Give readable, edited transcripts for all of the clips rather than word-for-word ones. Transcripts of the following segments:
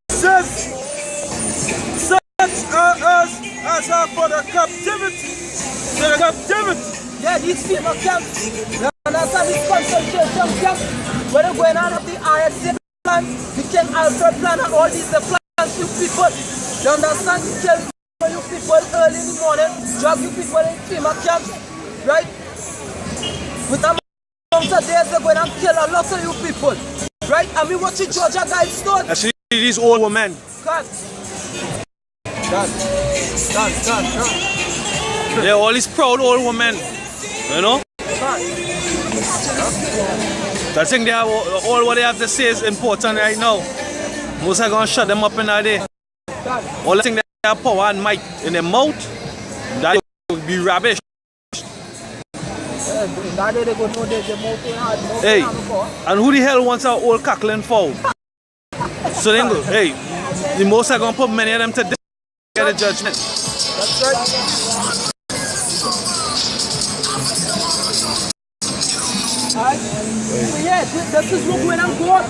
Says such as are for the captivity. The captivity. Yeah, these FEMA camps. You understand these concentration camps? Where they're going on with the RSA plan, the King Alfred plan, and all these plans to people. You understand? To kill you people early in the morning, drug you people in FEMA camps, right? With a amount of days they're going to kill a lot of you people, right? I mean, watching Georgia guys start. I see these old women. Done. Yeah, all these proud old women, you know? I think they have all what they have to say is important right now. Most are going to shut them up in a day. All the things they have power and might in their mouth, that would be rubbish. Hey, and who the hell wants our old cackling fowl? So then go, hey, the most are going to put many of them to death, get a judgment. That's right. Alright, so yeah, this is what going on God,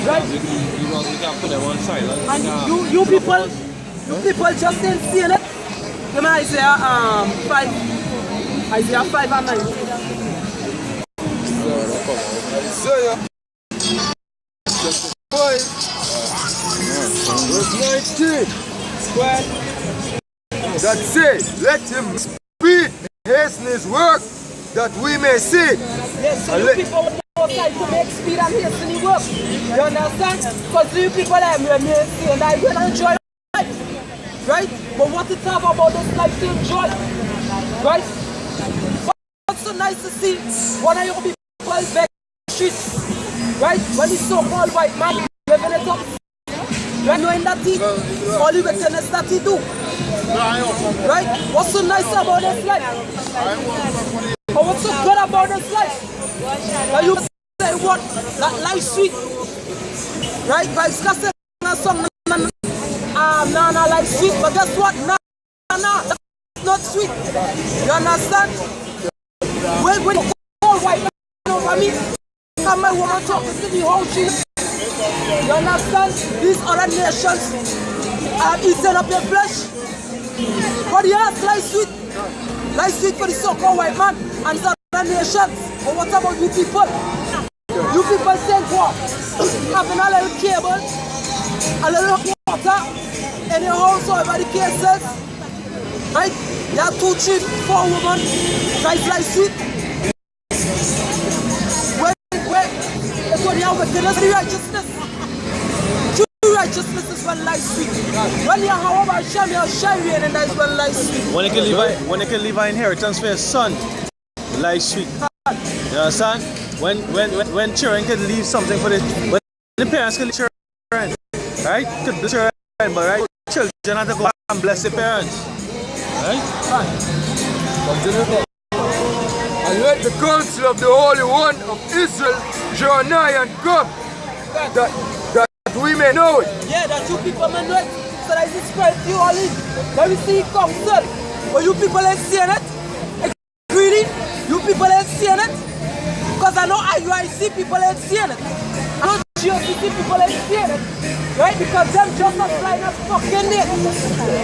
right? You can put them on silent. And you people just ain't seeing it. Come on, Isaiah 5 and 9. Isaiah 5 verse 19. That says, let him speed, hasten his work, that we may see. Yes, so you people would know time to make speed and hasten the work. You understand? Because you people are amazing and I will enjoy life. Right? But what it's about this life to enjoy. Right? But it's so nice to see one of your people back the streets. Right? When the so-called white man living it up. Right? Knowing that he, all the wickedness that he do. Right? What's so nice about this life? But what's so good about this life? Now you say what? That life's sweet. Right? But it's got a song, nah, life's sweet. But guess what? Nah, that's not sweet. You understand? When you call white man over me, and my woman talking to the whole tree. You understand? These other nations are eating up your flesh. But yes, life's sweet. Life's sweet for the so-called white man and the other nations. But what about you people? You people think what? Having a little cable, a little water in your house or by the cases, right? You have 2, 3, 4 women. Life's sweet. It's when you have wickedness, the righteousness. True righteousness is when life's sweet. When you have a shame, you're shy and that's when life's sweet. When you can leave an inheritance for your son, life's sweet. You understand? When children can leave something for when the parents can leave children, right? Keep the children, but right? Children have to go and bless the parents. Right? And let the counsel of the Holy One of Israel draw nigh and come, that we may know it. Yeah, that you people may know it. So that is spread to you all in. When we see counsel, but you people ain't seeing it. Greedy, you people ain't seeing it. Because I know IUIC people ain't seeing it. I know GOCC people ain't seeing it. Right? Because them just as blind as fucking it.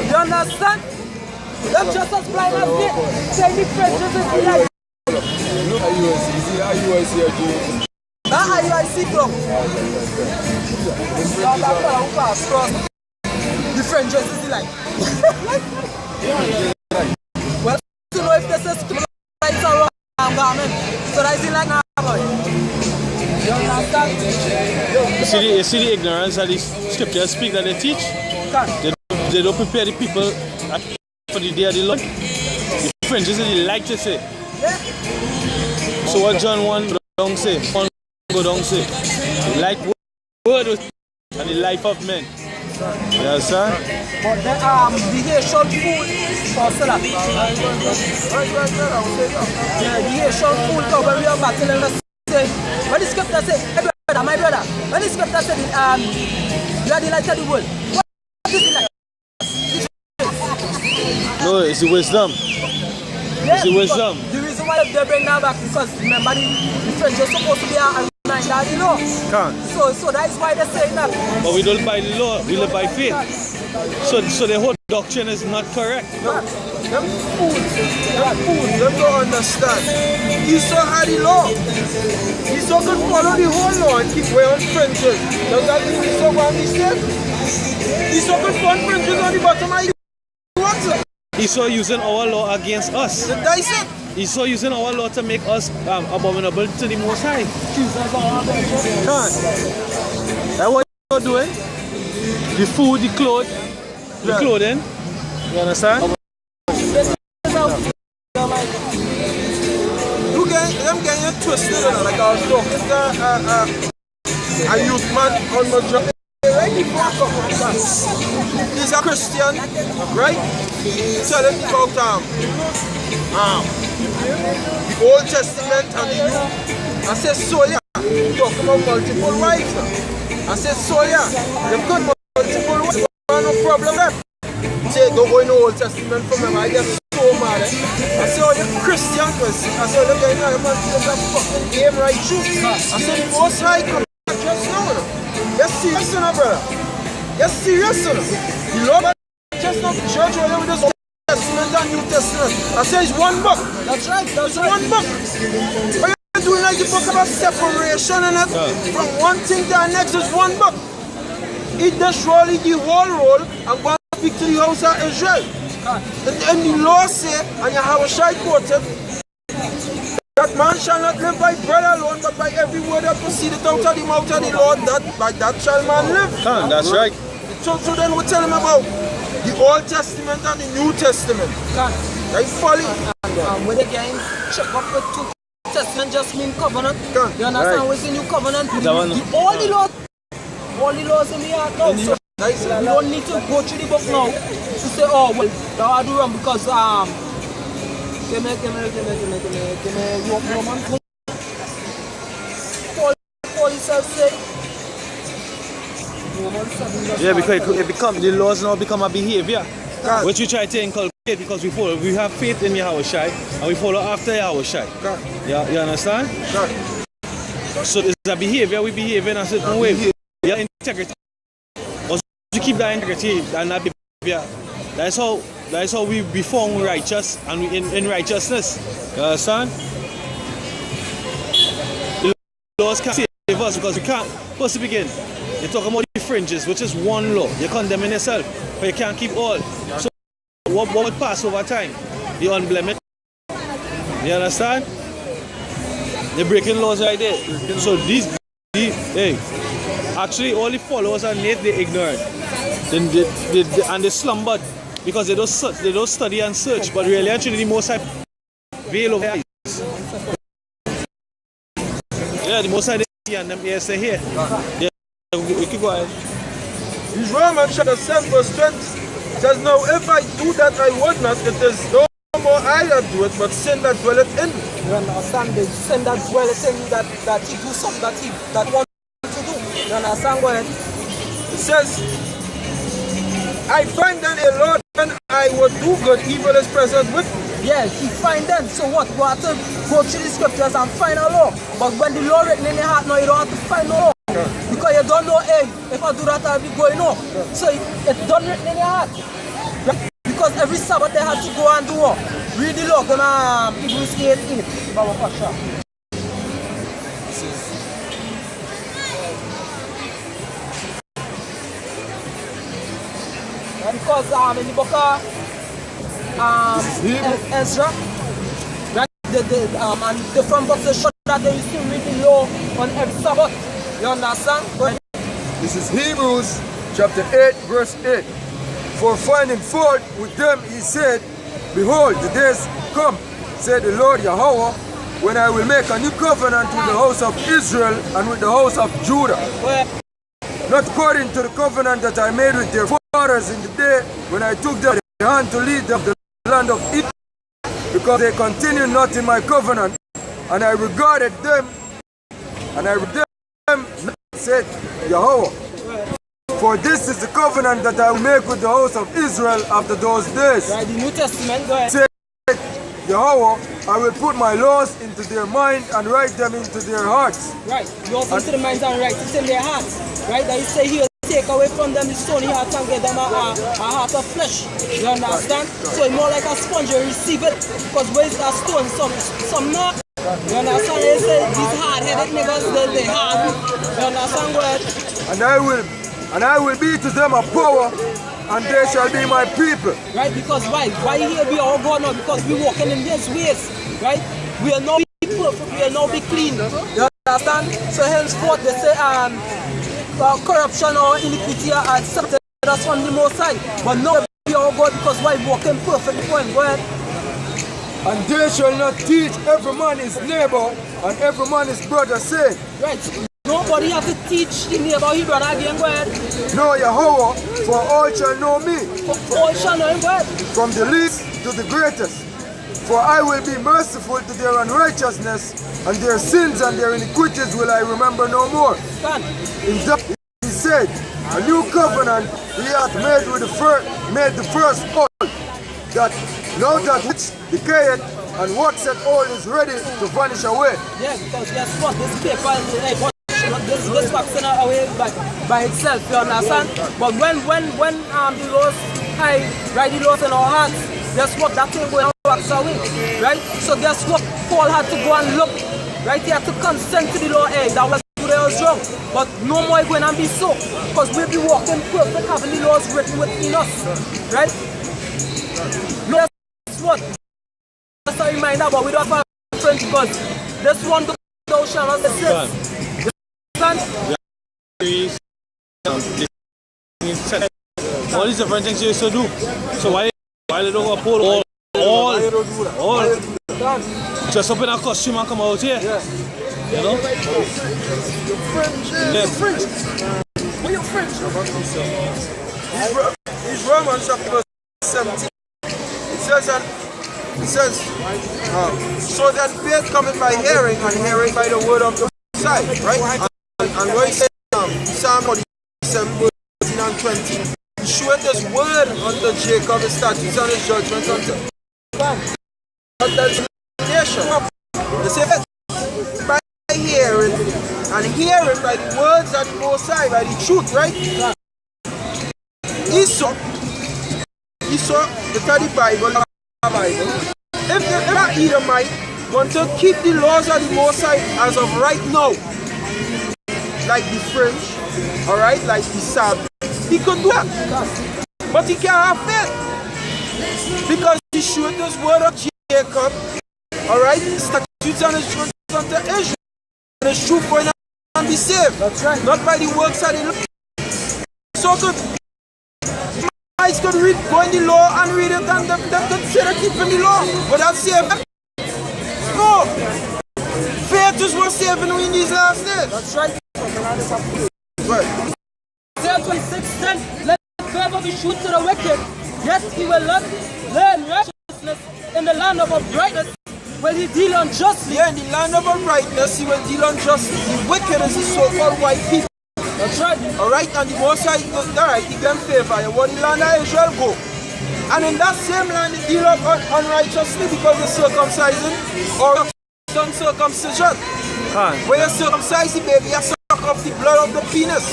You understand? Them just as blind as it. Say the French is like. Look at IUIC, you see IUIC are doing. That IUIC bro. The French is like. Well, to know if this is right or wrong garment. So that's in like now, boy. You understand? You see the ignorance that the scriptures speak that they teach? They don't prepare the people for the day of the Lord. The French they like to say. Yeah. So what John 1 don't say, 1 go down say, like word and the life of men. You understand? But then the Haitian food for salad. Yeah, the Haitian food for when we are battling the say. When the scripture say, hey brother, my brother, when the scripture say you are the light of the world. What is the light? No, it's the wisdom. Yeah, it's the wisdom. The reason why they bring that back because remember the French are supposed to be a that, you know. Can't. So that's why they're saying that. But we don't buy the law, we live by faith. So the whole doctrine is not correct. Them fools, them don't understand. Esau had the law. Esau could follow the whole law and keep wearing fringes. Does that mean Esau going to be safe? Esau could put fringes on the bottom of the water. Esau using our law against us. That's it. Esau using our law to make us abominable to the Most High. Can't. That's what you're doing. The food, the clothes, the clothing. You understand? I'm getting it twisted, you know, like I was talking to a youth man on my job. Right before I come back. He's a Christian, right? Telling me about the Old Testament and the New. I said, so yeah, talking about multiple wives now. I said, so yeah, they've got multiple wives, no problem there. Say, don't go in the Old Testament from them, I get so mad. I said, oh, you're Christian, I said, look at you, man, you're a fucking game right through. I said, the Most High come back just now, you know. You're serious, you know, brother. You're serious, you know. The Lord just not the church, or with this Old Testament and New Testament. I said, it's one book. That's right, It's one book. But you're doing like the book about separation and from one thing to the next, is one book. It destroys the whole role and go and speak to the house of Israel. And the law say, and Yahushua quoted, that man shall not live by bread alone, but by every word that proceedeth out of the mouth of the Lord, that by that shall man live. That's right. So then we tell him about the Old Testament and the New Testament. Right, folly. And when again, check up with two Testament just mean covenant. You understand what's the new covenant? All the laws in the heart now. So we don't need to go through the book now to say, oh, well, that I do wrong because give me Roman. Paul himself said, Yeah, because the laws now become a behavior, which we try to inculcate because we have faith in Yahushua and we follow after Yahushua. You understand? So it's a behavior, we behave in a certain way. Yeah, integrity. Also, you keep that integrity and that behavior. That's how we be found righteous and we in righteousness. You understand? The laws can't save us because we can't. First to begin, you talk about the fringes, which is one law. You're condemning yourself, but you can't keep all. So what would pass over time? The unblemished. You understand? They're breaking laws right there. So hey, actually all the followers are they ignorant. Then they slumbered because they don't study and search. But really, actually, the Most High veil over eyes. Yeah, the Most High they see and them ears they hear. Yeah, we can go ahead. This Romans chapter 7 verse 20 says, now if I do that I would not, it is no more I that do it, but sin that dwelleth in me. you understand the sin that dwelleth in you that he do something that wants to do. You understand what? It says, I find then a law when I would do good, evil is present with me. Yes, he find them. So what? You have to go through the scriptures and find a law. But when the law written in your heart, now you don't have to find no law. Because you don't know, hey, if I do that, I'll be going off. So it's done written in your heart. Because every Sabbath they have to go and do what? Read the law. Go to Hebrews 8:8. Baba Pasha. Because in the book of Ezra, right, and different books they show that they used to read the law on every Sabbath. You understand? But This is Hebrews chapter 8 verse 8. For finding fault with them he said, behold, the days come, said the Lord Yahweh, when I will make a new covenant with the house of Israel and with the house of Judah. Not according to the covenant that I made with their fathers in the day when I took them the hand to lead them to the land of Egypt, because they continued not in my covenant, and I regarded them, said Yahweh. For this is the covenant that I will make with the house of Israel after those days. right, the New Testament, go ahead. Said Yahweh, I will put my laws into their mind and write them into their hearts. Right. Laws into the minds and write it in their hearts. Right? That you say here, take away from them the stony heart and give them a heart of flesh. You understand? So it's more like a sponge, you receive it. Because where is that stone? Some not. You understand? They say these hard-headed niggas, they hard. You understand what? And I will be to them a power, and they shall be my people. Right? Because why? Why here be our God now? Because we walking in his ways. Right? We will not be perfect, we will not be clean. You understand? So henceforth they say corruption or iniquity are accepted us from the Most High. But now we are God because why walking perfect before him? Go ahead. And they shall not teach every man his neighbor and every man his brother, saying, right. Nobody have to teach the neighbor his brother again. Go ahead. No, Yahweh, for all shall know me. For all shall know him. Go ahead. From the least to the greatest. For I will be merciful to their unrighteousness, and their sins and their iniquities will I remember no more. In that he said, a new covenant he hath made with the first old, that now that which decayeth and what's at all is ready to vanish away. Yeah, because guess what? This paper is this waxing away by itself, you understand? But when the laws write the laws in our hearts, guess what? That thing will wax away, right? So guess what? Paul had to go and look, right? He had to consent to the law. Hey, that was wrong. But no more going to be so, because we'll be walking perfect, having the laws written within us, right? No, guess what? That's a reminder, but we don't have a friend because this one thou shalt not exist. All these different things you used to do. So why they don't uphold all just up in a costume and come out here? Yeah. You know? You're French. Where you French? He's Romans chapter 17. It says, so that faith cometh by hearing, and hearing by the word of the side, right? And what he said, Psalm 47, 13 and 20, he showed his word unto Jacob, his statutes and his judgments unto the nation. They say, by hearing, and hearing by the words of the Most High, by the truth, right? Esau, look at the Bible. If the Edomite want to keep the laws of the Most High as of right now, like the French, alright, like the Sabbath, he could do that. But he can't have faith. Because he showed us word of Jacob, alright, statutes and his judgments unto Israel. And it's true for him and be saved. That's right. Not by the works of the law. So good. I could read, go in the law and read it, and them could say they're keeping the law, but that's saving. No! Faith is what's saving we in these last days. That's right. Right. Isaiah 26:10, let favor be shoot to the wicked, yet he will not learn righteousness in the land of uprightness. Will he deal unjustly? Yeah, in the land of uprightness, he will deal unjustly. The wicked is the so-called white people. That's right. Alright, and the Most High, alright, he can favor you. What the land of Israel go. And in that same land, they deal up unrighteously because of circumcising or uncircumcision. When you circumcise the baby, you suck off the blood of the penis.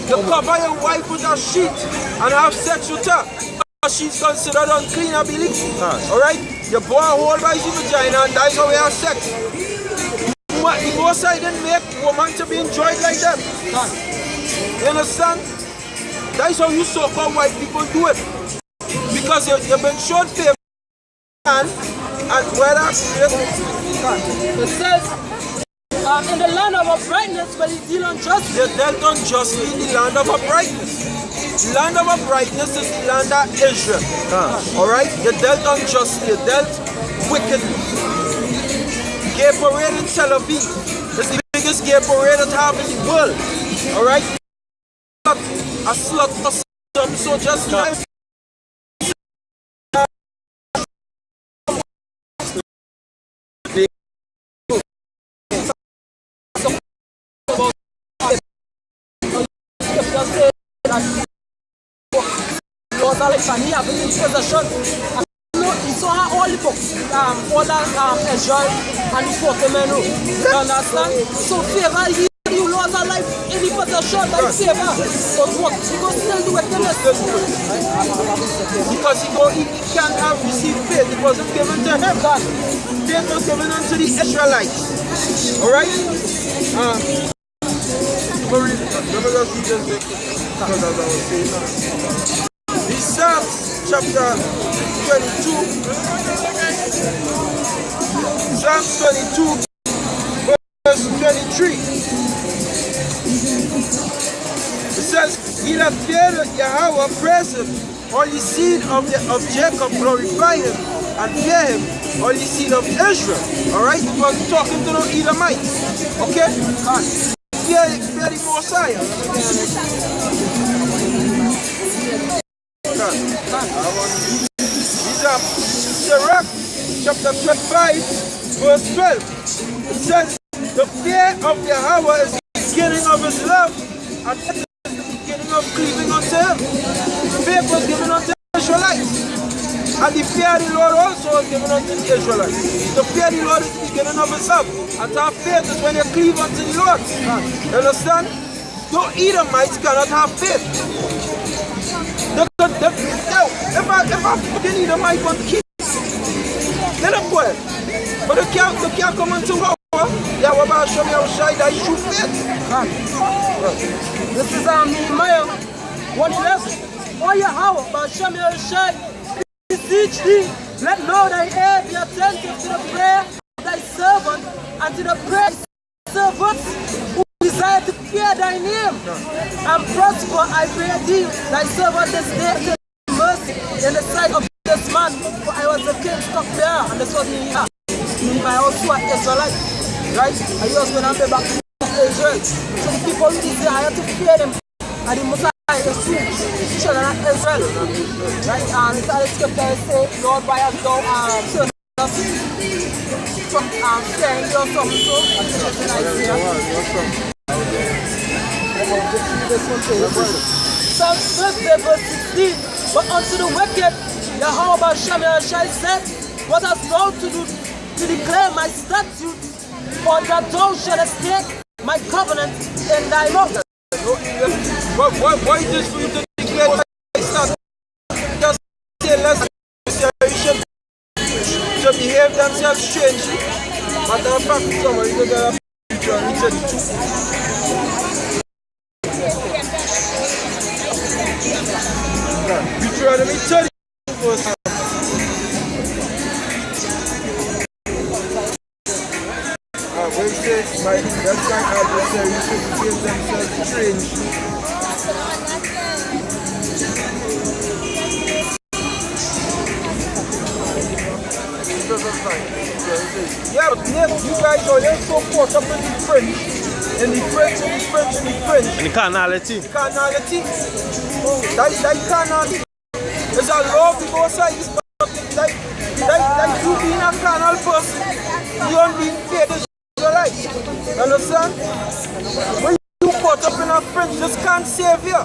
You cover your wife with a sheet and have sex with her. She's considered unclean, I believe. Alright? You bore a hole by the vagina and that's how we have sex. The Most High didn't make women to be enjoyed like that. You understand? That's how you so-called white people do it. Because you've been shown favor and whether it says, in the land of uprightness, will he deal unjustly? you dealt unjustly in the land of uprightness. The land of uprightness is the land of Israel. Alright? You dealt unjustly, you dealt wickedly. Gay parade in Tel Aviv is the biggest gay parade that have in the world. Alright? A slut or some so just like So all the books, all that Israel and the 40 men rule. You understand? So favor you lose a life in the possession by favor. But what? He goes still do wickedness. Because he can't have received faith. It wasn't given to him. Faith was given unto the Israelites. Alright? Let me just read this because as I was saying. This Psalms chapter 22. Psalms 22 verse 23. It says, he that feareth Yahweh praise him, all ye seed of Jacob glorify him, and fear him, all ye seed of Israel. Alright? He was talking to the Edomites. Okay? Fear the Messiah. These are Sirach chapter 25 verse 12. It says, the fear of Yahweh is the beginning of his love, and that is the beginning of cleaving unto him. Faith was given unto the Israelites, and the fear of the Lord also was given unto the Israelites. The fear of the Lord is the beginning of his love, and to have faith is when you cleave unto the Lord. You understand? No Edomites cannot have faith. If I fucking Edomite want to keep, let them go ahead. But they can't come into power. Yeah, what about show me how shy that you fit? This is Nehemiah 1:11. Oh Yahweh, but show me how shy. Beseech thee, let know thy ear be attentive to the prayer of thy servant and to the prayer of thy servants who desire to fear thy name. And prosper, I pray thee, thy servant this day to mercy in the sight of this man, for I was the king's cupbearer, and this was Nehemiah. Nehemiah also an Israelite, right? And he was going to be back to Israel. So the people who desire to fear them, and the Messiah is soon, children of Israel, right? And it's the scripture say, Lord, why hast thou turned us from fearing your son? So I think it's in Isaiah. Psalm 50 verse 16. But unto the wicked, Yahweh Shai said, what hast thou to do to declare my statutes, or that thou shalt take my covenant in thy mouth? Why just for you to declare my statutes? Just say less should behave themselves strangely. Matter of fact, somebody go get a picture and reach the truth. Let me tell you first. When you say that's my adversary, you should behave themselves strange. Yeah, but you guys are so caught up in the French. In the French. And the carnality. The carnality. That carnality. There's a lot of people outside this like you being a carnal person, you don't be faith is your life. You understand? When you caught up in a French, just can't save you.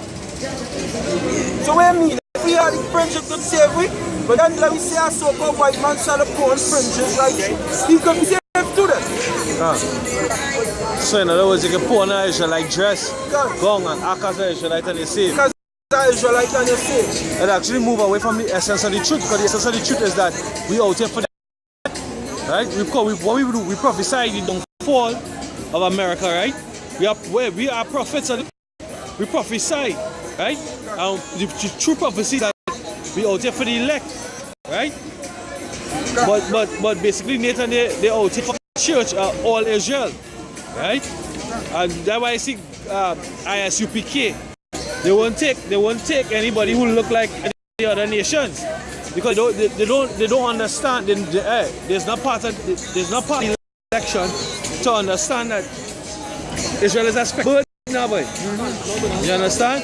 So what I mean, if we are the French, it could save we, but then let me say a so-called white man shall have poor French, like he could be saved to them. So in other words, you can put on an Israelite dress, go and act as an Israelite and you save. Israelite and you say. It actually move away from the essence of the truth, because the essence of the truth is that we out here for that. Right? What we do, we prophesy the downfall of America, right? We are prophets, we prophesy, right? The true prophecy that we out here for the elect, right? But basically Nathan, they out here for the church, all Israel, right? And that's why I see ISUPK. They won't take anybody who look like the other nations, because they don't understand. There's not part of the election to understand that Israel is a spectacle now, boy. You understand?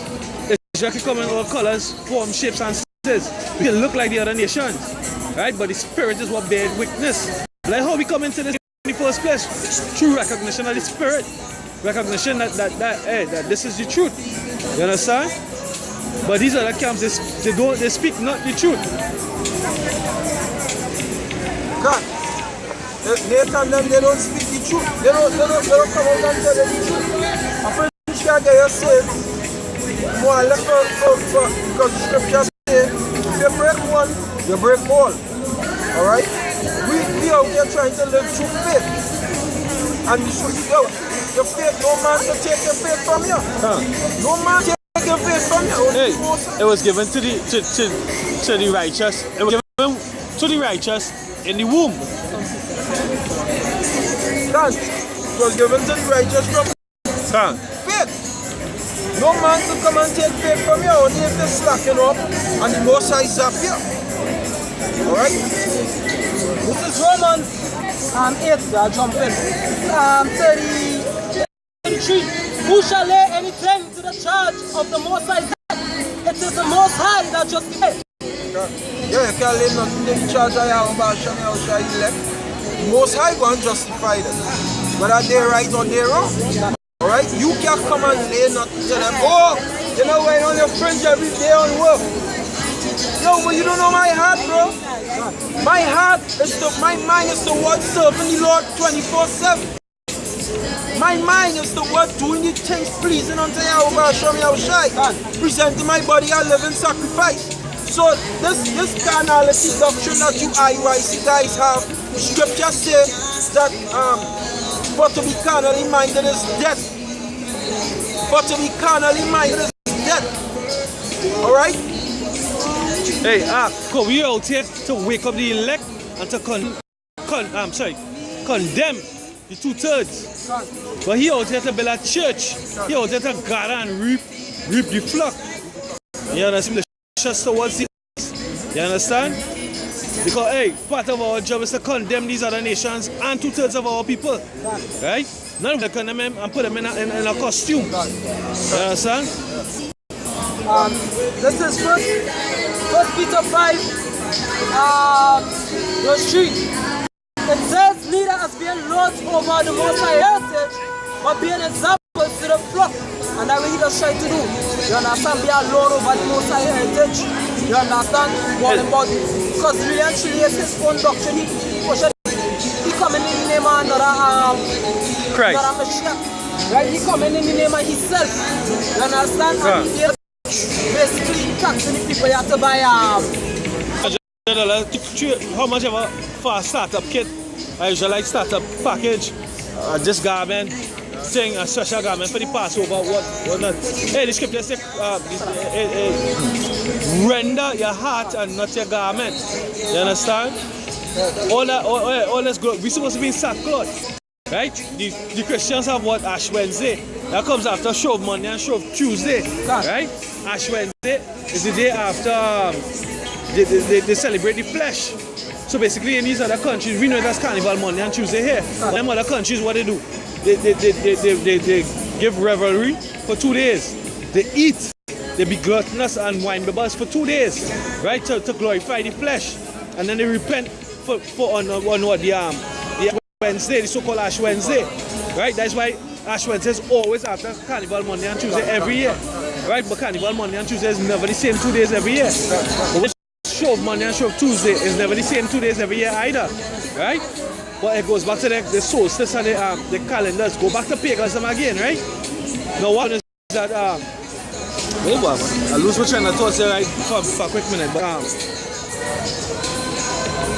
Israel can come in all colors, form, shapes, and sizes. We can look like the other nations, right? But the spirit is what bears witness. Like how we come into this in the first place, through recognition of the spirit, recognition that this is the truth. You understand? But these other camps, they speak not the truth. God. Nathan them, they don't speak the truth. They don't come out and tell the truth. A French guy get you saved. More left for because the scripture says if you break one, you break all. Alright? We out here trying to live through faith. And you should go. Your faith, no man can take your faith from you. No man can take your faith from you. Hey, it was given to the righteous. It was given to the righteous in the womb. It was given to the righteous from faith. No man can come and take faith from you only if they're slacking up and the Most High zap you. Alright? This is Romans 8, I'll jump in. 33. Who shall lay any claim to the charge of the Most High? It is the Most High that justifies. Yeah, you can't lay nothing to the charge of Yahweh Shem Yahushua elect. The Most High go and justify them. Whether they're right or they're wrong. Alright? You can't come and lay nothing to them. Oh, you know when on your friends every day on work. Yo, but you don't know my heart, bro. My heart is my mind is towards serving the Lord 24/7. My mind is towards doing the things pleasing unto Yahweh Shem Yahushua, presenting my body a living sacrifice. So this carnality doctrine that you IYC guys have, scripture says that for to be carnally minded is death. For to be carnally minded is death. Alright? Hey, because we out here to wake up the elect and to condemn the 2/3. But he out here to build a church. He out here to gather and reap the flock. You understand? Just towards the you understand? Because hey, part of our job is to condemn these other nations and 2/3 of our people. Right? Not to condemn them and put them in a costume. You understand? This is First Peter 5, verse 3. It says, neither as being lords over the Most High heritage, but being examples to the flock. And that's what he just try to do. You understand? Be a lord over the Most High heritage. You understand? Because really and truly it's his own doctrine. He coming in the name of another Christ. Mashiach. Right? He coming in the name of himself. You understand? And he basically taxing the people you have to buy how much of a for startup kit? I usually like startup package. This garment thing, a special garment for the Passover, what not. Hey, the scripture says render your heart and not your garment. You understand? All that's good. We're supposed to be in sackcloth. Right? The Christians have what? Ash Wednesday. That comes after Shrove Monday and Shrove Tuesday. Right? Ash Wednesday is the day after they celebrate the flesh. So basically in these other countries, we know that's Carnival Monday and Tuesday here. Them other countries, what they do? They give revelry for 2 days. They eat. They be gluttonous and wine bibbers for 2 days. Right? To glorify the flesh. And then they repent on what the Wednesday, the so-called Ash Wednesday, right? That's why Ash Wednesday is always after Carnival Monday and Tuesday every year, right? But Carnival Monday and Tuesday is never the same 2 days every year. But Shrove Monday and Shrove Tuesday is never the same 2 days every year either, right? But it goes back to the solstice and the calendars, go back to paganism again, right? Now what is that? I lose my train of thought there, right? For a quick minute, but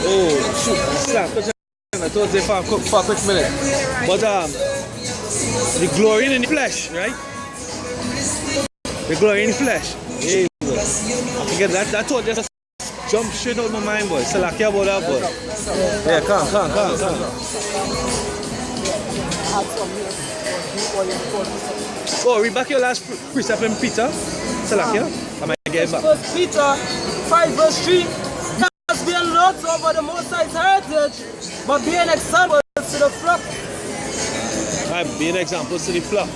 oh shoot, slap. I thought they for a quick minute. But the glory in the flesh, right? The glory in the flesh. Hey, I forget that thought just jumped straight out of my mind, boy. So like about that, boy. Yeah, come. Oh, read back your last precept in Peter. Salakia. I might get it back. First Peter 5 verse 3. Being lords over the Most High's heritage, but being examples to the flock. Being examples to the flock.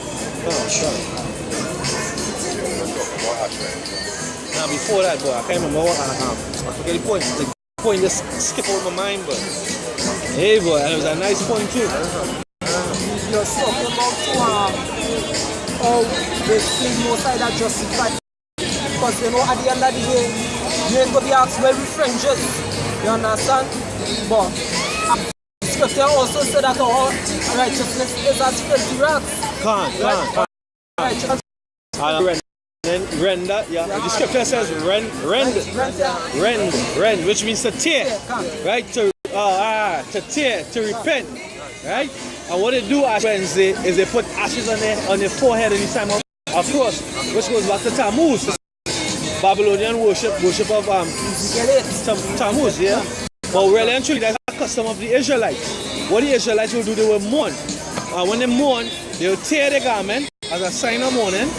Now before that, boy, I can't remember what I forget the point. The point just skipped out my mind, but hey, boy, and it was a nice point too. You're talking about how they think Most High that justify. Because you know, at the end of the day, you ain't gonna be asked where we fringes. You understand? But scripture also said that our righteousness is as filthy rags. Can't. Righteousness. Render, yeah. The scripture says rend, which means to tear, right? To tear, to repent, right? And what they do on Wednesday is they put ashes on their forehead in the time of cross, which goes back to Tammuz, Babylonian worship of Tammuz, yeah. But really and truly, that's a custom of the Israelites. What the Israelites will do, they will mourn. When they mourn, they will tear the garment as a sign of mourning.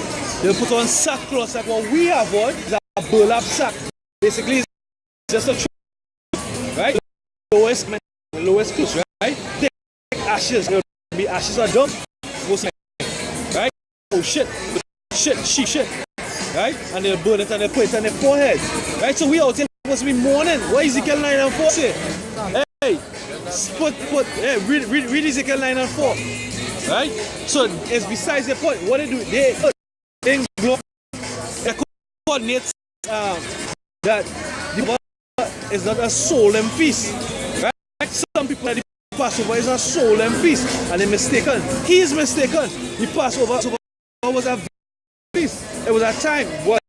They'll put on sackcloth like what we have on, is a burlap sack. Basically, it's just a truth, right? Lowest clothes, right? Take ashes, there will be ashes or dung, right? Oh shit, right? And they'll burn it and they'll put it on their forehead, right? So we out here supposed to be mourning. What Ezekiel 9 and 4 say? Hey, read Ezekiel 9 and 4, right? So it's besides the point. What they do, they coordinate that the is not a solemn feast, right? Some people that the Passover is a solemn feast and they're mistaken. He is mistaken. The Passover was a feast. It was a time where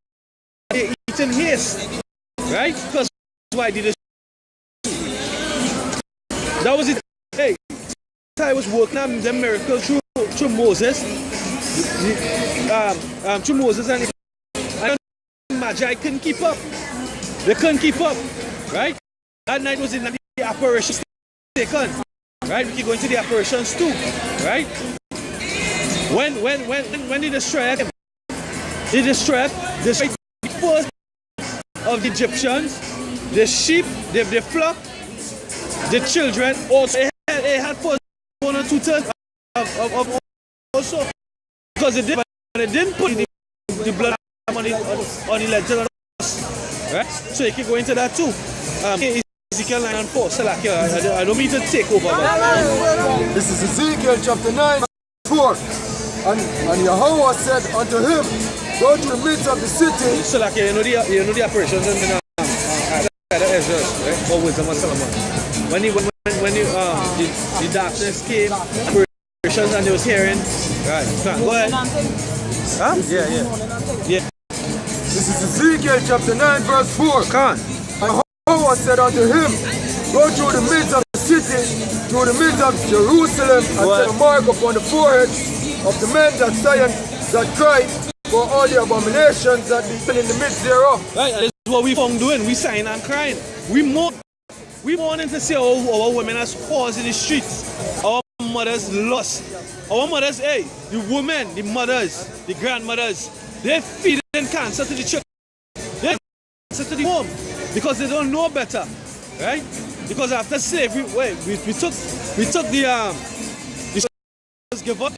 they eat in haste, right? Because why did it? That was it. Hey, I was working on the miracle through Moses. Through Moses and the Magi couldn't keep up. They couldn't keep up, right? That night was in the apparitions taken, right? We keep going to the apparitions too, right? When they destroyed the first of the Egyptians, the sheep, the flock, the children, also they had first 1 or 2 thirds of also. Because they didn't put the blood on the legs of us, right? So you can go into that too. Ezekiel 9 and 4. So like, I don't mean to take over. This is Ezekiel chapter 9, 4. And Yahweh said unto him, go to the midst of the city. So like, you know the operations and Ezra, right? Or Wisdom and Solomon. When the darkness came, operations and they was hearing. Right, go ahead. Huh? Yeah. This is Ezekiel chapter 9 verse 4. Come on. And Yahweh said unto him, go through the midst of the city, through the midst of Jerusalem, and set a mark upon the forehead of the men that Zion that cry for all the abominations that be in the midst thereof. Right, this is what we found doing. We sighing and crying. We mourning to see our women as whores in the streets. Our mothers lost. Our mothers, hey, the women, the mothers, the grandmothers, they're feeding cancer to the children. They're cancer to the home because they don't know better, right? Because after slavery, we took the give up.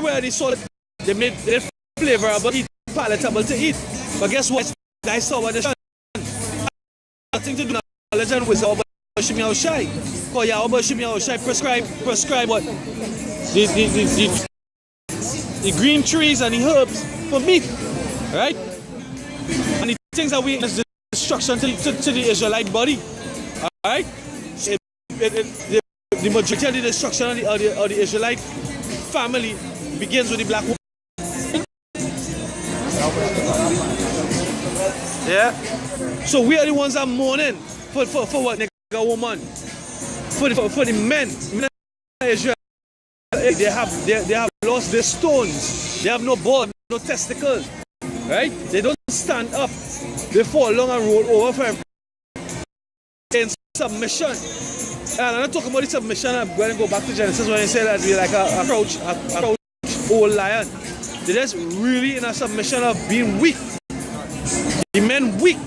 Where they saw it, they made it flavorable, palatable to eat. But guess what? I saw what they done. Nothing to do with knowledge and wisdom. Because Yahweh prescribe what? The green trees and the herbs for meat, right? And the things that we is destruction to the Israelite body, all right? The majority of the destruction of the Israelite family begins with the black woman. Yeah. So we are the ones that are mourning for what, nigga woman, for the men. Israel, they have lost their stones. They have no balls, no testicles, right? They don't stand up. They fall along and roll over for in submission. And I'm not talking about the submission. I'm going to go back to Genesis when they say that we're like a crouch old lion. They're just really in a submission of being weak. The men weak.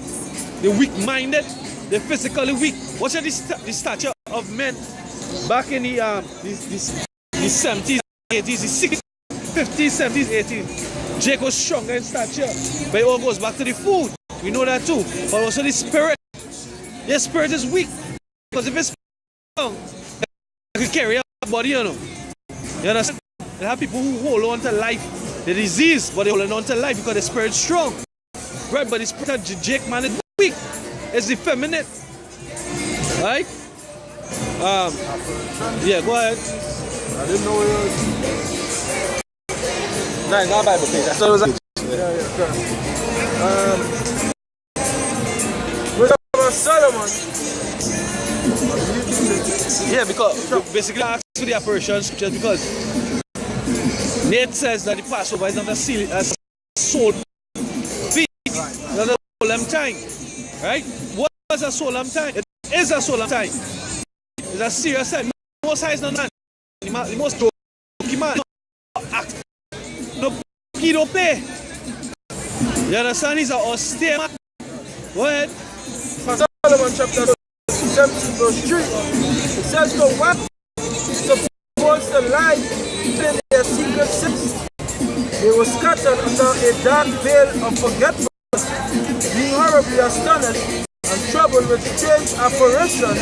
They're weak-minded. They're physically weak. What's the stature of men back in the 70s, 80s, the 60s, 50s, 70s, 80s? Jake was stronger in stature. But it all goes back to the food. We know that too. But also the spirit. Their spirit is weak. Because if it's strong, they can carry a body, you know. You understand? They have people who hold on to life. They're diseased, but they hold on to life because the spirit's strong. Right, but the spirit of Jake, man, is weak. It's effeminate. Right? Yeah, go ahead. I didn't know it was. No, it's not Bible page. I thought it was What about Solomon? yeah, because basically I asked for the apparition scriptures because Nate says that the Passover is not a soul feast, it's not a solemn time. Right? What is a solemn time? It is a solemn time. It's a serious time. Most high is not man. The most jokey man. No, he don't pay. You understand? He's an austere man. Go ahead. Solomon chapter 17 verse 3. It says the one supposed to lie in their secret sins. They were scattered under a dark veil of forgetfulness, being horribly astonished and troubled with strange apparitions.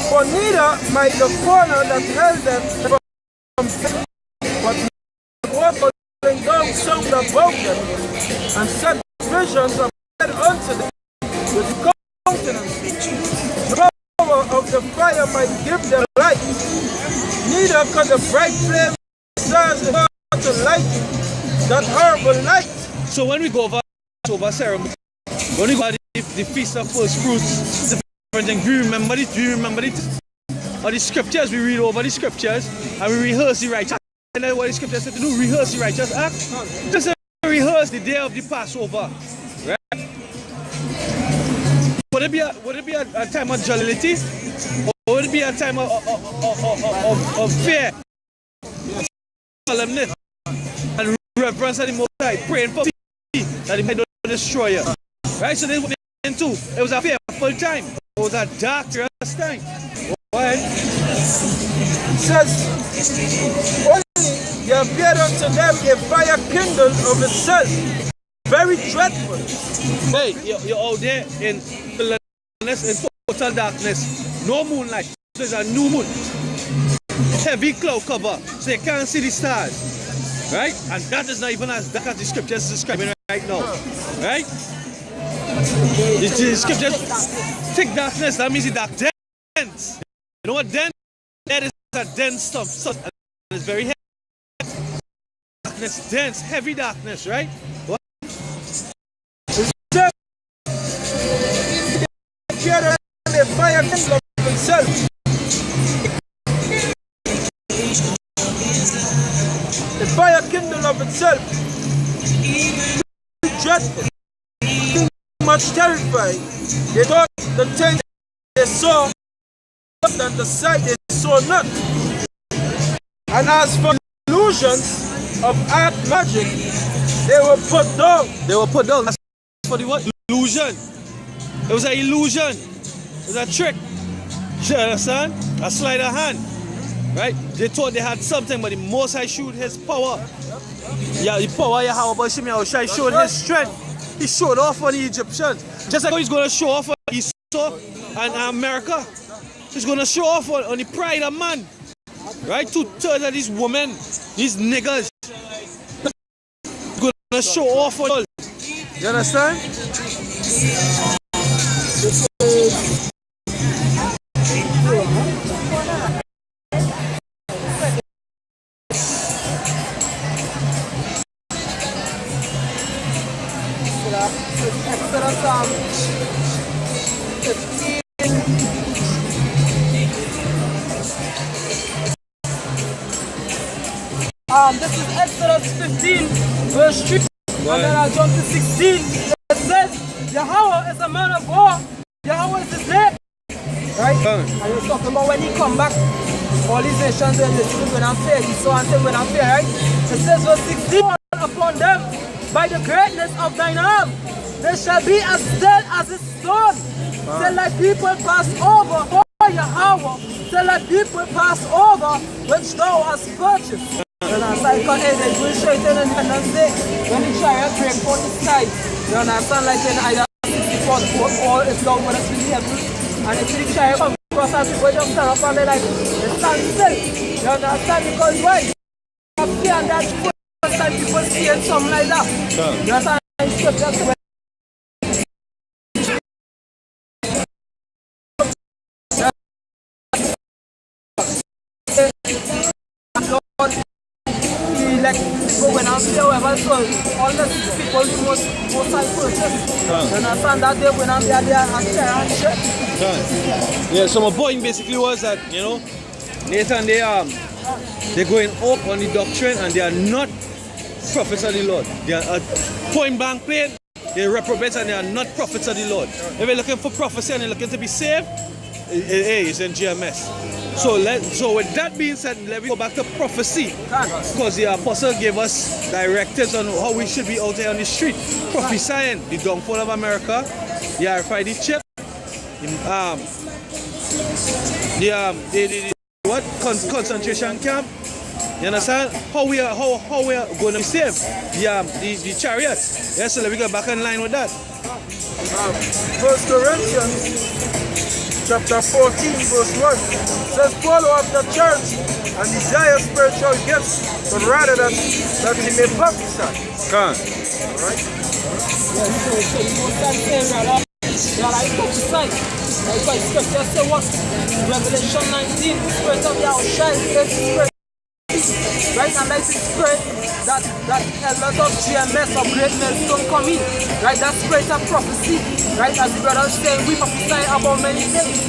For neither might the corner that held them from faith, but was falling down sound about them, and set visions of God unto them with countenance. The power of the fire might give them light, neither could the bright flame of the stars to light that horrible light. So when we go over ceremony, when we go to the feast of first fruits, the different thing, do you remember it? Do you remember it? Or the scriptures, we read over the scriptures and we rehearse the righteous. And then what the scriptures said to do, rehearse the righteous act. Just rehearse the day of the Passover. Right? Would it be a time of jollity? Or would it be a time of fear? Solemnness and reverence of the Most High, praying for that He might not destroy you. Right? So this is what we into. It was a fearful time. It was a dark, serious time. Go ahead. It says, only there appeared unto them a fire kindled of itself, very dreadful. Hey, you're out there in wilderness, in total darkness. No moonlight. There's a new moon. Heavy cloud cover, so you can't see the stars. Right? And that is not even as dark as the scriptures is describing right now. Right? The scriptures, thick darkness, that means the dark dense. You know what dense? That is a dense stuff. And it's very heavy. Darkness, dense, heavy darkness, right? What? A fire kindled of itself. The fire kindled of itself. Dreadful. Much terrified. They thought the thing they saw than the sight they saw not. And as for illusions of art magic, they were put down. They were put down. That's for the what? Illusion. It was an illusion. It was a trick. You understand? A sleight of hand. Right? They thought they had something, but the Most High showed His power. Yeah, the power you have about Shimei Shai showed His strength. He showed off on the Egyptians. Just like He's going to show off on Esau and America. He's going to show off on the pride of man. Right? 2/3 of these women, these niggas. He's going to show off on all. You understand? This is Exodus 15, verse 3. And then I jump to 16. It says, Yahweh is a man of war. Yahweh is His name. Right? And he was talking about when He come back, all these nations will listen when I'm fair. He saw and said when I'm fair, right? It says, verse 16, upon them by the greatness of thine arm, they shall be as dead as a stone. Till like people pass over, oh Yahweh, till like people pass over, which thou hast purchased. You understand? Because they will show it in Independence Day when the chariot break for the sky. You understand? Like in either 64 or it's down when it's in the heaven. And if the chariot comes across and people just stand up and they like, they stand still. You understand? Because why? Up here and that, people see something like that. You understand? Like people when I'm there, whatever, so all the people do most side purchase. You understand that day when I'm there, I share and share. Yeah, so my point basically was that, you know, Nathan, they're going up on the doctrine and they are not prophets of the Lord. They are point blank plain, they're reprobates and they are not prophets of the Lord. If you're looking for prophecy and you're looking to be saved, it's in GMS. So with that being said, let me go back to prophecy, because the apostle gave us directives on how we should be out there on the street, prophesying the downfall of America, the RFID chip, the concentration camp. You understand? How we are going to be saved? The chariots. Yes, so let me go back in line with that. 1 Corinthians chapter 14 verse 1 says, follow up the church and desire spiritual gifts, but rather that he may prophesy. Alright. Revelation 19, the spirit of Yahushua is the spirit. Right, and that's the spirit that elders of GMS of great millstone come in. Right, that spirit of prophecy. Right, as the brother is saying, we prophesy about many things.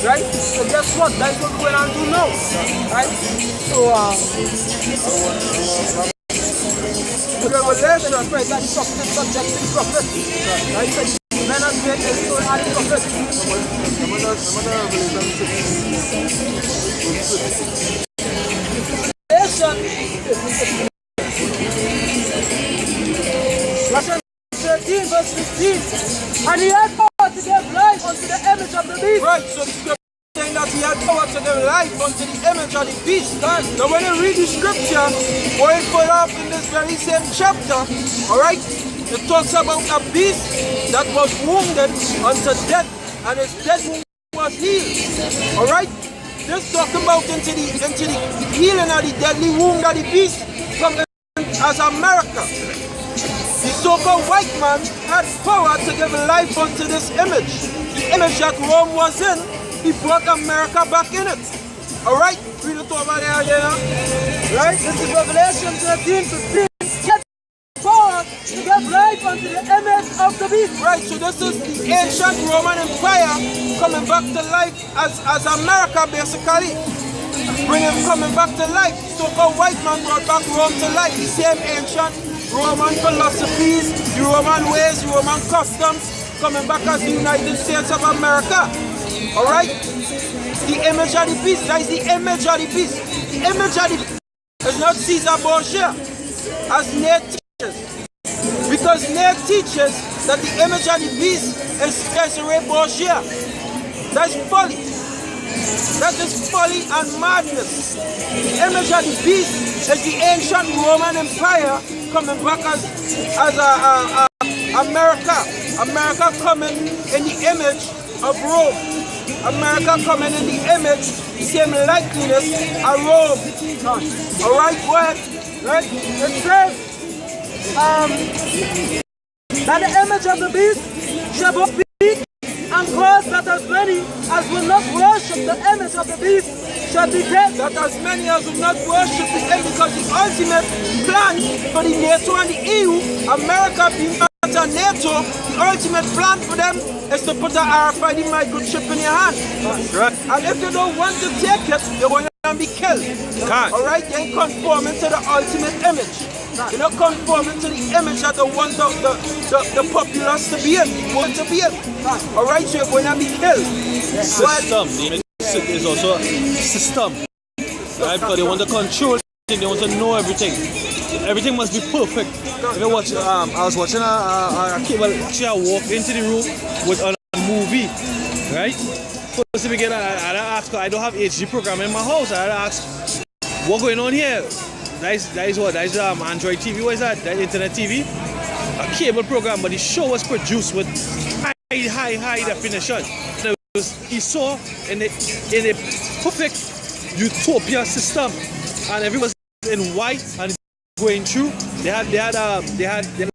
Right, so guess what? That's what we're going to do now. Right, so the revelation of spirit that is prophet subject to prophet. Right, so men of great millstone are the prophet. Revelation 13 verse 15. And he had power to give life unto the image of the beast. Right, so the scripture saying that he had power to give life unto the image of the beast. Now when you read the scripture, going further up in this very same chapter, alright, it talks about a beast that was wounded unto death, and his death was healed. Alright? This talking about into the healing of the deadly wound of the beast coming as America. The so-called white man had power to give life unto this image. The image that Rome was in, he brought America back in it. Alright? Read it over there again. Right? This is Revelation 13 15. Power to give life unto the image of the beast. Right, so this is the ancient Roman Empire coming back to life as America basically. Coming back to life. So-called white man brought back Rome to life. The same ancient Roman philosophies, the Roman ways, the Roman customs, coming back as the United States of America. Alright? The image of the beast, that is the image of the beast. The image of the beast is not Caesar Borgia, as Nate teaches. Because Nate teaches that the image of the beast is Cesare Borgia. That's folly. That is folly and madness. The image of the beast is the ancient Roman Empire coming back as America. America coming in the image of Rome. America coming in the image, same likeness of Rome. Alright, what? Right? It says that the image of the beast shall both be and cause that as many as will not worship the image of the beast shall be dead. That as many as will not worship the image, because the ultimate plan for the NATO and the EU, America being part of NATO, the ultimate plan for them is to put an RFID microchip in your hand. Right. And if you don't want to take it, you're going to be killed. Alright, you ain't conforming to the ultimate image. You're not conforming to the image that the want the populace to be in. You want to be in. Alright, so you're going to be killed. System. The image is also a system. Right? Because they want to control everything, they want to know everything. Everything must be perfect. If you watch, I was watching a cable, actually I walked into the room with a movie, right? First to begin, I asked, I don't have HD program in my house. I asked, what's going on here? That is what? That is Android TV. What is that? That internet TV? A cable program, but the show was produced with high definition. So he saw in a perfect utopia system, and everyone was in white and going through. They had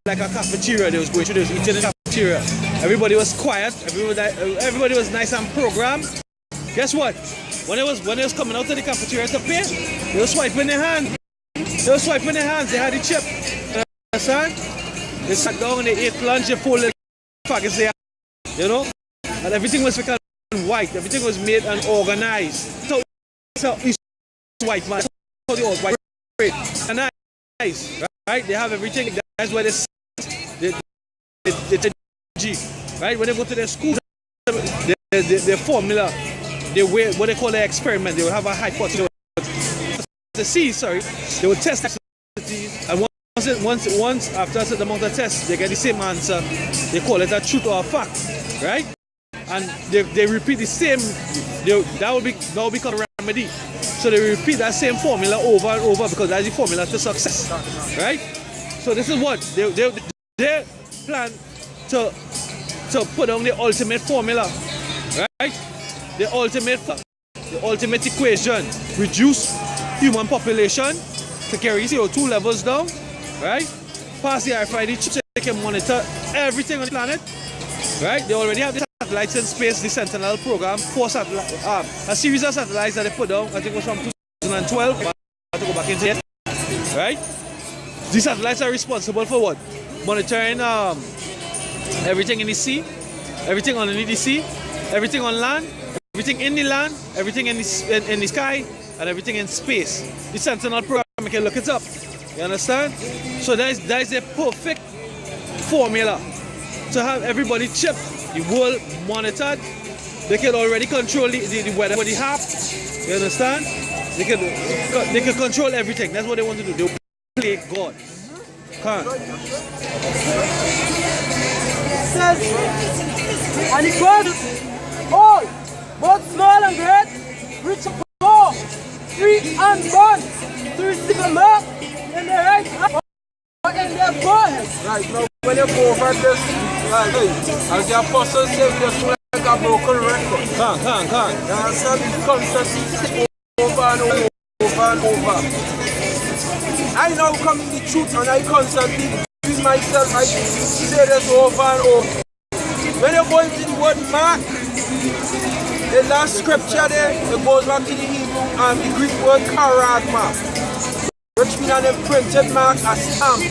like a cafeteria. They was going through. They was eating in the cafeteria. Everybody was quiet. Everybody was nice and programmed. Guess what? when it was coming out of the cafeteria to pay, they were swiping their hand. They were swiping their hands. They had the chip. Understand? They sat down and they ate lunch. They folded faggots there. You know, and everything was becoming white. Everything was made and organized. So it's white man. So the old white and nice, right? They have everything. That's why they right? When they go to their school, their formula, they wear what they call their experiment. They will have a hypothesis. They will test hypotheses, and once after a certain amount of tests, they get the same answer. They call it a truth or a fact, right? And they repeat the same. That will become a remedy. So they repeat that same formula over and over because that's the formula to success, right? So this is what they plan to put on the ultimate formula, right? The ultimate equation: reduce human population to carry CO2 levels down, right? Pass the RFID chip so they can monitor everything on the planet, right? They already have the satellites in space, the Sentinel program, a series of satellites that they put down. I think it was from 2012. I have to go back into it, right? These satellites are responsible for what? Monitoring everything in the sea, everything underneath the sea, everything on land, everything in the land, everything in the sky, and everything in space. The Sentinel program, you can look it up. You understand? So that is a perfect formula to have everybody chipped, the world monitored. They can already control the weather for the half. You understand? They can control everything. That's what they want to do. They'll play God. Come on. Says, and it goes all, both small and great, rich and poor, free and bond, to receive a mark in the right hand or in their forehead. Right, now when you go over this, right, as the apostle said, just like a broken record. Come on. You understand? Constantly over and over and over. I now come in the truth and I constantly use myself, I say this over and over. When you go into the word mark, the last scripture there, it goes back to the Hebrew and the Greek word karagma, which means an imprinted mark, a stamp.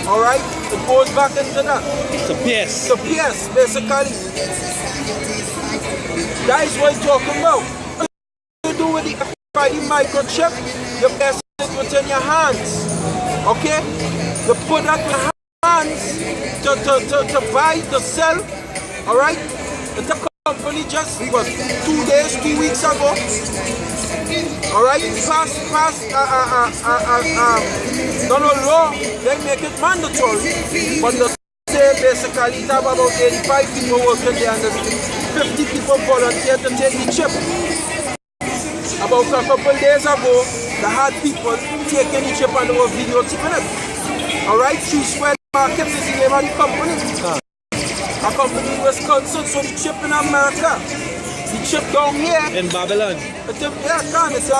Alright? It goes back into that. It's a PS. It's a PS, basically. That is what I'm talking about. What you do with the microchip, you place it within your hands. Okay? You put that in your hands to buy the cell. Alright? The company just, what, 2 weeks ago. Alright? Pass no law, they make it mandatory. But the say basically it have about 85 people working there and 50 people volunteer to take the chip. About a couple days ago, they had people taking the chip and they were videotaping it. Alright, Swell Markets is the name of the company. A company in Wisconsin, so the chip in America. The chip down here. In Babylon. It's in Babylon. It's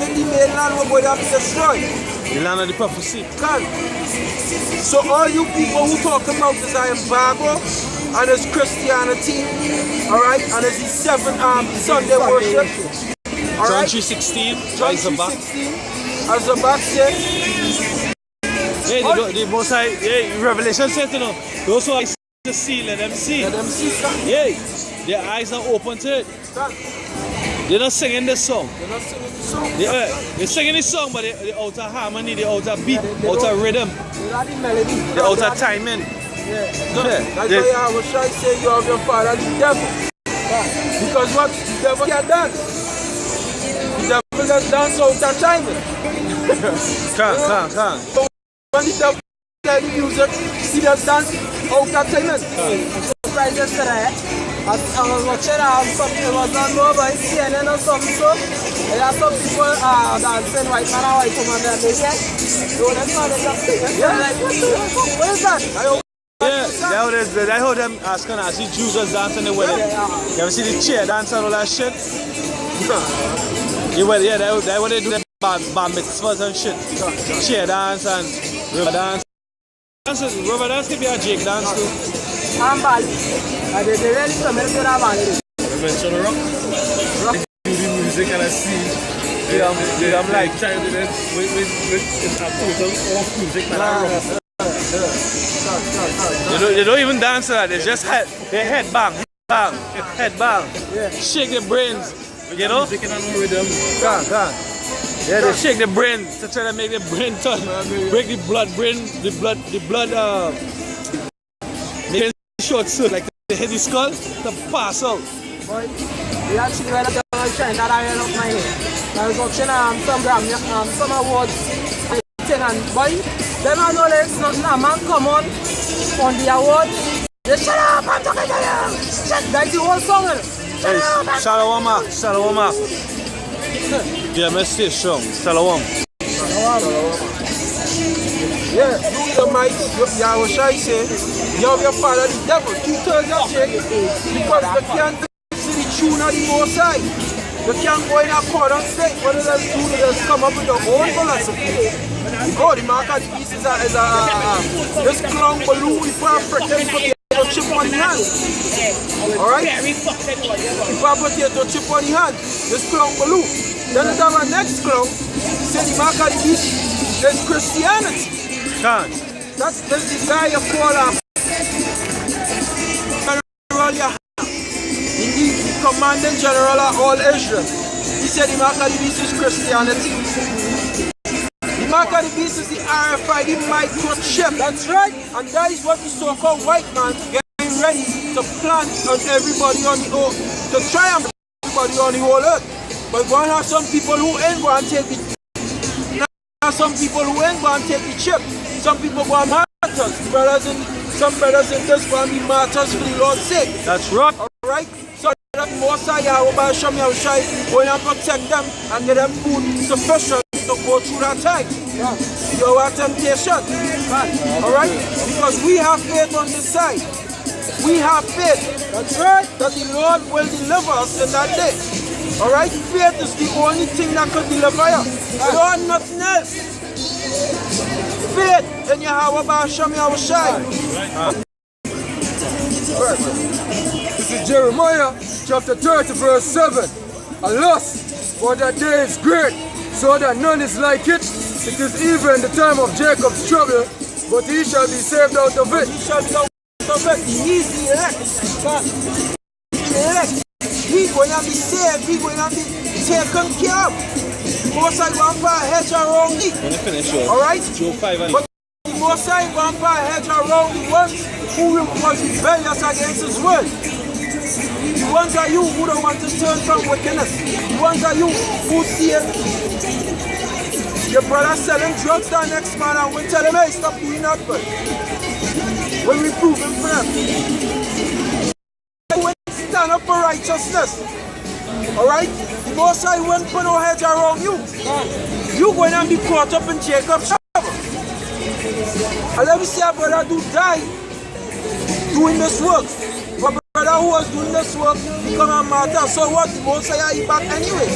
in the mainland where we have to destroy. The land of the prophecy. So all you people who talk about this embargo and it's Christianity, alright, and it's the 7 Sunday worship. John 3:16. John 3:16. As the back said. Hey, the Most High, hey, Revelation said, you know, those who are to see, let them see. Let them see, son. Hey, their eyes are open to it. They're not singing this song. They're not singing the song. They're singing this song, but they're out of harmony, they're out of beat, out of rhythm. They're not the melody. They're out of timing. Yeah. That's why I was trying to say you have your father, the devil. Because what? The devil can dance. The devil can dance out of timing. Come. So when the devil play the music, he does dance out of timing. Surprised yesterday, I was watching something, it was on mobile, CNN or something, so there are some people dancing white man and white woman there, they get, so that's why they just sing. Yeah, like, what is that? Yeah, I heard them asking, I see Jews was dancing the wedding. You ever see the chair dance and all that shit? Yeah, that's what they do, bar mitzvahs and shit. Chair dance and river dance. River dance can be a Jake dance too. I'm bad. They really come into that band. Remember, music and I see I'm like trying to do this with a total off music, man. they don't even dance to that. They just head bang, head bang, shake their brains, you know. Music and no rhythm. Can. Yeah, they shake their brain to try to make their brain turn, break the blood, make it short so like they hit the skull to pass out. But we actually went up there and trying that area of my head. I was watching some awards and boy, them I know there's nothing a man come on the award. They shut up, I'm talking to you. That's the whole song. Hey, Shalom Mark. Yeah, let's stay strong. Shalom. Yeah, you the mic, I was shy say, you have your father the devil, 2/3 of check, because they can't see the tune of the most side. They can't go in a corner state, what do they do? They just come up with their own philosophy. Oh, the mark of the beast is this clown balloon with a potato chip on the hand. Alright? If I potato chip on the hand, this clown balloon. Then we have our next clown, say the mark of the beast is Christianity. Can. That's the guy you call the commanding general of all Israel. He said the mark of the beast is Christianity. The mark of the beast is the RFID microchip. That's right. And that is what the so-called white man getting ready to plant on everybody on the earth, to try and everybody on the whole earth. But we're going to have some people who ain't going to take the some people who ain't going to take the chip. Some people go and martyrs. Some brothers in this going to be martyrs for the Lord's sake. That's right. Alright? So that Mosai Yahweh Shem Yahushai going to protect them and get them food sufficient to go through that time. You have temptation. Alright? Because we have faith on this side. We have faith. That's right. That the Lord will deliver us in that day. Alright? Faith is the only thing that could deliver you. Lord, nothing else. Faith in Yahweh Shem Yahushai. This is Jeremiah chapter 30 verse 7. Alas, for that day is great, so that none is like it. It is even the time of Jacob's trouble, but he shall be saved out of it. He shall be out of it. He is the elect. The elect. He's going to be saved. He's going to be taken care of. Most I want to hedge around me. Alright? But the Most I want to hedge around the ones who was rebellious against his word. The ones are you who don't want to turn from wickedness. The ones are you who see it. Your brother selling drugs to the next man and we tell him, hey, stop doing that, but when we prove him for them. When you stand up for righteousness, alright? The Most High won't put no hedge around you. You're going to be caught up in Jacob's trouble. And let me see a brother do die doing this work. But brother who was doing this work become a martyr. So what? The Most High is back anyway.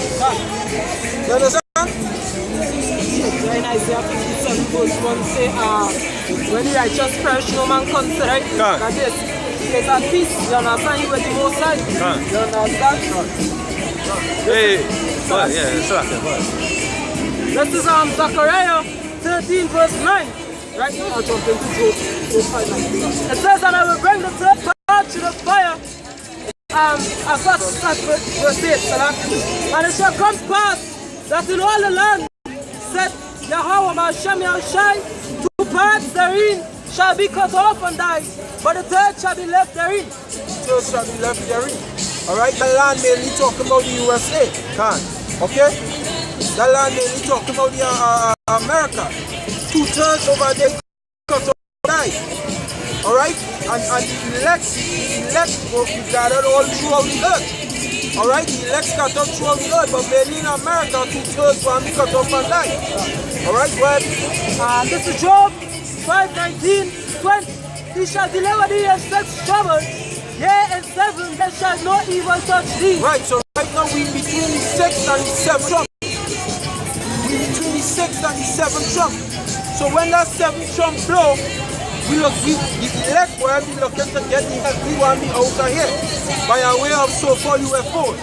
You understand? In Isaiah 57 verse 1 say, when the righteous perish, no man consider it. That is, there's a peace, you understand, with the Most High. You understand? Hey, what? Yeah, it's right. This is Zechariah 13 verse 9. Right now, I'll jump into Job 5:9. It says that I will bring the third part to the fire. Verse 8. And it shall come to pass that in all the land, said Yahweh Shem Yahushai, 2 parts therein shall be cut off and die, but the third shall be left therein. The third shall be left therein. Alright, the land mainly talking about the USA. Okay? The land mainly talking about the America. 2/3 over there cut off and die. Alright? And the elect will be gathered all throughout the earth. Alright, the elect scattered throughout the earth, but mainly in America, 2/3 will be cut off and die. Alright, well, this is Job 5:19-20. He shall deliver thee in 6 troubles, yea, in 7 there shall no evil touch thee. Right, so right now we're between the 6th and the 7th trump. We're between the 6th and the 7th trump. So when that 7th trump blow, the elect will be looking to get the help we want to be out of here by a way of so-called UFOs.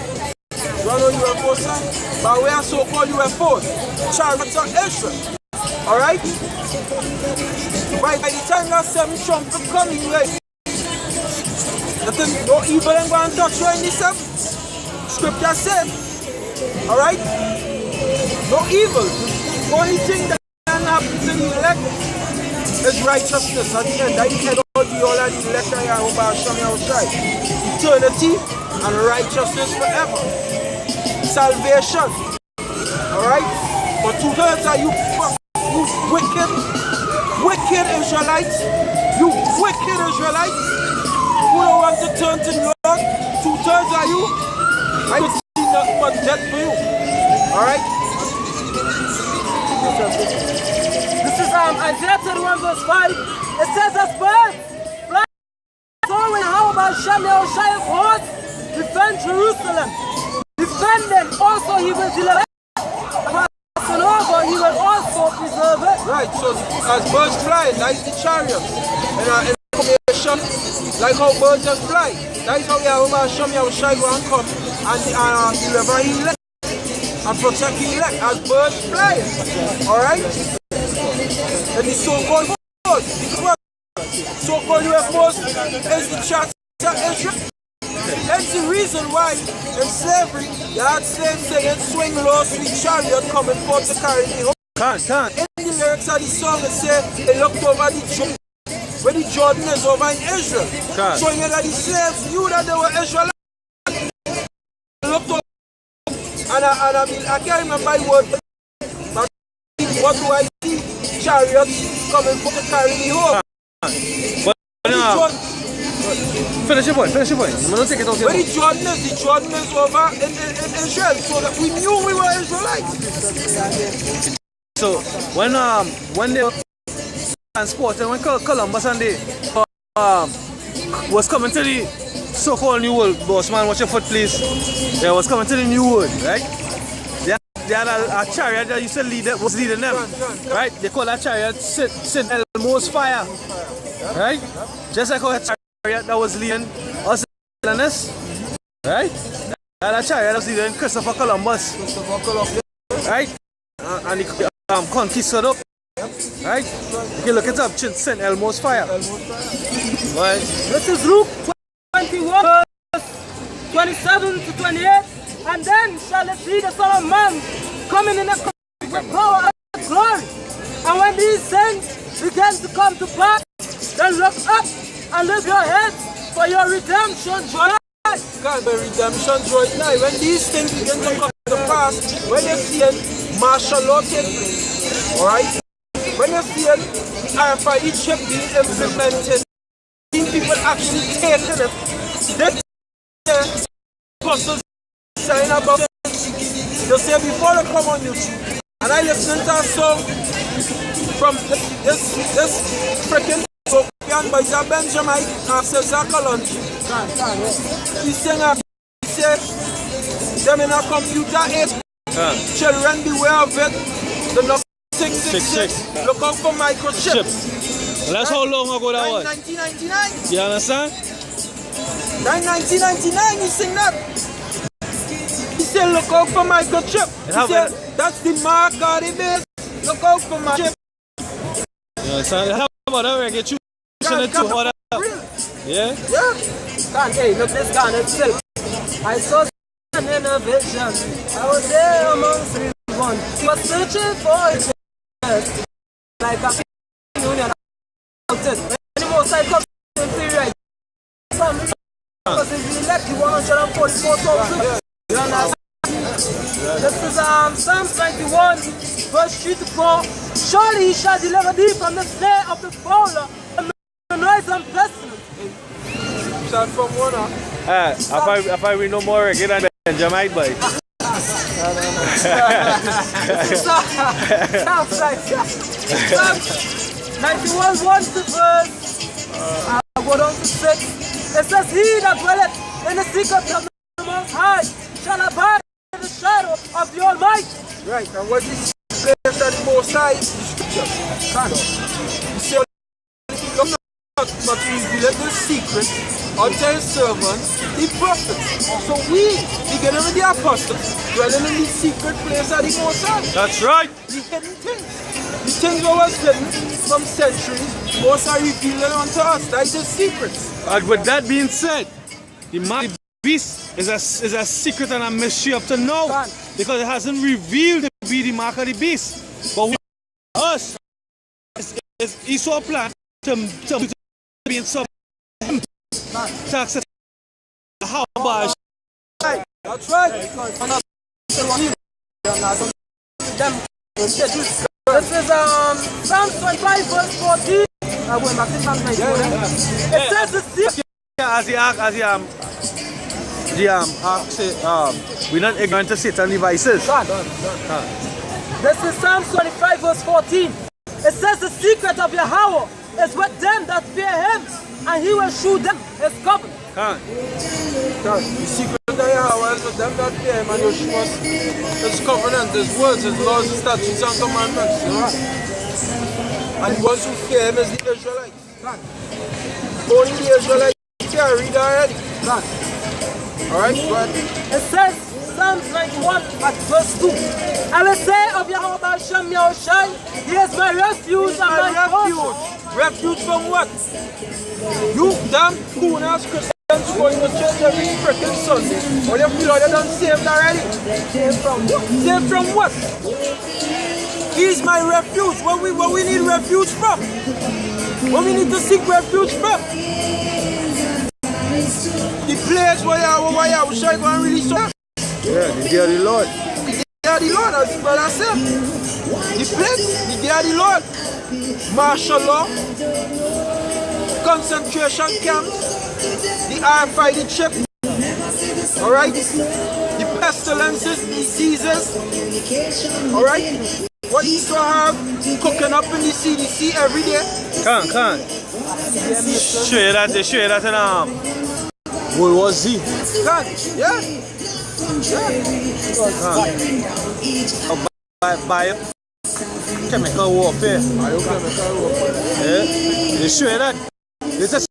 You run on UFO sign, but we are so-called UFOs, chariots of Israel. Alright? By the time that 7 Trump is coming, right? Nothing, no evil ain't going to touch you in this up. Scripture said, alright? No evil. The only thing that can happen to the elect is righteousness at the end. That you cannot be all of the elect and Yahweh Hashem outside. Eternity and righteousness forever. Salvation. Alright? But 2/3 of you wicked Israelites, you wicked Israelites, who don't want to turn to the Lord, 2/3 of you, I don't see nothing but death for you. Alright? This is Isaiah 31 verse 5. It says as birds fly soaring, how about Hashem Yahushua horse defend Jerusalem, defend them, also he will deliver and over, he will also preserve it. Right, so as birds fly, that is the chariot. And information, like how birds just fly, that is how Yahweh Hashem Yahushua will come and deliver his elect and protect his elect as birds fly. Alright? And the so-called UFOs, so-called UFOs is the chariots of Israel. That's the reason why in slavery, you had slaves saying, swing low, sweet chariot coming forth to carry me home. Can't. In the lyrics of the song, it says, they looked over the Jordan, where the Jordan is over in Israel. Showing you that the slaves knew that they were Israelites. They looked over, and I can't remember the word, but what do I see? Chariots coming forth to carry me home. Finish your point. I'm gonna take it out here. Where the Jordan is over in Israel, so that we knew we were Israelites. So when they were transported, when Columbus and they was coming to the so-called New World, boss man, watch your foot please. They was coming to the New World, right? They had a chariot that used to was leading them, right? They call that chariot St. Elmo's Fire, right? Just like how a chariot that was leading us in this, right? And a chariot that was leading Christopher Columbus, right? And the conquistador, right? You can look it up, St. Elmo's Fire. Right? This is Luke 21, verse 27 to 28. And then shall they see the Son of Man coming in with power and glory. And when these things begin to come to pass, then look up and lift your heads, for your redemption joy. God, the redemption joy now. When these things begin to come to pass, when you see martial law take place, alright? When you see the CameraFi Egypt being implemented, people actually taking it, they apostles saying about it. They say before they come on YouTube, and I listened to a song from this freaking Ethiopian by Benjamin and Cesar Kalonji. He said, them in a computer age, children beware of it, the number 666, look out for microchips. Well, that's how long ago that was? 1999. You understand? 1999, he sing that. He said, look out for microchip. He said, that's the mark of the base. Look out for my chip. You understand? How about that reggae? Yeah? Yeah. God, hey, look this gun itself. I saw in a vision. I was there amongst everyone. He was searching for it. Like a union out it. Any more side comes to right. Because if you elect 144,000. You understand? This is Psalms 91, verse 3 to 4. Surely he shall deliver thee from the snare of the fowler and the noisome pestilence. Start from one if I read no more reggae than Benjamin, boy. Sounds like Psalms 91, 1 to verse I go down to 6. It says, he that dwelleth in the secret of the Most High shall abide in the shadow of the Almighty. Right, and what is place that the Most High is the scripture. You see, but he revealed the secret unto his servants, the prophets. So we, beginning with the apostles, dwelling in the secret place of the Most High. That's right. The hidden things. The things that was hidden from centuries, Most High revealing unto us. That is the secrets. And with that being said, the mark of the beast is a secret and a mystery up to now. Because it hasn't revealed to be the mark of the beast. But us, it's Esau's plan to be in some tax how much. That's right. This is Psalm 25 verse 14. I went back to Psalm 24. It says the secret. We're not ignorant to Satan's devices. This is Psalm 25 verse 14. It says the secret of Yahweh is with them that fear him, and he will shew them his covenant. The secret of Yahweh is with them that fear him, and he will shew us his covenant, his words, his laws, his statutes, and commandments. And the ones who fear him is the Israelites. Only the Israelites can read already. Alright, go ahead. It says, Psalms 91 at verse 2. I will say of Yahweh Hashem Yahushai, he is my refuge and my refuge. Refuge from what? You damn cooners Christians going to church every freaking Sunday. Or you feel like you done saved already? Saved from what? Saved from what? He's my refuge. What we need refuge from? What we need to seek refuge from? The place where Yahweh shall go and release us. Yeah, the day of the Lord. The day of the Lord, as brother said. The place, the day of the Lord. Martial law, concentration camps, the RFI, the chip, alright? The pestilences, diseases, alright? What you still have cooking up in the CDC every day? Can't. Show you that in World War Z. Yeah. Chemical warfare. Yeah. They show you that. This is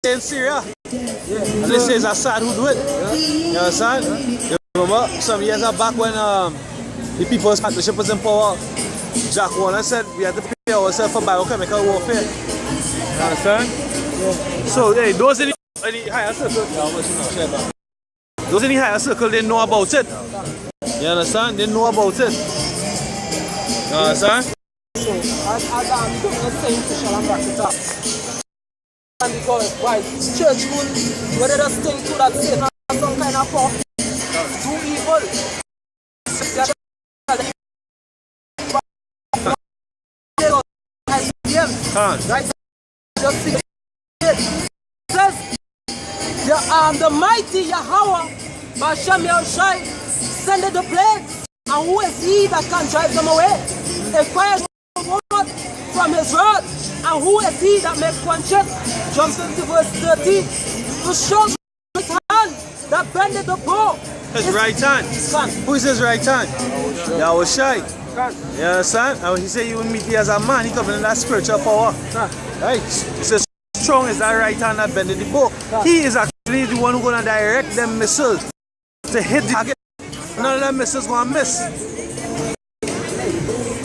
in Syria. And this is Assad who do it. You understand? You remember some years back when the People's Partnership was in power, Jack Warner said we had to prepare ourselves for biochemical warfare. You understand? Yeah. So hey, those in the higher circle, those in the higher circle, they know about it. You understand? They know about it. You understand? So, as I'm saying to Shalom Rakita, and because why church would, whether they think to that Satan has some kind of power, too evil. Right? Just see it. Says the mighty Yahweh, Hashem Yahushai, sended the plagues, and who is he that can drive them away? If fire from his rod, and who is he that makes one chip? Jump into verse 13. To show his hand that bended the bow. His right hand. Who is his right hand? Yahushai. You understand? And he said he will meet you as a man. He coming in that spiritual power. Right? He says strong is that right hand that bended the bow. He is actually the one who's going to direct them missiles to hit the target. None of them missiles going to miss.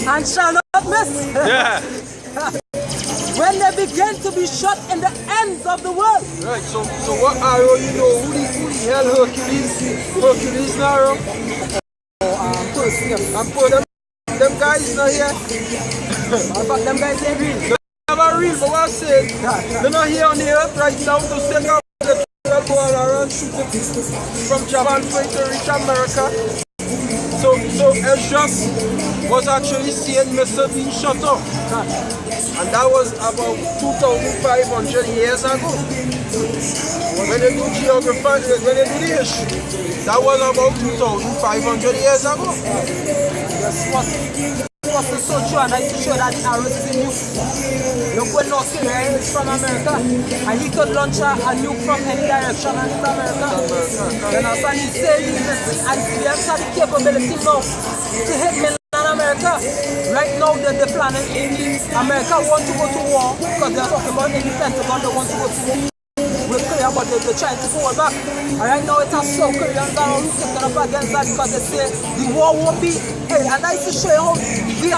And shall not miss. Yeah. When they begin to be shot in the ends of the world. Right, so what arrow you know? Who the hell Hercules now? I'm put them guys not here. But them guys ain't real. They're not real, but what I said, they're not here on the earth right now to send out the ball around shooting from Japan to reach America. So Esdras was actually seeing missiles being shot off. And that was about 2,500 years ago. When they do geography, when they do the history, that was about 2,500 years ago. Guess what? What is so true, and I to show that arrows is in you. Look when North Korea is from America, and he could launch a nuke from any direction and it's America. You understand? He's saying this, and we have the capability now to hit mainland America. America, right now they're planning. America want to go to war because they're talking about in the Pentagon, they want to go to war with Korea, but they're trying to pull back. And right now it's a South Koreans that are looking up against that because they say the war won't be. Hey, and I used to show you how the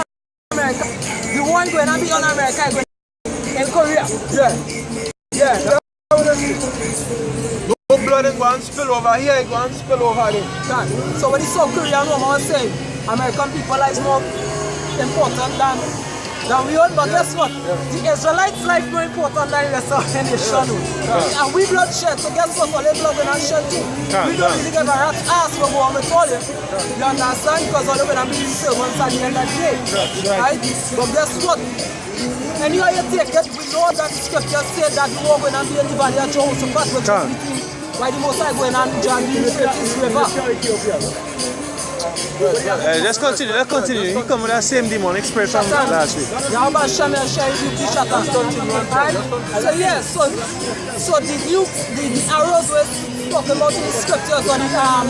America, the war going to be on America in Korea. Yeah. No blood is going to spill over here, it's going to spill over there. So when the South Korean woman was saying American people are more important than we all, but guess what? The Israelites' life more important than the rest of the nation. And we bloodshed, so guess what? All they blood and shed too. We don't really give a rat's ass for what we call it. You understand? Because all they're going to be servants at the end of the day. Right? But guess what? Anyway you take it, we know that the scripture said that we are going to be in the valley of Jehoshaphat, which is between why the Most High going and John the Euphrates River. Let's continue. He come with that same demonic spirit from last week. Yeah, but Shem and Sherry, you push at us. Right? So yeah, so the arrows were talking about in the scriptures on the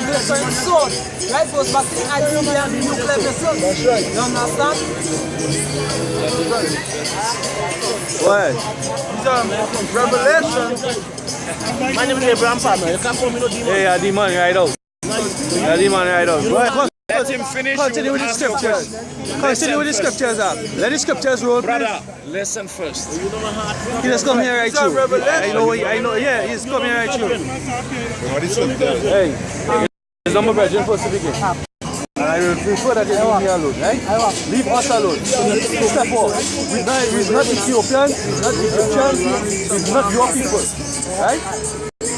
different sword, right? Goes back to the idea and the nuclear missile. That's right. You understand? What? Revelation. My name is Abraham Palmer. You can't call me no demon. Hey, a demon right out. A demon right out. Let him finish. Continue with the scriptures. Continue with the scriptures up. Let the scriptures roll, please. Brother, listen first. He just come here right through. I know, yeah, he's coming right through. Hey, his number virgin first to begin. And I will prefer that you leave me alone, right? Leave us alone. Step off. We're not Ethiopians, we're not Egyptians, we're not your people. Right?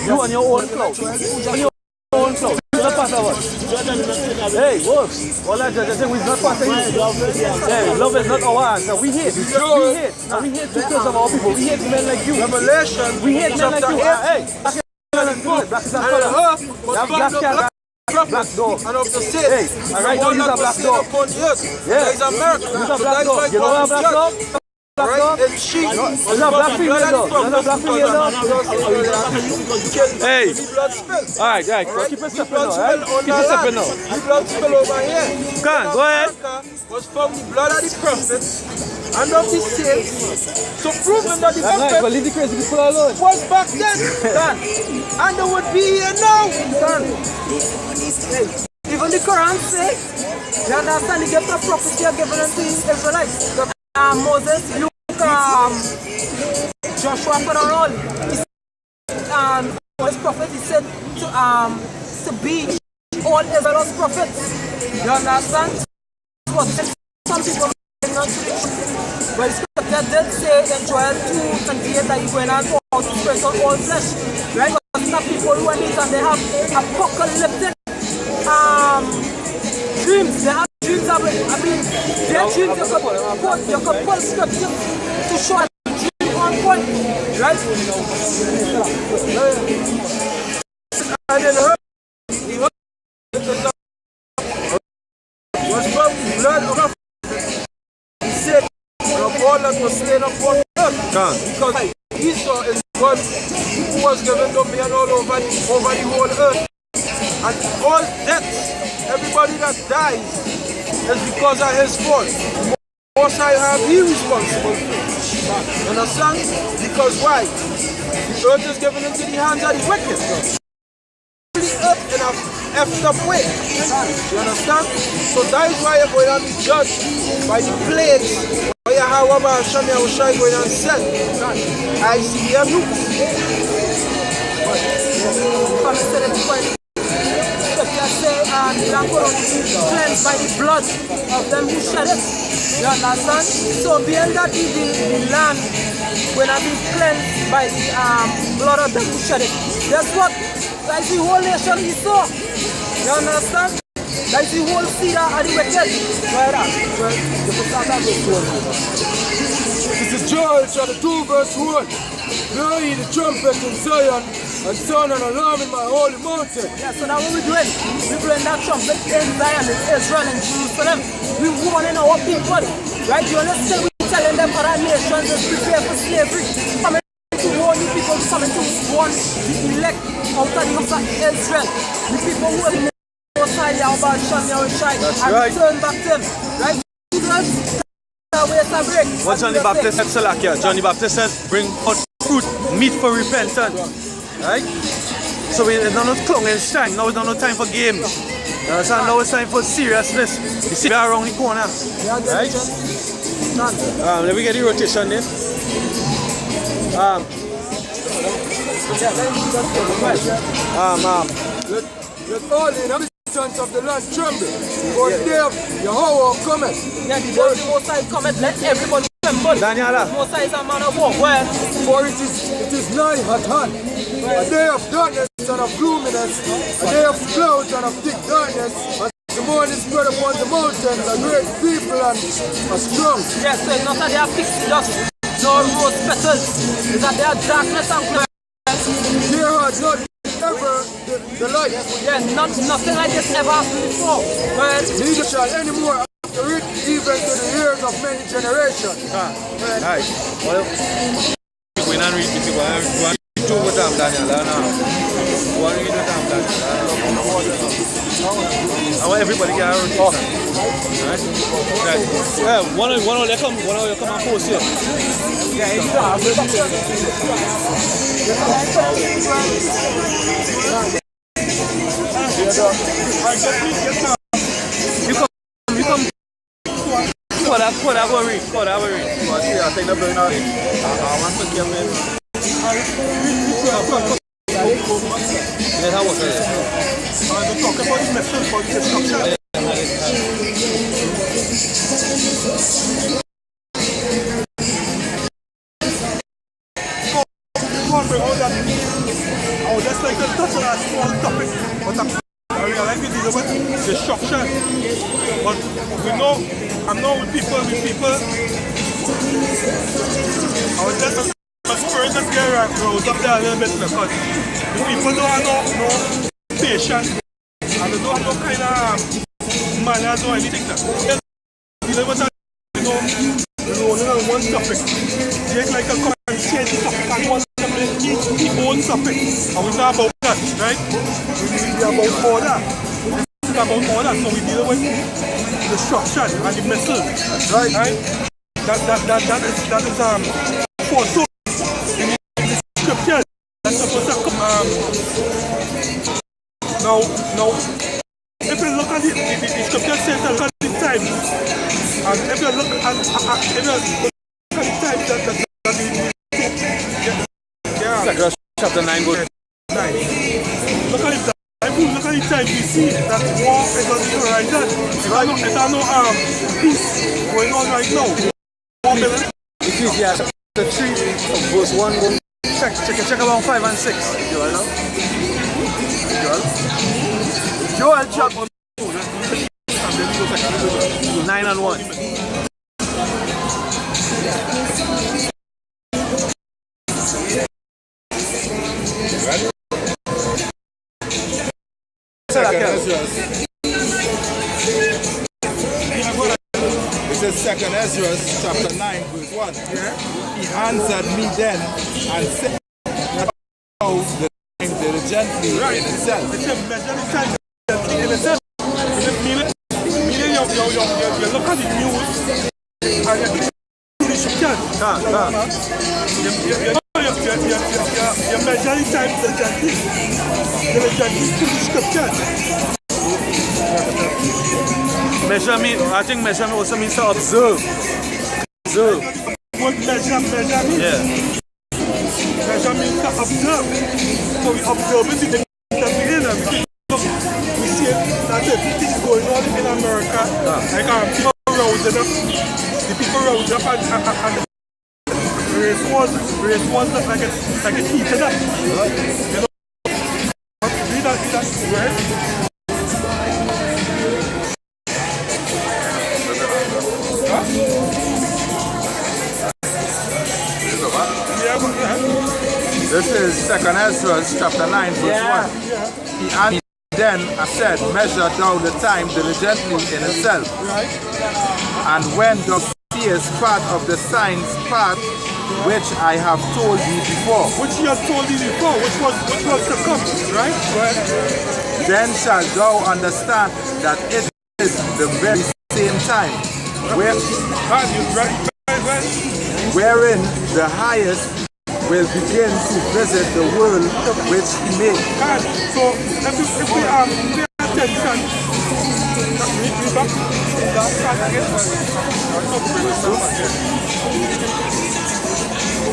You on your own cloud. On your own cloud. You're not part of us. Hey, wolves. All that judge, we're not part of you. Hey, love is not our answer. We hate. And we hate because of our people. We hate men like you. Revelation. We hate men like you. Hey, black dog. And of the state. Hey, and right now he's a black dog. Yeah. He's American. He's a black dog. You know what a black dog? Black dog? And she. He's a black female dog. He's a black female dog. Hey. Alright. Well, keep it stepping now, right? Keep it stepping now. The blood spill over here. Come on, go ahead. Was from the blood of the prophets and of the saints. So proving that the That's nice, but prophet leave the crazy people alone. was back then. And they would be here now. Even the Quran says, you understand the gift of prophecy are given unto the Israelites. Moses, Luke, Joshua, and all. His prophet, he said to be all Israel's prophets. You understand? But some people are not to the truth. But the scripture did say in Joel 2:28 that you're going to pour out the spirit on all flesh. Right? But some people who are it and they have apocalyptic dreams. They have dreams of it. I mean, their dreams you could pull scripture to show a dream on point. Right? And then her was from the blood of he said of all that was slain upon earth. Because Esau is one who was given dominion all over the whole earth. And all deaths, everybody that dies is because of his fault. Most I have he responsible for. You understand? Because why? The earth is given into the hands of the wicked. The earth in a effed up way. You understand? So that is why you're going to be judged by the plagues. Why you have a Shami Oshai going and sell. I see them nukes. Cleansed by the blood of them who shed it. You understand? So being that the land will not be cleansed by the blood of them who shed it. Guess what? That's the whole nation we saw. You understand? That's the whole seed of the wicked. This is Joel chapter 2 verse 1. Blow ye the trumpet in Zion and sound an alarm in my holy mountain. Yeah, so now what we're doing? We're blowing that trumpet in Zion, in Israel, in Jerusalem. We're warning our people. Right? You understand? We're telling them other nations to prepare for slavery. Coming to warn you people, coming to warn the elect out of the house of Israel. The people who have no side, and return back to them. Right? vessels, waste a brick. What Johnny Baptist said, Salakia? Johnny Baptist said, bring forth fruit, meat for repentance. Right? So we don't have clung and strength. Now we don't have time for games. You understand? Now it's time for seriousness. You see, we are around the corner. Right? Let me get the rotation there. Let all the inhabitants of the land tremble, for the day of Yahweh cometh. Yeah, the day of the Most High cometh, let everybody tremble. Daniela. The Most High is a man of war. Well, For it is nigh at hand. A day of darkness and of gloominess, a day of clouds and of thick darkness, as the morning spread upon the mountains, a great people and a strong. yes, so it's not that they are fixed dust, nor rose petals. It's that they are darkness and clouds. There has not ever the light, Yeah, nothing like this ever happened before. Well, neither shall any more after it, even to the years of many generations. Right. Well, we don't read the people. Do what I'm Daniel. What are you doing, Daniel? I want everybody to get out of here. Right? Yeah, one of you come and post here. You come. Put that worry. I think they're blowing out. I want to get in. Yeah, how was it? I'm talking about the method for the destruction. I would just like to touch on a small topic, but I realize we deal with destruction. But we know, I'm not with people. I was just my spirit just get rose up there a little bit because the people don't have no patience and they don't have no kind of manners or anything. You know what I rolling on one topic. Take like a coin, change the topic and one topic, keep one topic. And we talk about that, right? We about order. We talk about order, so we deal with destruction and the missiles. Right? That is foretold in the scriptures. That's supposed to come. Now, if you look at the scripture says that look at the times, and if you look at the times that Second chapter 9 verse 9. Look at the time you see that war is on the horizon. It's no peace going on right now. Ecclesiastes chapter 3 verse 1. Check about 5 and 6. Joel chapter 9 and 1. It says 2nd Ezra chapter 9 verse 1. He answered me then and said, "How the time diligently in itself." It's a measuring time in itself. Meaning you look at the news and you see the scriptures. You're measuring time diligently to the scriptures. I think measurement also means to observe. What measure means? Yeah. Measure means to observe. So we observe it in the we see that everything going on in America. Like people rousing up. The people rousing up and race wars look like it heated up. You know? Read that, right? This is 2nd Ezra chapter 9 verse 1. He answered then and said, "Measure thou the time diligently in itself. And when thou seest part of the signs part which I have told thee before, which he has told thee before, which was to come, right? then shalt thou understand that it is the very same time. wherein the highest will begin to visit the world which he made. So if we pay attention,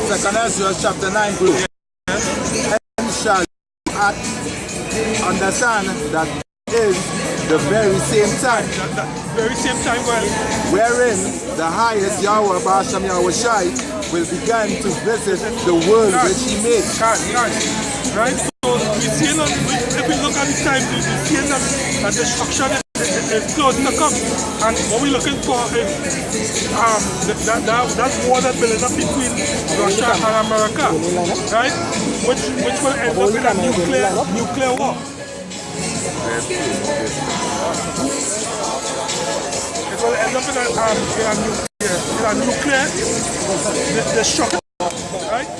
Second Ezra chapter 9 verse. And shall understand that is the very same time. Very same time wherein the highest Yahweh Basham Yahweh Shai will begin to visit the world which he made. Right? So we see if we look at the time, we see that destruction is close to come. And what we're looking for is that war that building up between Russia and America. Right? Which will end up in a nuclear war. It will end up in a nuclear destruction. Right?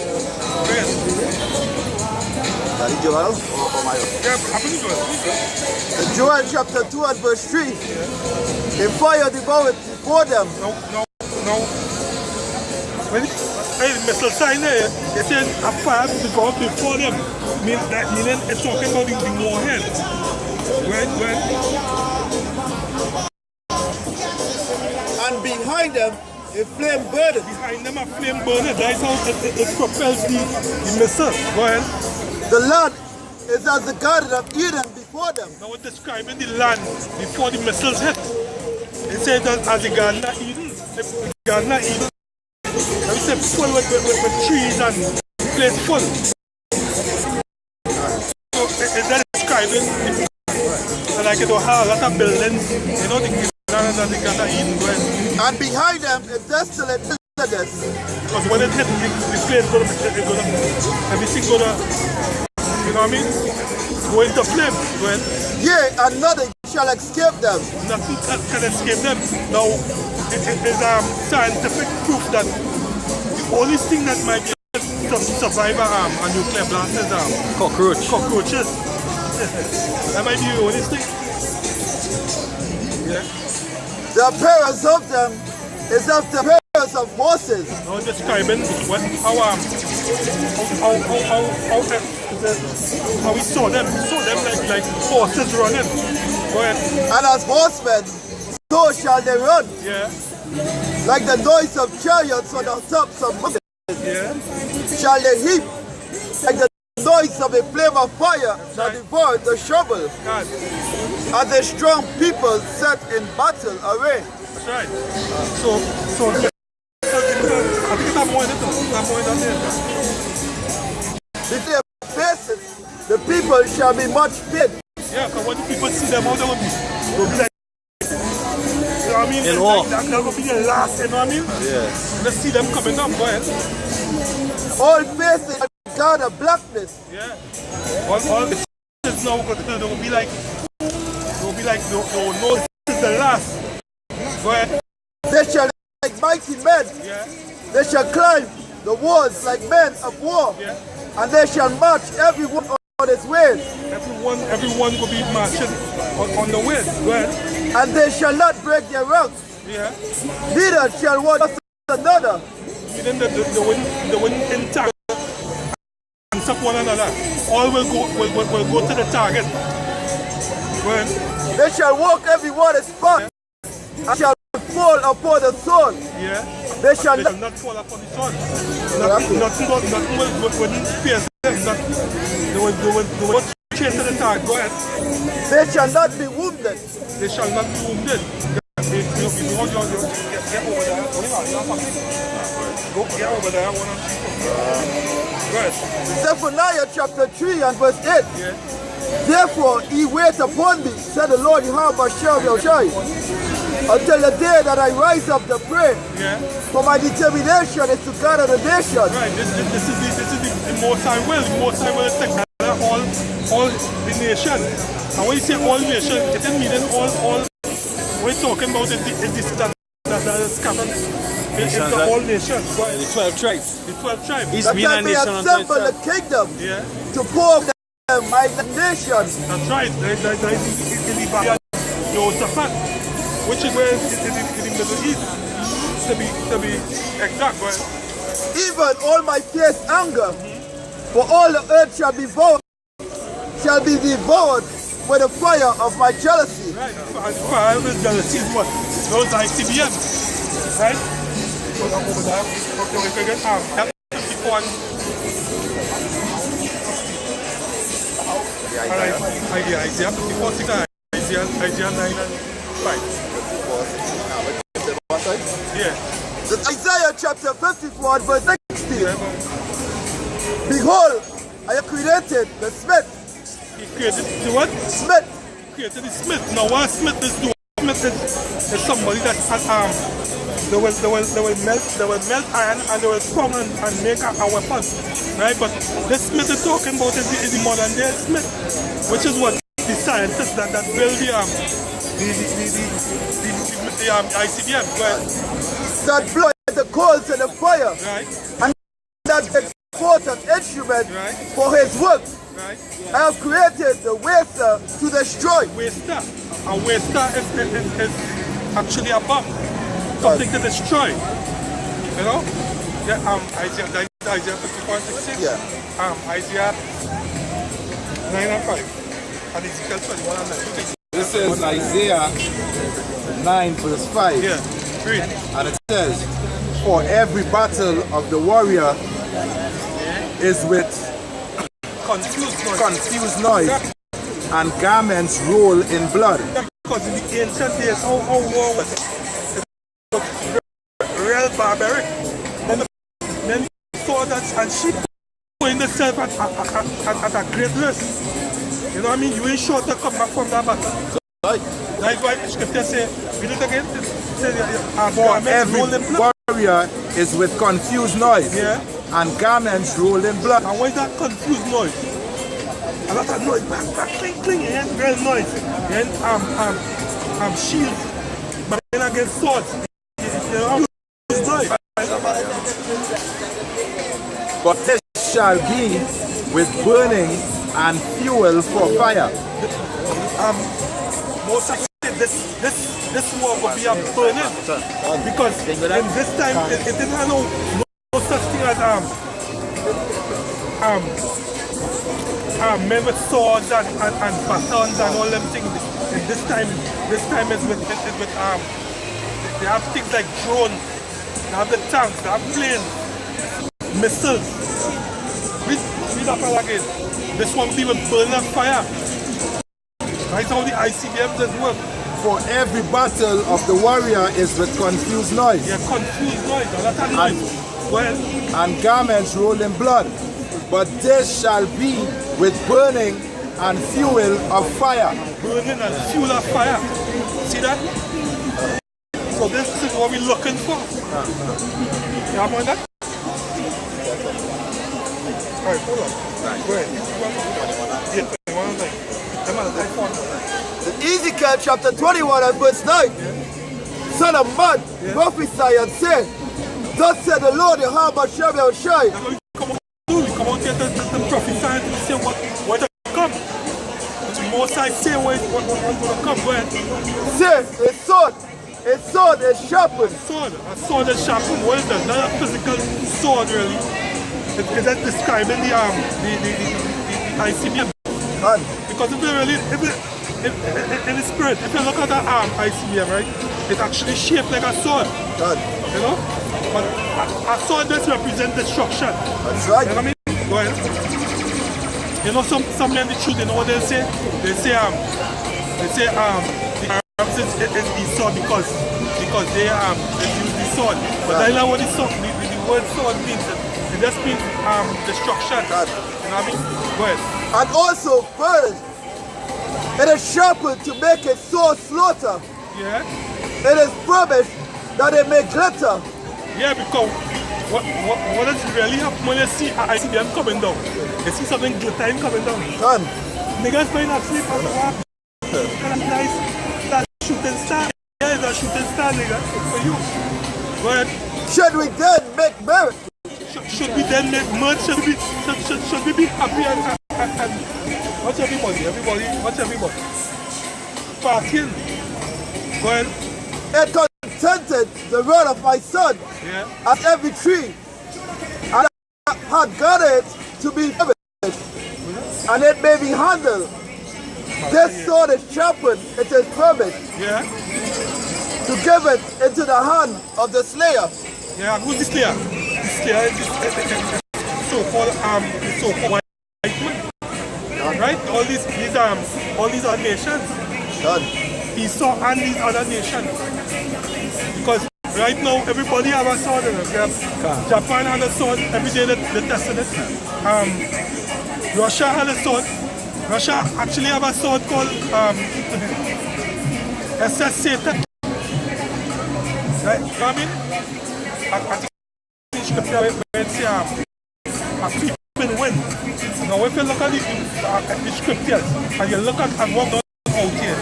Joel? Joel chapter 2 and verse 3. The fire devoured before them. No. When missile sign there, it says a fire devoured before them. Meaning it's talking about the warhead. And behind them a flame burned. Behind them a flame burned. That's how it propels the missile. Go ahead. The land is as the Garden of Eden before them. Now we're describing the land before the missiles hit. It says that as the Garden of Eden. The Garden of Eden, I would say full with trees and place full. So it's describing like it will have a lot of buildings, you know, the Garden of Eden. And behind them a desolate wilderness. Because when it hit the place, everything gonna, you know what I mean? Go into flame. Go ahead. Yea, and nothing shall escape them. Nothing can escape them. Now, it is scientific proof that the only thing that might be able to survive a nuclear blast is cockroaches. That might be the only thing. Yeah. The appearance of them is as the appearance of horses. Now describing how we saw them. We saw them like horses running. Go ahead. And as horsemen, so shall they run. Yeah. Like the noise of chariots on the tops of mountains. Yeah. Shall they heap. Like the noise of a flame of fire shall devour the shovel. God. As a strong people set in battle array. That's right. So I think it's more than that. With their faces, the people shall be much paid. Yeah, because when the people see them, how they will be like, you know what I mean? That will be the last, you know what I mean? Yeah. Let's see them coming up, go ahead. All faces shall guard a blackness. Yeah. All faces now they will be like, they will know this is the last. Go ahead. They shall like mighty men. Yeah. They shall climb the walls like men of war. Yeah. And they shall march everyone on his ways. Everyone will be marching on the way. Go ahead. And they shall not break their ranks. Yeah. Neither shall one another. Even the wouldn't intact and support one another. All will go to the target. Go ahead. They shall walk everyone his path. And shall fall upon the sword. Yeah. They shall not fall upon the sword. Nothing wouldn't pierce them. They will chase to the target. Go ahead. They shall not be wounded. They shall not be wounded. Get over there. Go ahead. Zephaniah chapter 3 and verse 8. Yeah. Therefore he wait upon me, said the Lord Yahweh Shai, until the day that I rise up to pray. Yeah. For my determination is to gather the nation. Right. This is the Most High will. The Most High will is to gather all the nation. And when you say all nation, it doesn't mean all. What we're talking about is the scattered. It's the whole nation. The 12 tribes. The 12 tribes. That I may assemble the kingdom to pour my nation. That's right. Jehoshaphat. which is where in the Middle East, to be exact, right? Even all my fierce anger, for all the earth shall be devoured with the fire of my jealousy. Right, and fire with jealousy is what? Those ICBM, right? So over there, we can get F-51. Isaiah 54, 6, Isaiah 9 and 5. Yeah. Isaiah chapter 54 verse 16. Behold, I have created the smith. He created the what? Smith. He created the smith. Now what smith is doing? Smith is somebody that they will melt iron and they will pound and make a weapon. Right? But this smith is talking about is the modern day smith, which is what the scientists that build the ICBM, right? That blow the coals and the fire. Right. And that important instrument right. for his work. Right. I have created the waster to destroy. Waster. A waster is actually a bomb. Something to destroy. You know? Yeah, Isaiah 54:6. Yeah. Isaiah 9 and 5. And Ezekiel 21 and 9. This is Isaiah 9 verse 5. Yeah. Read. And it says, for every battle of the warrior is with confused noise and garments roll in blood. Because in the ancient days, how war was real barbaric. Then soldiers and sheep putting themselves at a great risk. You know what I mean? You ain't sure to come back from that battle. That's why the scripture say, read it again. For every warrior is with confused noise, yeah, and garments roll in blood. And why is that confused noise? A lot of noise, bang, bang, cling, cling, and real noise. Then shields, but then against swords. You know, it's noise. But this shall be with burning and fuel for fire. Most I said this war will be a burning because in this time it didn't have no such thing as men with swords and batons and all them things. And this time is with they have things like drones, they have the tanks, they have planes, missiles. Read that part again. This one will be with burning fire. That's how the ICBMs does work. For every battle of the warrior is with confused noise. Yeah, confused noise. That's noise. Well, and garments roll in blood. But this shall be with burning and fuel of fire. Burning and fuel of fire. See that? So this is what we're looking for. You have on that? Alright, hold on. Go ahead. Yeah, one thing. Ezekiel chapter 21 and verse 9. Son of man, prophesy and say, thus said the Lord, the Harbour shall shine. We come out here to prophesy and to say what to come. The most I say what's going to come. Go ahead. Say, a sword is sharpened. A sword is sharpened. What is that? Not a physical sword really. Is that describing the ICBM? Because if you really, in the spirit, if you look at that ICBM, right, it's actually shaped like a sword. You know? But a sword does represent destruction. That's right. You know what I mean? Go ahead. You know, some men, the truth, you know what they say? They say the Arabs is the sword because they use the sword. But that's not what the word sword means. It just means destruction. You know what I mean? Go ahead. And also further, it is sharpened to make a sore slaughter. Yeah. It is promised that it may glitter. Yeah, because what is really happening when you see an ICBM coming down? You see something glittering coming down. Niggas going to sleep on the walk. Nice. That shooting star. Yeah, that shooting star, nigga. For you. Go ahead. Should we then make merit? Should we then make mirth? Should we be happy and watch everybody? Watch everybody. Partying. Go ahead. It contented the rod of my son at every tree, and I had got it to be given, and it may be handled. This sword is sharpened, it is permit to give it into the hand of the slayer. Yeah, who's the slayer? The slayer is so-called white man. Right? All these are nations. Esau and these other nations. Because right now everybody have a sword in it. Japan had a sword, every day they tested it. Russia had a sword. Russia actually have a sword called SS Satan. Right? You know what I mean? I think scripture where it says people win. Now if you look at the scriptures and you look at what goes out here,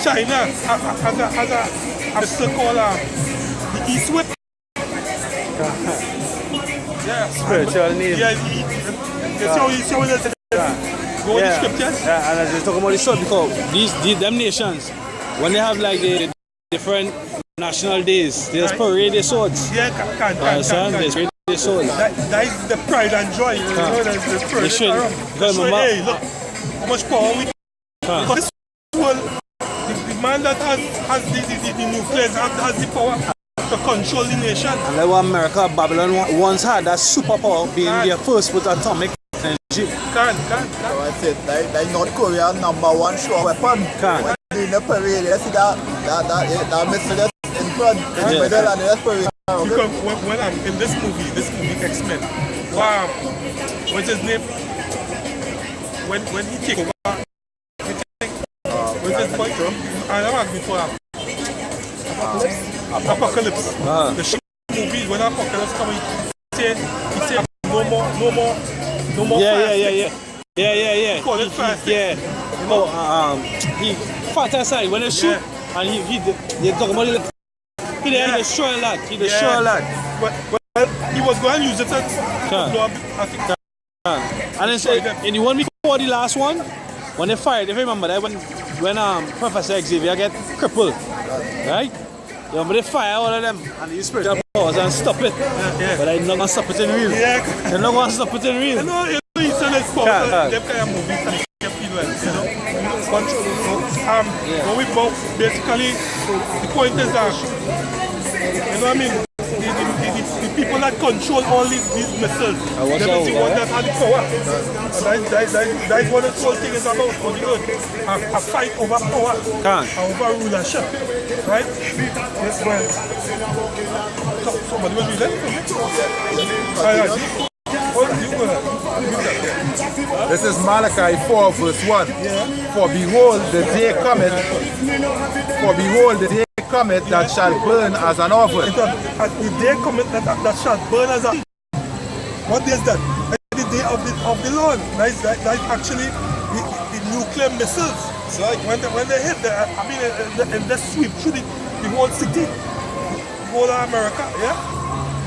China has a so-called the East Whip. Yeah, spiritual need. Yeah, you see how it is. Go in the scriptures. Yeah, and as you're talking about the sword, because them nations, when they have like the different national days, they just parade their swords. Yeah, They parade their swords. That is the pride and joy. You know, that's the pride. They should. So, hey, look, how much power we because this world, the man that has the nuclear has the power to control the nation. And like what America, Babylon once had, that superpower being their first with atomic energy. Can't. So I said, like North Korea #1 sure weapon. Can't. In the parade, you see that missile in front, in the middle, and the parade. Because when I'm in this movie X-Men, what's his name? When he takes over, what's his point? I don't know before Apocalypse. The movie when Apocalypse comes, he say no more. Yeah. Call it fast. Yeah. He fought aside when they shoot, and they talk about it. He destroy a lot. He destroy a lot. Well, he was going to use it to blow up, I think. And then say, and the one before the last one, when they fired, if you remember that when Professor Xavier get crippled, right? You remember they fire all of them and the spiritual powers and stop it. But they're not gonna stop it in real. They're not gonna stop it in real. You know, it's a little power. Them kind of movies and they feel well, you know. When we both basically the point is that you know what I mean, the people that control all these missiles, they is the one that had the power. That's what this whole thing is about on the earth. A fight over power and over rulership. Right? Yes, well. Somebody will do that. This is Malachi 4 verse 1. For behold the day cometh that shall burn as an oven. The day cometh that shall burn as a... What is that? The day of the Lord. That's actually the nuclear missiles. So when they hit, and they sweep through the whole city, the whole of America,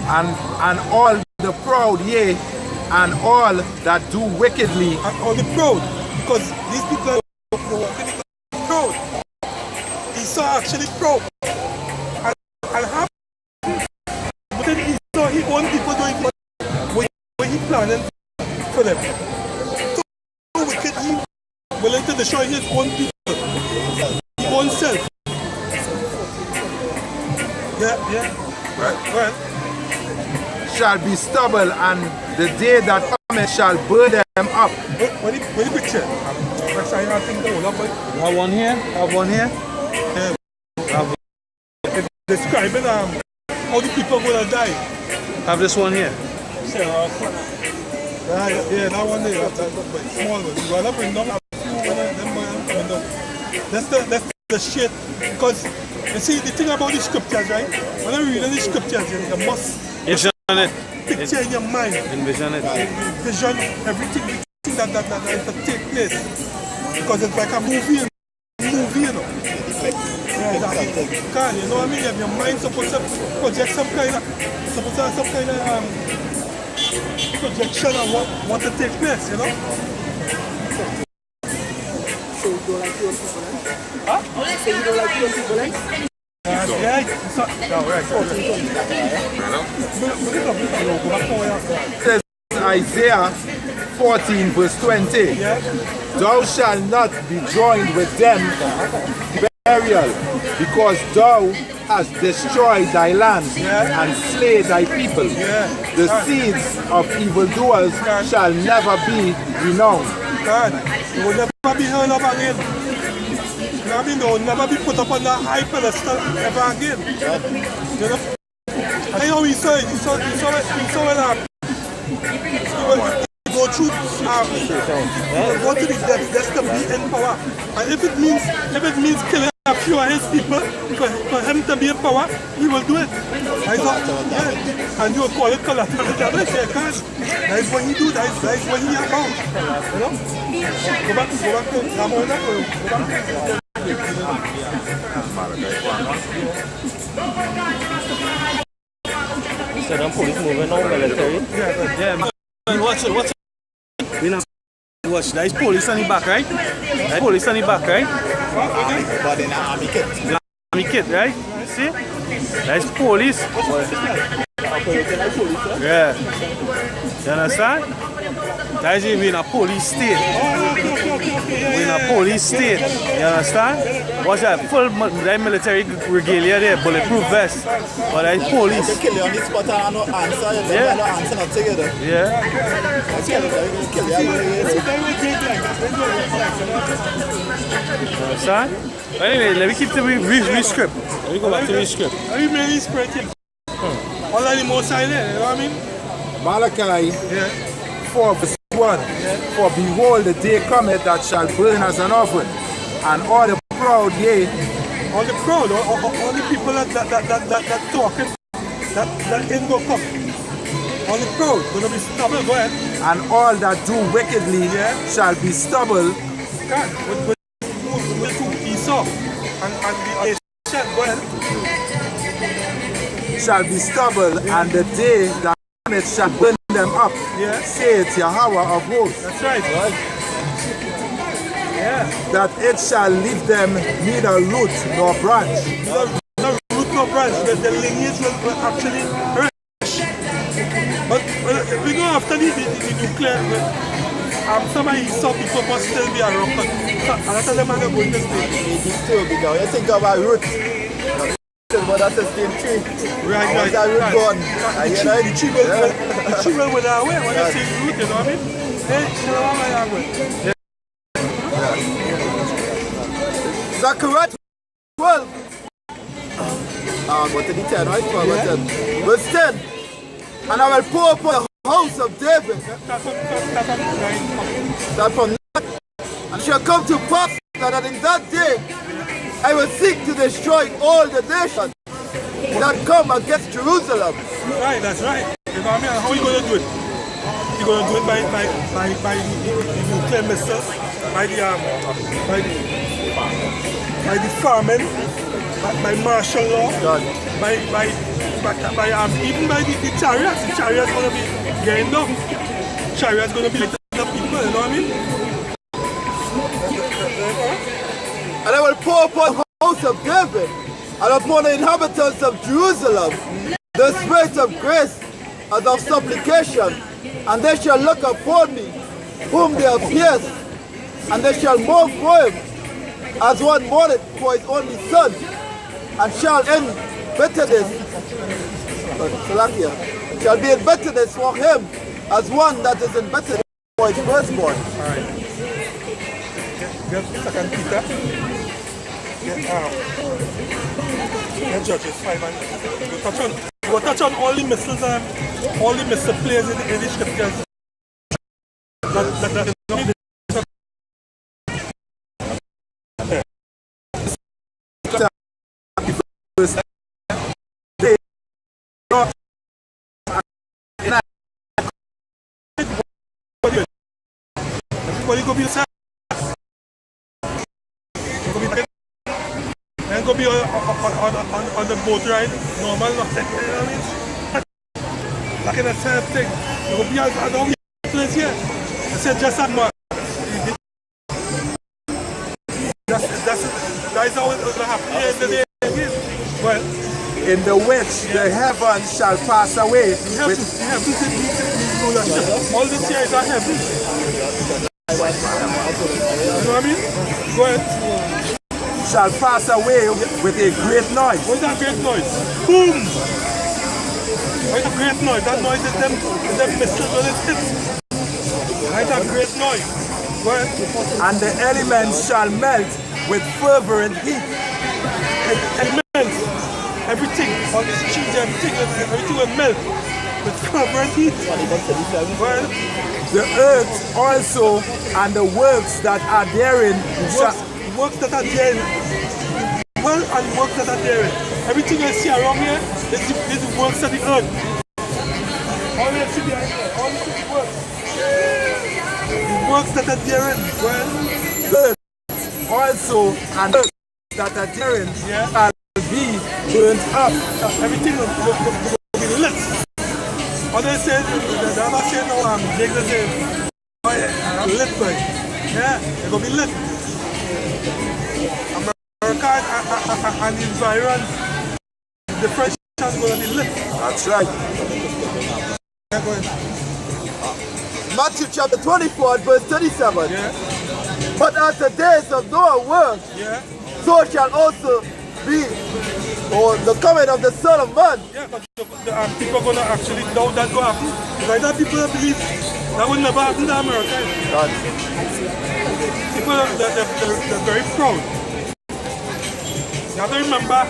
And all the proud, yea, and all that do wickedly. And all the proud, because these people are proud. Esau actually proud. And half, but then Esau, he own people doing what he planning for them. So wicked, he willing to destroy his own people, his own self. Right. Shall be stubble, and the day that cometh shall burn them up. What the picture? I think the whole of it. Have one here. It's describing how the people gonna die. Have this one here. Yeah, that one there, that small one. You gotta bring down a few of them coming down. That's the shit. Because you see the thing about the scriptures, right? When I'm reading the scriptures, you must picture in your mind. Envision it. Vision everything that take place. Because it's like a movie, you know. You know what I mean? You have your mind supposed to project some kind of projection of what to take place, you know? So you don't like Huh? Say you don't like killing people, eh? Yeah, it's not. No, right. Says Isaiah 14 verse 20. Thou shalt not be joined with them in burial, because thou hast destroyed thy land and slay thy people. The seeds of evildoers shall never be renowned. God, you will never be heard of again. You know what I mean? They will never be put up on that high pedestal ever again. You know? I know we saw it. We saw it. Go through, go to the depths just to be in power. And if it means killing a few of his people for him to be in power, he will do it. I thought, yeah. And you will call it collateral damage. That is what he do. That is what he about. You know? Go back to Ramona. So the police moving on military. Yeah. Watch it. Watch, that is police on the back, right? That police on the back, right? But in an army kit. The army kit, right? See? That is police. Yeah. You understand? That is we in a police state. We in a police state. You understand? Watch that full that military regalia there, bulletproof vest. But that is police. They kill you on the spot and no answer. You no answer not together. Yeah. Understand? Anyway, let me keep the re-script. Let me go back to the script. Are you really spreading? All the more silent, you know what I mean? Malachi 4 verse 1. For behold, the day cometh that shall burn as an oven, and all the proud, yea, All the crowd, all the people that talking, that ain't gonna come. All the crowd gonna be stubble, go ahead. and all that do wickedly shall be stubble, God, with Esau and the Asian, go ahead. shall be stubble, and the day that cometh shall burn them up, saith Yahweh of hosts. That's right. That it shall leave them neither root nor branch. No root, no branch, the lineage will actually perish. But we go after the nuclear. Some of Esau people must still be around. But a lot of them are going to stay. It's still big now. You think about root. But that's a same tree. Right. That root gone. The tree will wither away when you say root, you know what I mean? Hey, shalom, Zechariah 12. Go to the 10, right? 12, 10. Verse 10. And I will pour upon the house of David that from and shall come to pass that in that day I will seek to destroy all the nations that come against Jerusalem. Right, that's right. You know what I mean? How are you going to do it? You're going to do it by the nuclear missiles, by the farming, by martial law, even by the chariots. The chariots going to be getting down. Chariots going to be lifting up people, you know what I mean? And I will pour upon the house of David and upon the inhabitants of Jerusalem the spirit of grace and of supplication, and they shall look upon me whom they have pierced, and they shall mourn for him as one mourneth for his only son, and shall end bitterness, shall be in bitterness for him as one that is in bitterness for his firstborn. Alright. Get 2 Peter. Get Judges 5 and we'll touch on all the missiles and all the missile players in the scriptures. That everybody go be sad. And go be on the boat ride, normal, nothing. You know what I mean? Like in that same thing. You go be at all the place here. I said just that much. Just that is how it's going to happen here in the day again. Well, in the which the heavens shall pass away. all this here is our heaven. You know what I mean? Go ahead. Shall pass away with a great noise. What's that great noise? Boom! What's a great noise? That noise is them missiles when it hits. That's a great noise. Go ahead. And the elements shall melt with fervent heat. Elements, everything, all this cheese, everything will melt with fervent heat. Go ahead. The earth also and the works that are therein Works that are therein. Well, and works that are therein. Everything I see around here is the works of the earth. All you see behind here, all you see works. The works that are therein. Well, earth also and the works that are therein shall be burnt up. Everything will be lit. Others say, the other say no, Jacob say, oh yeah, lit boy. Yeah, they're going to be lit. America and the environment, the French is going to be lit. That's right. Yeah, go ahead. Matthew chapter 24, verse 37. Yeah, But as the days of Noah were, yeah. so shall also be or the coming of the Son of Man. Yeah, but people are going to actually doubt that going to happen. Like that people that believe that will never happen to America. People are they're very proud. You have to remember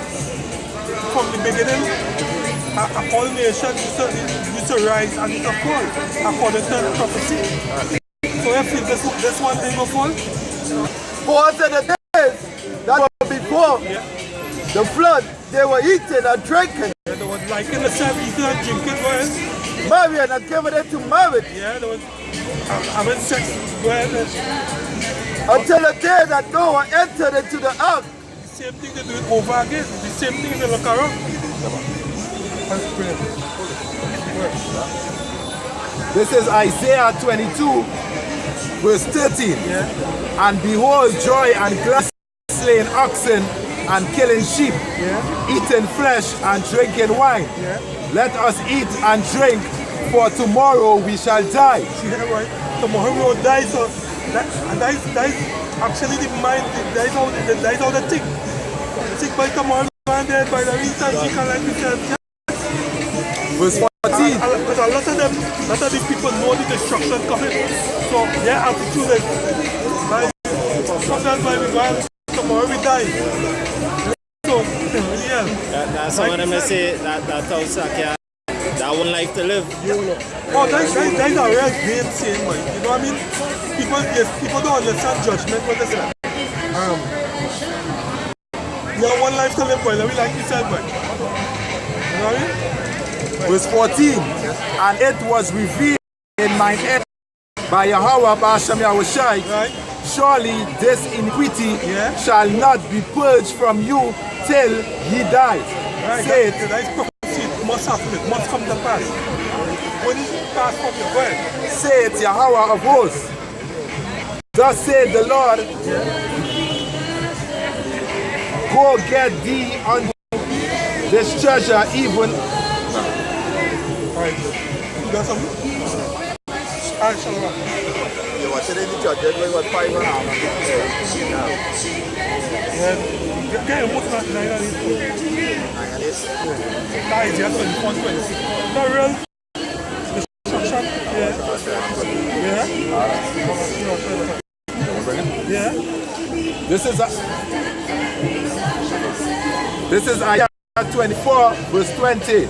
from the beginning, all nations used to rise and used to fall according to the prophecy. So I feel this one thing will fall. For as in the days that were before the flood, they were eating and drinking, They were liking themselves eating and drinking, boys. marrying and giving it to marriage, Yeah, they were having sex, boys. until the day that Noah entered into the ark. The same thing they do it over again. The same thing they look around. This is Isaiah 22, verse 13. Yeah. And behold, joy and gladness, slaying oxen and killing sheep, eating flesh and drinking wine. Let us eat and drink, for tomorrow we shall die. Yeah, right. Tomorrow we will die, so that is actually the mind, that is how the think. Think by tomorrow and then by the reason she can like yourself. Verse 14. But a lot of these people know the destruction coming. So their attitude is like sometimes when we go out, tomorrow we die. So yeah. That's what I'm gonna say, that house that one life to live. Oh, that's a real great saying, man. You know what I mean? People don't understand judgment when they say, you have one life to live, boy. Let me like yourself, man. You know what I mean? Verse 14. And it was revealed in mine head by Yahweh Ba'ashem Yahushai, Right? surely this iniquity shall not be purged from you till ye die. Right. Say it. That is prophecy. It must happen. It must come to pass. When it pass from your word. Say it, Yahweh of hosts. Thus saith the Lord, go get thee unto this treasure even. Right. You got something? Alright, shalom. You watch it in the church, they're going 5 and a half. Yeah. Get almost not 9 and 8. That is just 21, 20. Not real destruction. Yeah. This is Isaiah 24 verse 20.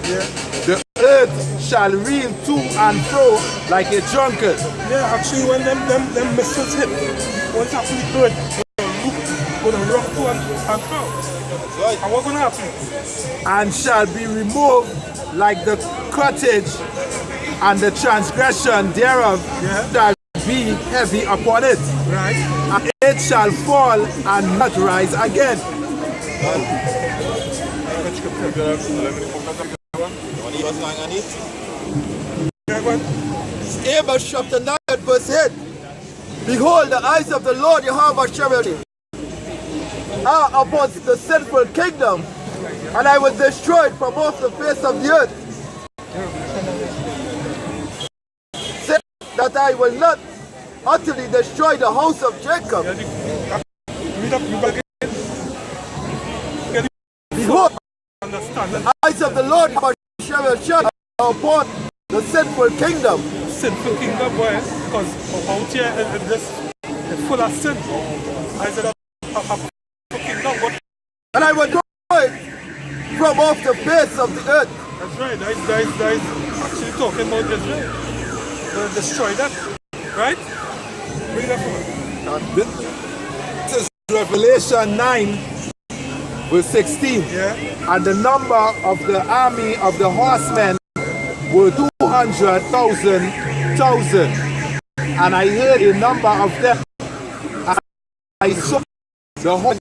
The earth shall reel to and fro like a drunkard. Yeah, actually when them missiles hit, what's actually good? Gonna rock to and fro. And what's gonna happen? And shall be removed like the cottage, and the transgression thereof shall be heavy upon it. Right. And it shall fall and not rise again. Amos chapter 9 verse 8. Behold, the eyes of the Lord Yahweh Shemel are upon the sinful kingdom, and I will destroy it from off the face of the earth. Say that I will not utterly destroy the house of Jacob. Behold, the eyes of the Lord shall shine upon the sinful kingdom. Sinful kingdom, boy, because out here it's full of sin. I said, a kingdom, but and I will destroy it from off the face of the earth. that's right. That is actually talking about Israel. Destroy that, right? Bring that forward. This is Revelation 9, verse 16. Yeah. And the number of the army of the horsemen were 200,000. And I heard a number of them. And I saw the horse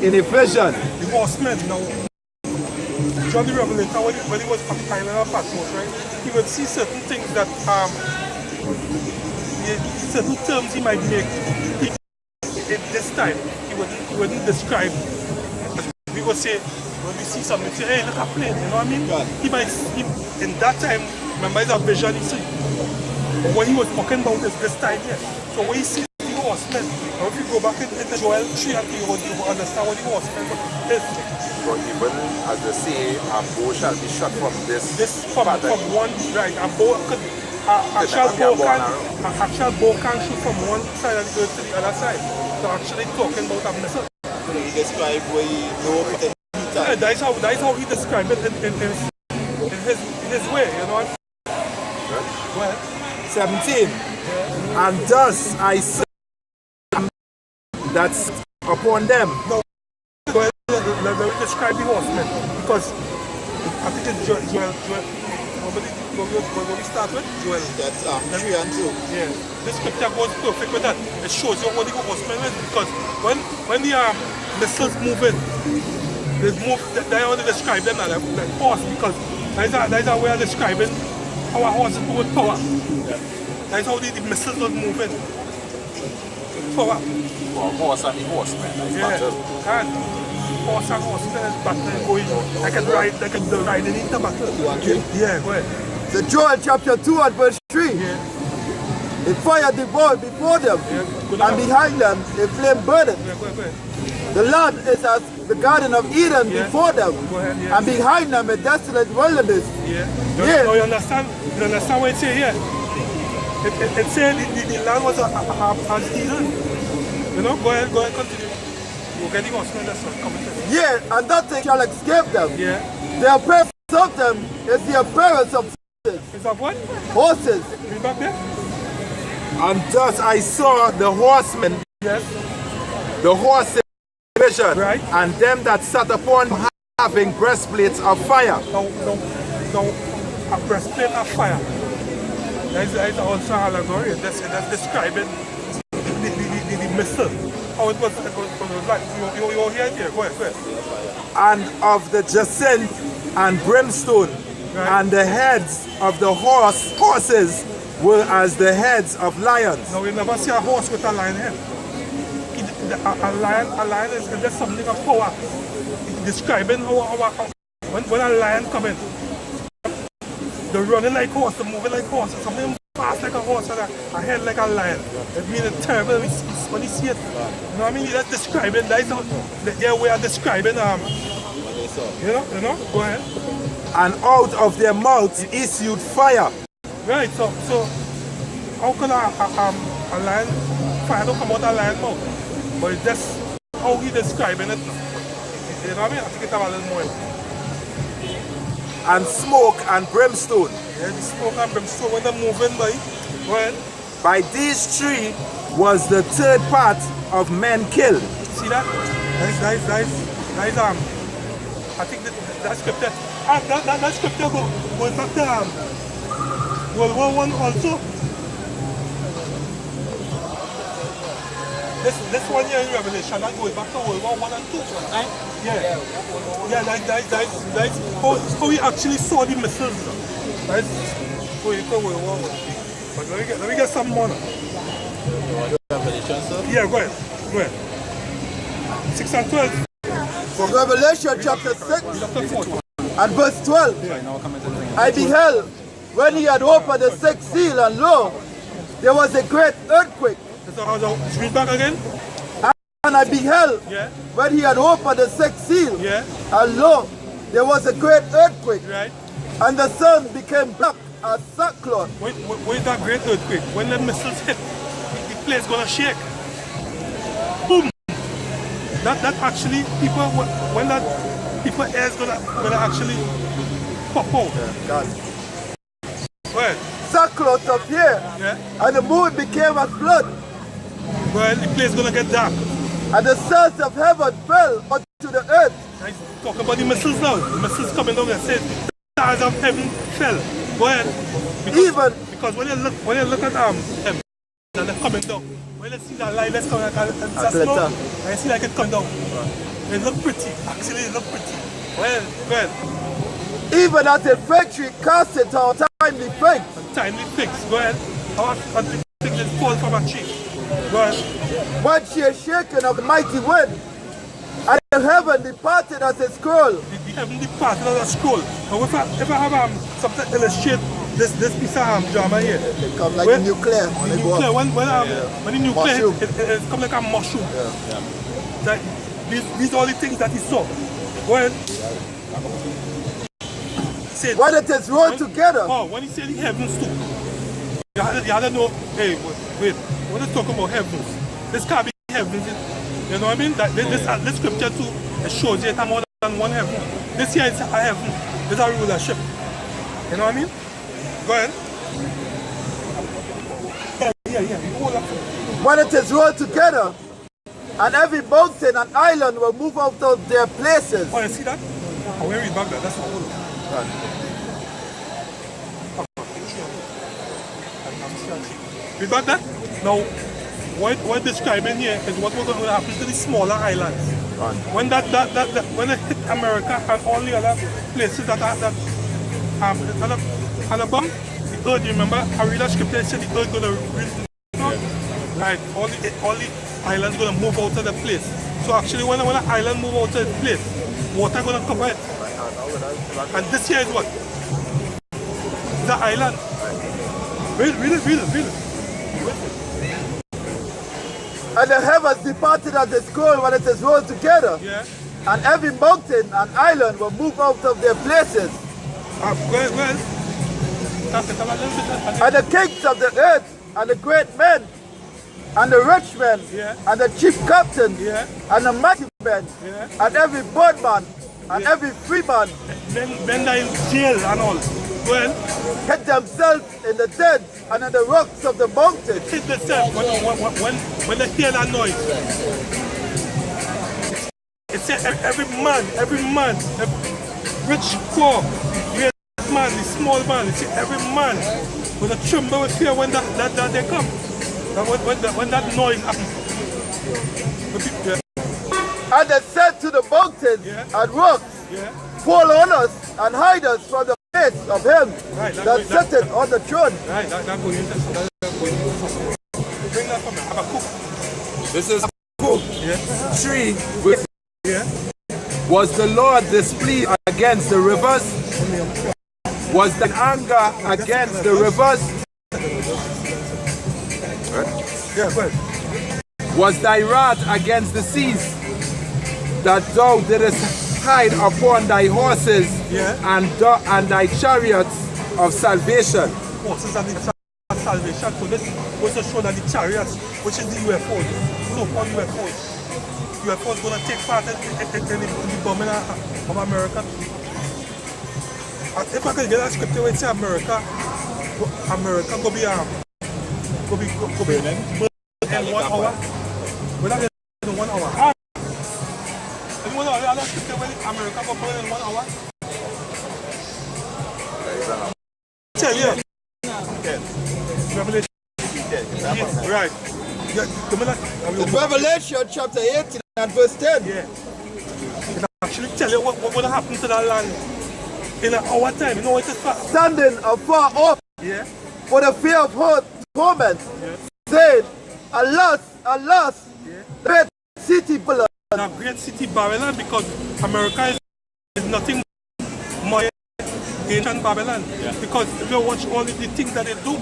in a vision. The horsemen, now, John the Revelator, when he was compiling our passport, right, he would see certain things that, certain terms he might make. At this time, he wouldn't describe. We would say, when we see something, say, hey, look at plane, you know what I mean? In that time, remember, it's a vision he see. But what he was talking about is this time here. So when he sees the horsemen, now if you go back into Joel 3, you will understand what the horsemen is. But even as they say, a bow shall be shot from this from one, right, a actual bow can shoot from one side of the earth to the other side. So actually talking about a missile. He described where he know what that is how he described it in his way, you know. Well, 17. And thus I said that's upon them. no, let me describe the horsemen, because I think it's Joel. What we start with? Joel. That's 3 and 2. Yeah. The scripture goes perfect with that. It shows you what the horsemen is, because when the missiles move in, they only describe them as like horse, because that is a way of describing how a horse is with power. Yeah. That is how the missiles will move in. Power. Well, horse and the horseman. Yeah. And horse and horsemen is battle going. They can ride into battle. Yeah, go ahead. So Joel chapter 2 and verse 3. Yeah. A fire devoured before them, and behind them a flame burned. Yeah, go ahead. The land is as the Garden of Eden before them, and behind them a desolate wilderness. Yeah. Now you understand what it says here? It said the land was as Eden. You know, go ahead, continue. We're getting horsemen, that's what coming to. Yeah, and nothing shall escape them. Yeah. The appearance of them is the appearance of horses. Is that what? Horses. Read back there? And thus I saw the horsemen, Yes. the horses vision, Right. and them that sat upon having breastplates of fire. No, a breastplate of fire. That is also allegory. That's describing the missile. How it was like. You hear it here? Go ahead. And of the jacinth and brimstone, Right. and the heads of the horses were as the heads of lions. Now, you never see a horse with a lion head. A lion is just something of power. Describing how when a lion comes in, they're running like horse, they're moving like horse, something fast like a horse and a head like a lion. It means terrible when you see it. You know what I mean? That's describing, that's how their way of describing, you know? Go ahead. And out of their mouths issued fire. Right, so how can a lion, fire don't come out of a lion mouth? But it's just how he describing it. You know what I mean? I think it's a little more. And smoke and brimstone. Yeah, the smoke and brimstone when they're moving by. Go ahead. By these three was the third part of men killed. See that? That's I think that scripture. That scripture goes back to World War I also. This one here in Revelation, that goes back to World War I and II. Right? Yeah, that's how we actually saw the missiles. That's going to World War I. But let me get some more. Revelation, sir? Yeah, go ahead. 6 and 12. For Revelation chapter 6 Chapter 4. and verse 12. I beheld when he had opened the sixth seal, and lo, there was a great earthquake. Read back again. And I beheld when he had opened the sixth seal, and lo, there was a great earthquake. Right. And the sun became black as sackcloth. When that great earthquake, when the missiles hit, the place gonna shake. Boom. That actually people when that people air is gonna actually pop out. God. Well, Sackcloth of here, and the moon became as blood. Well, the place gonna get dark. And the stars of heaven fell unto the earth. I talk about the missiles now. The missiles coming down and say the stars of heaven fell. Go ahead. Because when you look at heaven and they're coming down, when you see that light that's coming and you see like it come down. It look pretty. Actually it look pretty. Well. Even as a factory cast it on timely fix. Timely fix. Go ahead. How the thing just fall from a tree. Go ahead. When she is shaken of the mighty wind, and the heaven departed as a scroll. The heaven departed as a scroll. Now if I have something to illustrate this piece of drama here. It comes like nuclear. When the nuclear it comes like a mushroom. That these are all the things that he saw. Go ahead. When it is rolled together. Oh, when he said the heavens too. You had to know, hey, wait, when they talk about heavens, this can't be heavens. You know what I mean? That this scripture too, it shows you it's more than one heaven. This here is a heaven, this is a rulership. You know what I mean? Go ahead. Yeah. When it is rolled together, and every mountain and island will move out of their places. Oh, you see that? I will read back that. That's what read back that? Now, what describing here is what was going to happen to the smaller islands. When when it hit America and all the other places that and above the earth, you remember I read that scripture, it said the earth gonna right, all the islands gonna move out of the place. So actually when an island move out of the place, water gonna cover it. And this here is what? The island. Read it. And the heavens departed as a scroll when it is rolled together. Yeah. And every mountain and island will move out of their places. Well. And the kings of the earth, and the great men, and the rich men, and the chief captains, and the mighty men, and every bondman, and every free man, men that in jail and all. Well, hid themselves in the dens and in the rocks of the mountains. Hid themselves when they hear that noise. It said every man, every rich, poor, great man, the small man, it said every man with a tremble with fear when that they come. When that noise happens. And they said to the mountains and rocks, fall on us and hide us from the face of him that sitteth on the throne. Right, that's going to bring that from Habakkuk. This is Habakkuk 3 with Was the Lord displeased against the rivers? Was the anger against the rivers? Was thy wrath against the seas, that thou didst hide upon thy horses and thy chariots of salvation? Horses and the salvation. So this was to show that the chariots, which is the UFOs, so-called UFOs going to take part in the bombing of America. And if I could get a scripture where it says America go be in 1 hour. We're not in 1 hour. In 1 hour, the other scripture where America go burn in 1 hour. Tell you. Revelation. Right. In Revelation chapter 18 and verse 10. It actually tell you what will happen to that land in an hour time. You know what it is? Standing afar off for the fear of hurt, torment, saying, Alas, alas, great city builders, a great city, Babylon, because America is nothing more ancient Babylon. Yeah. Because if you watch all the things that they do,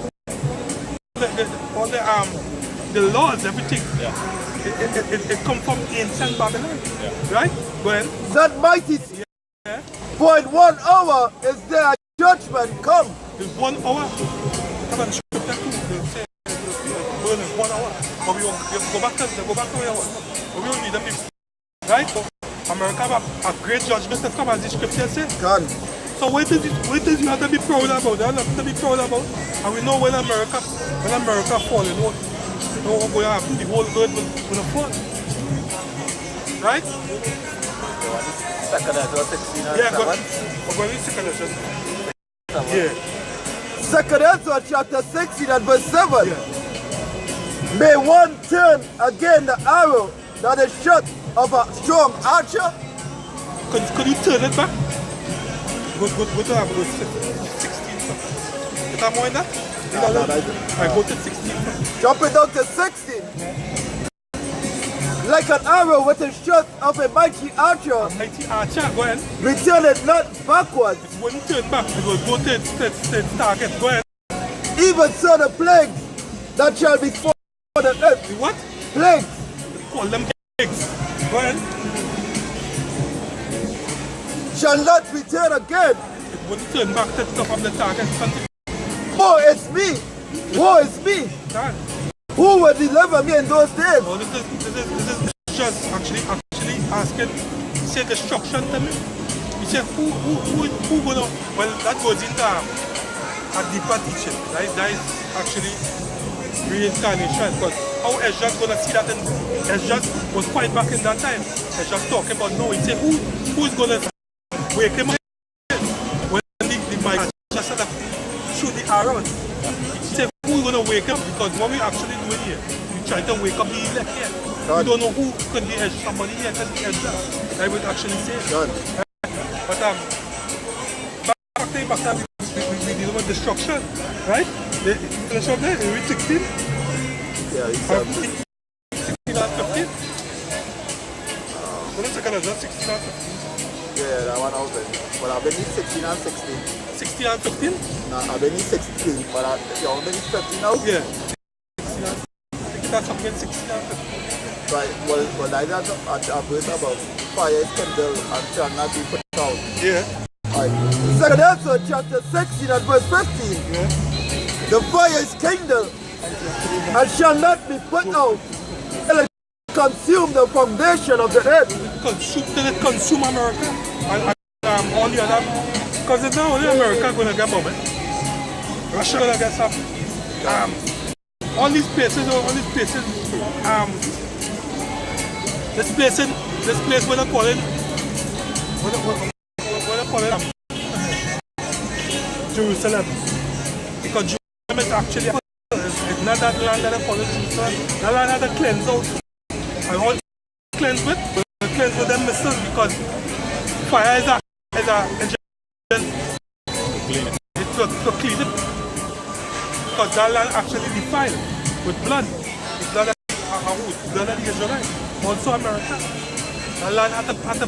all the laws, everything, it comes from ancient Babylon. Yeah. Right? Well, That mighty for in 1 hour is their judgment come. in 1 hour, come and scripture too. They say, well, in 1 hour. But we go back to where I was. But we don't need them before. Right? So America have a great judgment to come, as the scripture says. Gone. So what is you have to be proud about? There are nothing to be proud about. And we know when America fall, you know what's going to happen. The whole world will fall. Right? Second Ezra 16 and Yeah, 7. we're going to second Ezra. Yeah. 2 Ezra chapter 16 and verse 7. Yeah. May one turn again the arrow that is shot of a strong archer. Could you turn it back? Go to verse 16. Is that more in that? I go to 16. Jump it down to 16. Like an arrow with a shot of a mighty archer, Mighty Archer, go ahead. return it not backwards. It wouldn't turn back. It will go to its target. Go ahead. Even so the plagues that shall be for the earth. The what? Plagues Call them pigs. Go ahead. shall not return again. It wouldn't turn back to the top of the target. Woe is me! Woe is me! God. Who will deliver me in those days? Oh, this is just actually asking, he said destruction to me. He said who gonna, well that goes into a deeper teaching. That is actually reincarnation, because how Ezra's gonna see that, and Ezra was quite back in that time. Ezra's talking about no, he said who is gonna wake him up when the mic just said shoot the arrows. He said who's gonna wake up, because what we actually doing here, we try to wake up the elect here. We don't know who could be somebody here could be Ezra. I would actually say. But back then we deal with destruction, right? Finish up there, read 16. Yeah, it's 16 and 15. What is it, 16 and 15? yeah, that one out there. But I've been 16 and 16. 16 and 15? No, I've been 16, but I've been 15 now. Yeah. 16 and 15. I think that's something 16 and 15. Right, well, like that, a verse about fire is kindled and shall not be put out. Yeah. Right. 2 Ezra chapter 16 and verse 15. Yeah. The fire is kindled and shall not be put out. It will consume the foundation of the earth. Till it consume America and all the other, because it's not only America going to get bombed. Russia going to get some. All these places, this place where they call it, Jerusalem. Because Jerusalem is actually, it's not that land that they call it Jerusalem. That land had to cleanse out. And all cleanse with them missiles, because fire is a to clean it. Because that land actually defiled with blood. The blood of the blood of the Israelites. Also America. That land had to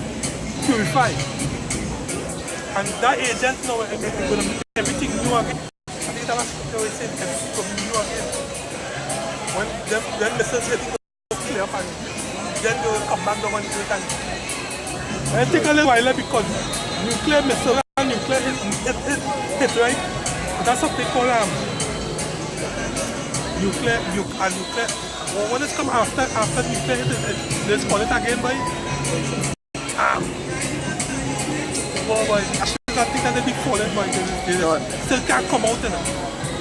purify. And that agent now is going to make everything new again. I think that was what they said, everything will be new again. When them missiles getting clear up, and then they will come back down and do it again. And it take a little while because nuclear missile and nuclear hit, right? That's what they call nuclear. Well, when it's come after nuclear hit, let's call it again, boy. Boy, I think that they be falling, boy. They still can't come out in it.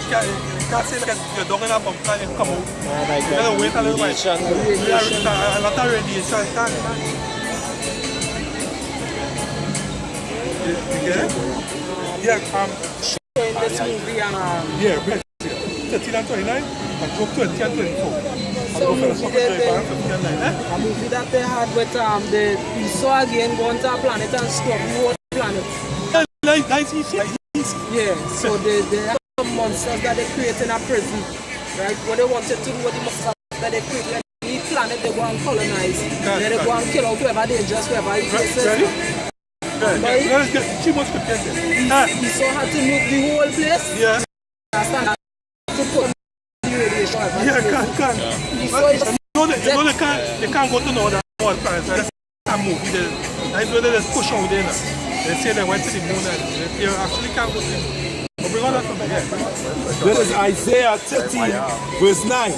You can't say that you're down in a bunker and come out. You gotta wait a little while. A lot of radiation. Yeah, in this movie yeah, 13 and 29, and Job 20 and 24. so a movie that they had with the Esau again going to a planet and stop the whole planet. Yeah, so they have some monsters that they create in a prison, right? What they wanted to do with the monsters that they create, they need to planet they go and colonize. Then they go and kill out whoever dangerous, whoever he faces. Ready? Good. Let's get too much scripture there. He so had to nuke the whole place. Yeah. To put the radiation. Yeah, can. They can't go to no other planets. That's a movie. That's where they just push out there. They say they went to the moon and they actually can't go to the moon. But bring on that from here. This is Isaiah 13, verse 9.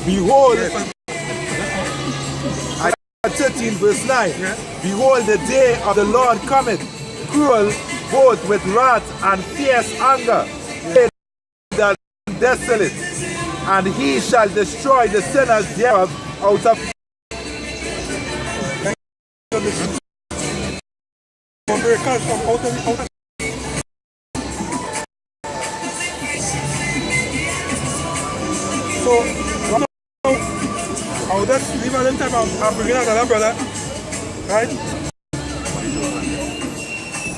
Behold, Isaiah 13, verse 9. Behold, the day of the Lord cometh, cruel, both with wrath and fierce anger, that desolate, and he shall destroy the sinners thereof out of So, I'll just leave at the time. I'm bringing another brother. Right?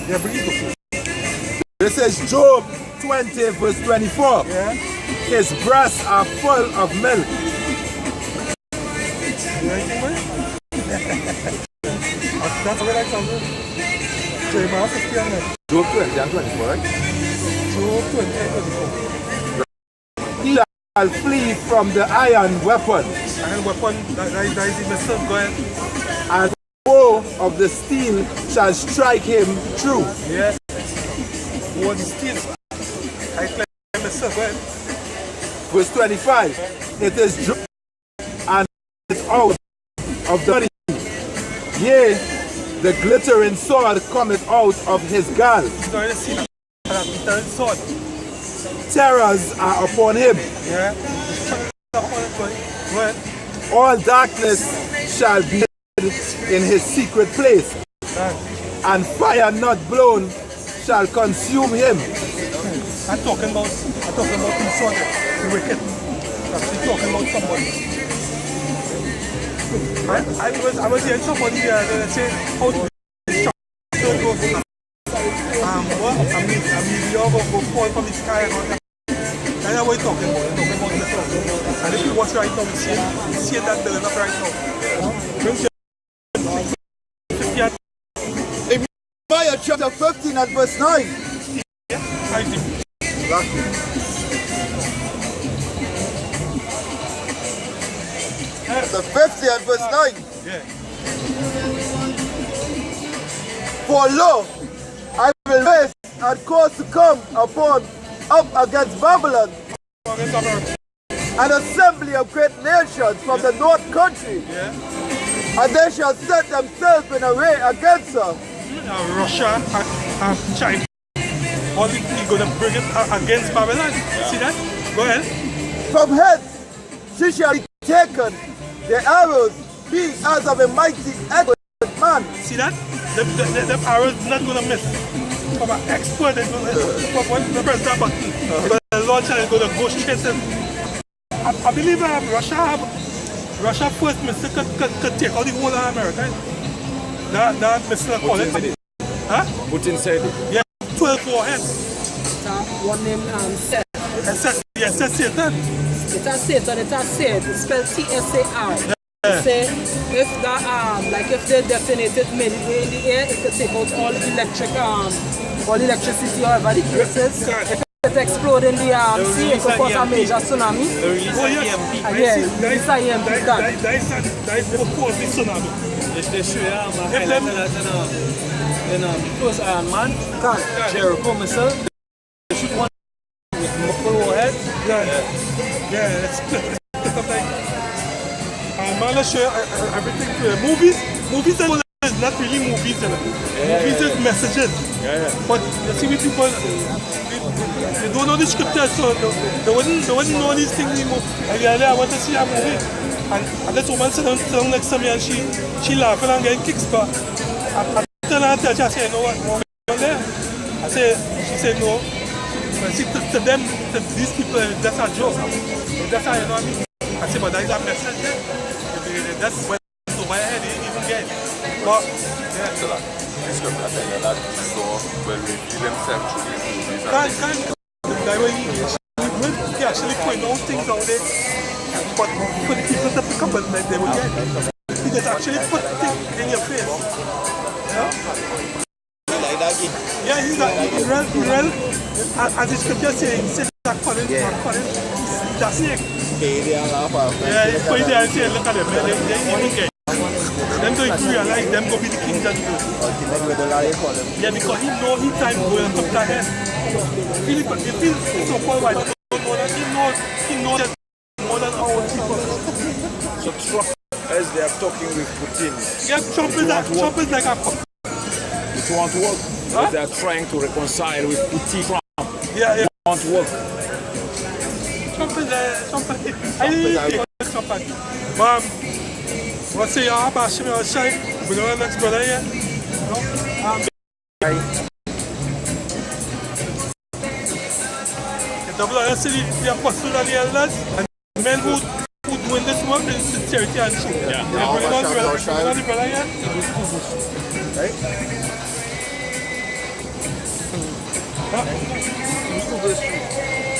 Yeah, bring it up. This is Job 20, verse 24. Yeah. His breasts are full of milk. You anything, man? That's what I come to. Jeremiah 50 and 9. Job 20 and 24, right? Job 20 and 24. He shall flee from the iron weapon. Iron weapon, that is the message. Go ahead. And the bow of the steel shall strike him true. Yeah. What is steel? I claim myself. Go ahead. Verse 25. It is joy and it's out of the body. Yea, the glittering sword cometh out of his gall. Terrors are upon him. Yeah. All darkness shall be in his secret place, and fire not blown shall consume him. I'm talking about the sword, the wicked. I'm actually talking about somebody. I was hearing somebody say how to go a meteor go fall from the sky and all that. That's what we're talking about. We're talking about the sun. And if you watch right now, we see that building up right now. Nehemiah chapter 15 and verse 9. The 50 and verse 9. Yeah. For lo, I will raise and cause to come up against Babylon an assembly of great nations from the north country, and they shall set themselves in array against her. Russia and China. All he's going to bring it against Babylon. See that? Go ahead. From hence she shall be taken, the arrows be as of a mighty expert man. See that? The arrows not going to miss. From an expert, from when the press that button, the launcher is going to go straight in. I believe Russia first missile could take out the whole of America. That missile called it. Huh? Put inside it. Yeah, 12 warheads. One name Seth. Yes, that's Satan. It has Satan, it has said, it's spelled T-S-A-R. Yeah. Say if the like if they detonated midway in the air, it could take out all electricity, however the case is. If it explode in the sea, it could cause a major tsunami. Oh yes. Yeah, this EMP gun. That is what caused the tsunami. They show you in the first Iron Man, Jericho missile. They shoot one with multiple warheads. Yeah, it's split up like. Man, let's show you everything clear. Movies is not really movies, you know. Movies is messages. But you see, with people, they don't know the scriptures, so they wouldn't know these things anymore. And I went to see a movie, and this woman sat down next to me, and she laughing and getting kicks, but I tell her, I say, you know what, there? She said no. But see, to them, to these people, that's a joke. That's how, you know what I mean? I say, but that is a message there. That's when so my head didn't even get it. But yeah. So that this scripture I tell you that so will reveal himself through these movies. That way he actually point out things out there But for the people to pick up at night, they will get it. He just actually put it in your face. Yeah? Yeah, he's real, as the scripture says, he said that calling, he's a snake. Yeah, he put it there and said, look at them, they even get it. Them don't even realize them go be the kings and the yeah, because he know his time going on top of that head. He feels so called white, he knows that more than our people. So Trump, as they are talking with Putin, Yeah, Trump is like a it won't work. Huh? They are trying to reconcile with Putin. yeah. It won't work. Trump is I didn't think Trump. Mom, what's say you're about Shimmy or Shai? We're going to next brother here. The blood is the apostles and the elders and men who doing this work in sincerity and truth. Yeah. Bring it on the brother here. Right?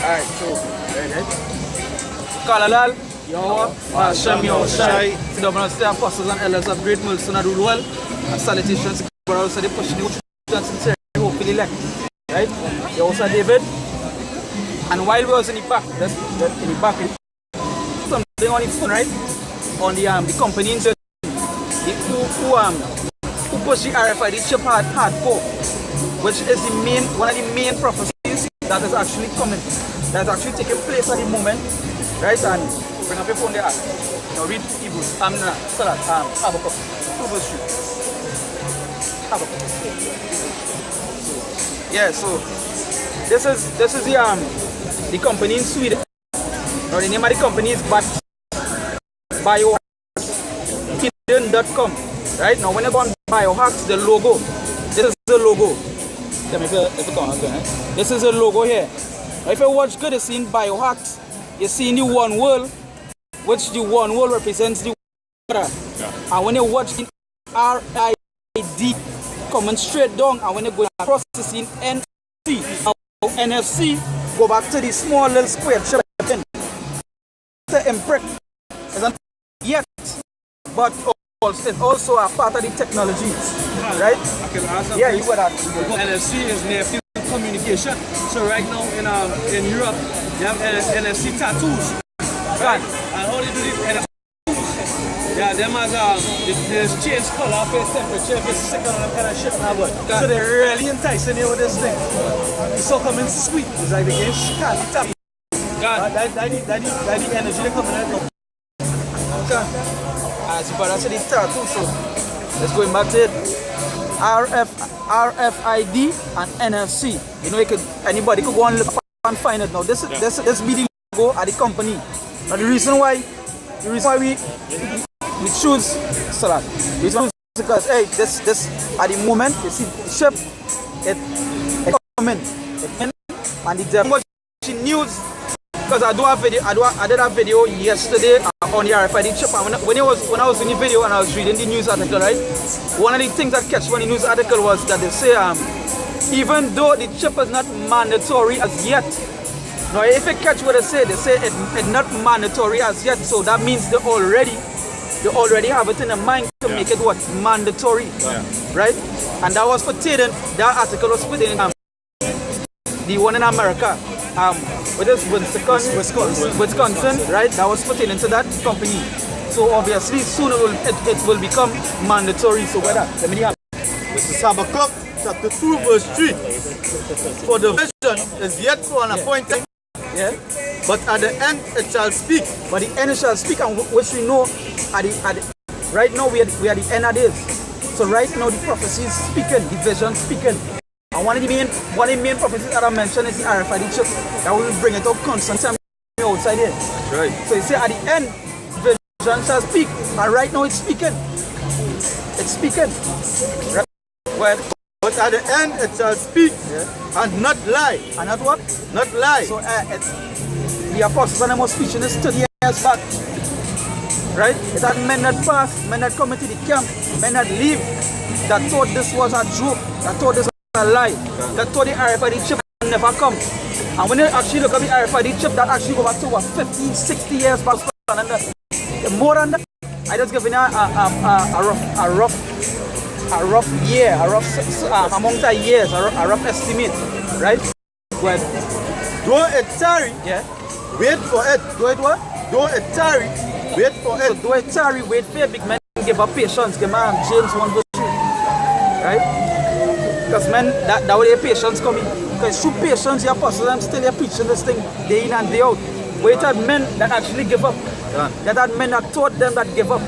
Alright, so, Kalalal, Yahweh, Hashem, Yahushai, to the Monastir Apostles and Elders of Great Milson and Rulewell, and salutations, but also the pushing the truth and sincerity, hopefully elect. Right? Yahushua David, and while we was in the back, something on the phone, right? On the company in who pushed the RFID chip hardcore, which is one of the main prophecies that is actually coming, that is actually taking place at the moment, right? And bring up your phone there. Now read Hebrews. Habakkuk. Verse 3. Habakkuk. Yeah. So this is the company in Sweden. Now the name of the company is biohacks.com. Right now, when you go on Biohacks, the logo. This is the logo. Tell me if it comes again. Right? This is the logo here. Now, if you watch good, you see in Biohacks, you see in the one world, which the one world represents the water. Yeah. And when you watch in RID, coming straight down, and when you go processing NFC, now NFC go back to the small little square chip to imprint. Isn't yet, but it's also a part of the technology, right? I can ask yeah, you got that. NFC is near field communication. So right now in Europe, they have NFC tattoos. Right? And how they do these NFC tattoos? Yeah, them has they change color, face temperature, if it's sick on them kind of shit now, but So they're really enticing you with this thing. It's so coming sweet. It's like the game can't tap. That the energy they coming out. Okay. But that's the tattoo, so let's go back to it. RFID and NFC. You know, anybody could go and look and find it now. This be the logo of the company. Now the reason why we choose Salat. Because hey, this at the moment you see the ship it coming. And the much news. Because I did a video yesterday on the RFID chip. And when I was in the video and I was reading the news article, right? One of the things that catch me in the news article was that they say even though the chip is not mandatory as yet. Now if you catch what they say it's not mandatory as yet. So that means they already have it in their mind to make it what? Mandatory. Yeah. Right? And that was pertaining, that article was pertaining the one in America. With this Wisconsin, right? That was pertaining to that company. So obviously soon it will become mandatory. So whether let me have this is Habakkuk chapter 2 verse 3. For the vision is yet for an appointed, yeah. But at the end it shall speak. But the end shall speak, and which we know right now we are the end of this. So right now the prophecy is speaking, the vision speaking. And one of the main prophecies that I mentioned is the RFID chip that will bring it up constantly outside here. That's right. So you say at the end, vision shall speak, and right now it's speaking. It's speaking. Right. But at the end it shall speak, yeah, and not lie. And not what? Not lie. So the apostles and them was preaching this 30 years back. Right? It had men that passed, men that come into the camp, men that leave, that thought this was a joke, that thought this a lie, that thought the RFID chip never come. And when you actually look at the RFID chip, that actually go back to what, 50, 60 years back. than that. More than that. I just giving you a rough year, a rough amount of years, a rough estimate, right? Well, Don't it tarry, yeah. wait for it. Do it what? Don't it tarry, wait for So it. do it tarry, wait for it, big man. Give up patience, give man James 1 verse 3. Right? Because man, that way patience coming. Because through patience, your apostles and still you're preaching this thing day in and day out. Wait had men that actually give up. That had men that taught them that give up.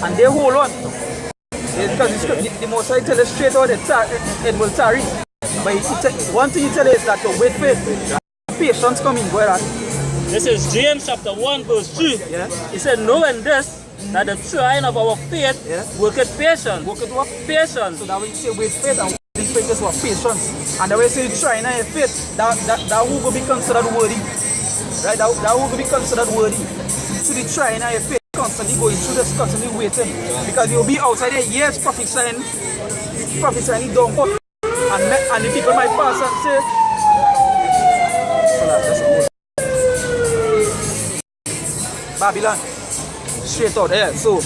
And they hold on. Because the Most High tell us straight out it will tarry. But one thing he tell us is that to wait for it. Patience coming, go ahead. This is James chapter 1 verse 3. Yeah. He said, knowing this, that the trying of our faith worketh patience. Work it what? Patience. So that way you say wait faith and wait faith is what? Patience. And the way you say trying your faith, that who will be considered worthy. Right? That who will be considered worthy. So the trying your faith, constantly going through this, constantly waiting. Because you'll be outside there years prophesying down. And the people might pass and say, Babylon. Straight out there. So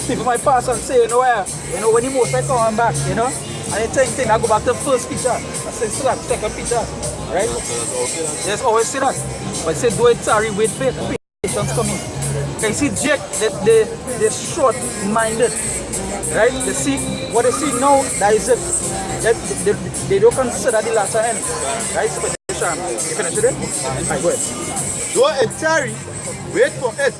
people might pass and say, when the Most High come back, and they think I go back to the first picture. I say, still that second picture. Right? Yes, always say that. But say, do it sorry, wait for it. Patience coming. Can you see Jake, they're short-minded. Right? They see what they see now, that is it. They don't consider the latter end. Right? So you finish with it? Alright, go ahead. Don't it tarry, wait for it.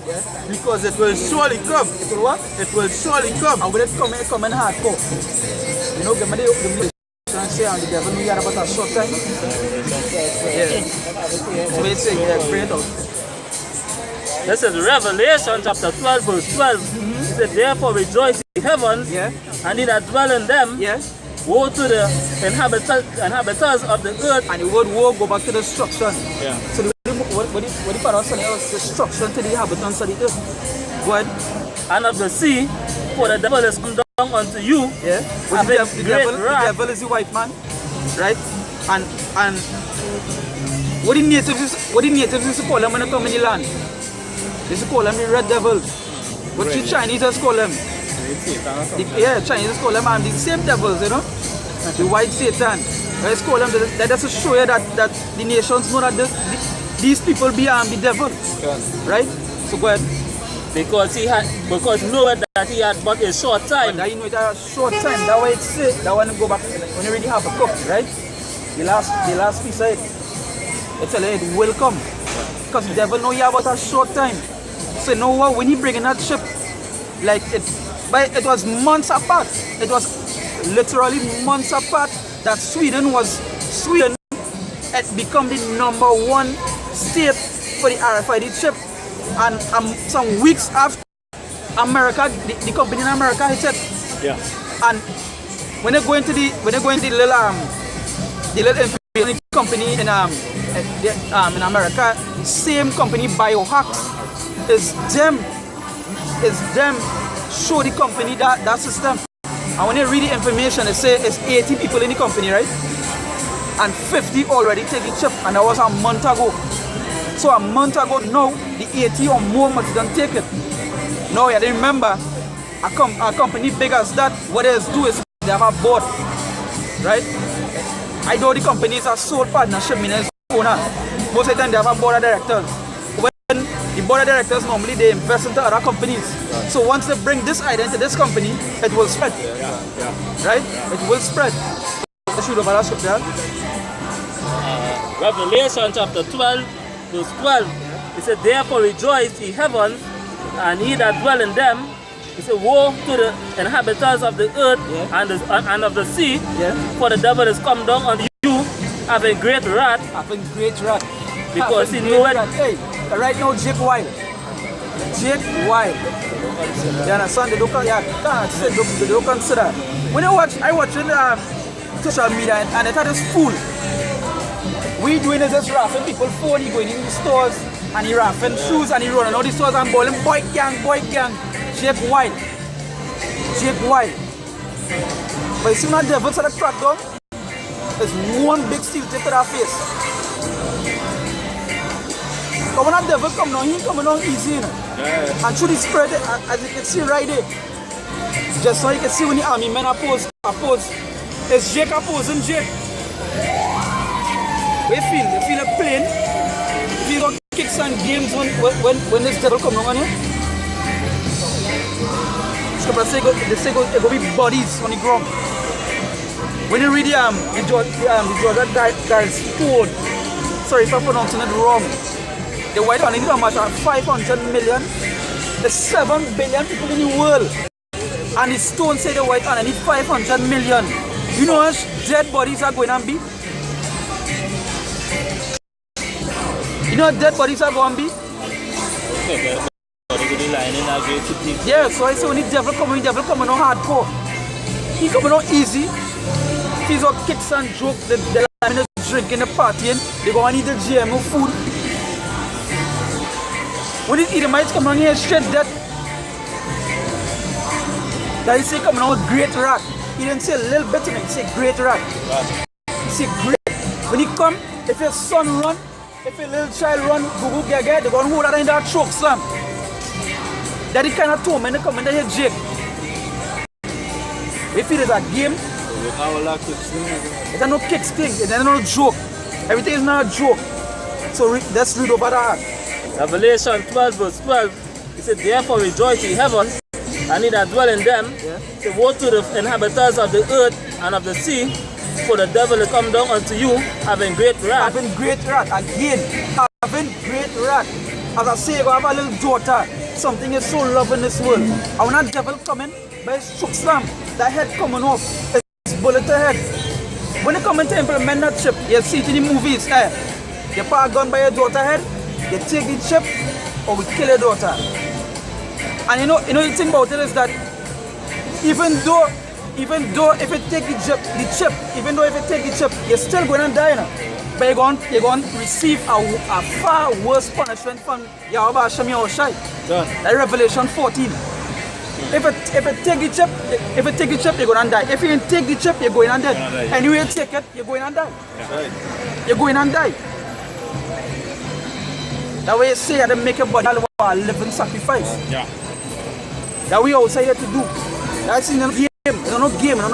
Because it will surely come. It will what? It will surely come. And when it come in hardcore. Give me the say and the devil knew about a short time. Yeah. So it's great out. This is Revelation chapter 12 verse 12. He said, therefore rejoice in heaven, and he that dwell in them. Woe to the inhabitants of the earth. And the word woe go back to destruction. So what the Father said was destruction to the inhabitants of the earth. Go ahead. And of the sea, for the devil is come down unto you. The devil is the white man. Right? And what the natives used to call them when they come in the land? They used to call them the red devil. What the Chinese just call them? Chinese call them the same devils, the white Satan. Let's call them that just to show you that the nations know that these people be the devil. Right? So go ahead. Because he know that he had but a short time. But that you know it a short time. That way it's say that when you go back when you already have a cup, right? The last piece of it. It's tell you it will come. Because the devil know you have but a short time. So you know what, when he bring in that ship, like it was months apart. It was literally months apart that Sweden had become the #1 state for the RFID chip. And some weeks after America, the company in America hit it. And when they go into the little information company in America, same company Biohack is them show the company that system. And when you read the information, they say it's 80 people in the company, right? And 50 already take the chip, and that was a month ago. So a month ago now, the 80 or more must done take it. Now you remember, a company big as that, what they do is they have a board, right? I know the companies are sole partnership, meaning owner. Most of the time they have a board of directors. When the board of directors normally they invest into other companies. So once they bring this idea into this company, it will spread. Right? It will spread. Let's shoot over that scripture. Revelation chapter 12, verse 12. It said, therefore rejoice ye heaven, and ye that dwell in them. It said, woe to the inhabitants of the earth and of the sea, for the devil is come down on you, having great wrath. Having great wrath. Because he knew it. Hey, right now, Jake Wild. You understand? They don't consider. When I watch social media and they thought it's fool. We doing is just raffing people phone, he going in the stores and he raffing shoes and he running all the stores and bowling boy gang. Jake Wild. But you see when the devil said the crack down, there's one big steel tip to that face. But when that devil come down, he ain't coming down easy, you know. Yeah. And through the spread, as you can see right there, just now you can see when the army men oppose. It's Jake opposing Jake. We feel a pain. You feel kicks and games when this devil come down on you. So they say go be bodies on the ground. When you read the Georgia guy's code, sorry if I'm pronouncing it wrong, the white one, how much? 500 million. There's 7 billion people in the world. And the stone say the white one, need 500 million. You know how much dead bodies are going to be? You know what dead bodies are going to be? Yeah, so I say when the devil coming on hardcore. He coming on easy. He's all kicks and jokes, the line drinking, the partying, they go and eat the GMO food. When the Edomites come on here straight dead, that he say coming on with great rat. He didn't say a little bit in it, he say great rat. He say great. When he come, if your son run, if your little child run, go gaga, they're going to hold that in that choke slam. That the kind of torment they come in there, Jake. If it is a game, it's no kicks thing, it's no joke. Everything is not a joke. So let's read over that. Revelation 12 verse 12, it said, therefore rejoice in heaven, and he that dwell in them, say, woe to the inhabitants of the earth and of the sea, for the devil will come down unto you, having great wrath. Having great wrath, again, having great wrath. As I say, I have a little daughter, something is so love in this world. And when that devil coming, by his choke slam, that head coming off, it's bullet to head. When they come in to implement that chip, you see it in the movies, you put a gun by your daughter head, you take the chip, or we kill your daughter. And you know the thing about it is that even though if you take the chip, you're still going to die now. But you're going to receive a far worse punishment from Yahweh Hashem Yahushai. Like Revelation 14. If you take the chip, you're going to die. If you didn't take the chip, you're going to die. Anyway, you take it, you're going to die. You're going to die. That way you say you have to make your body a living sacrifice. Yeah. That we also here to do. That's in the game. It's not game, it's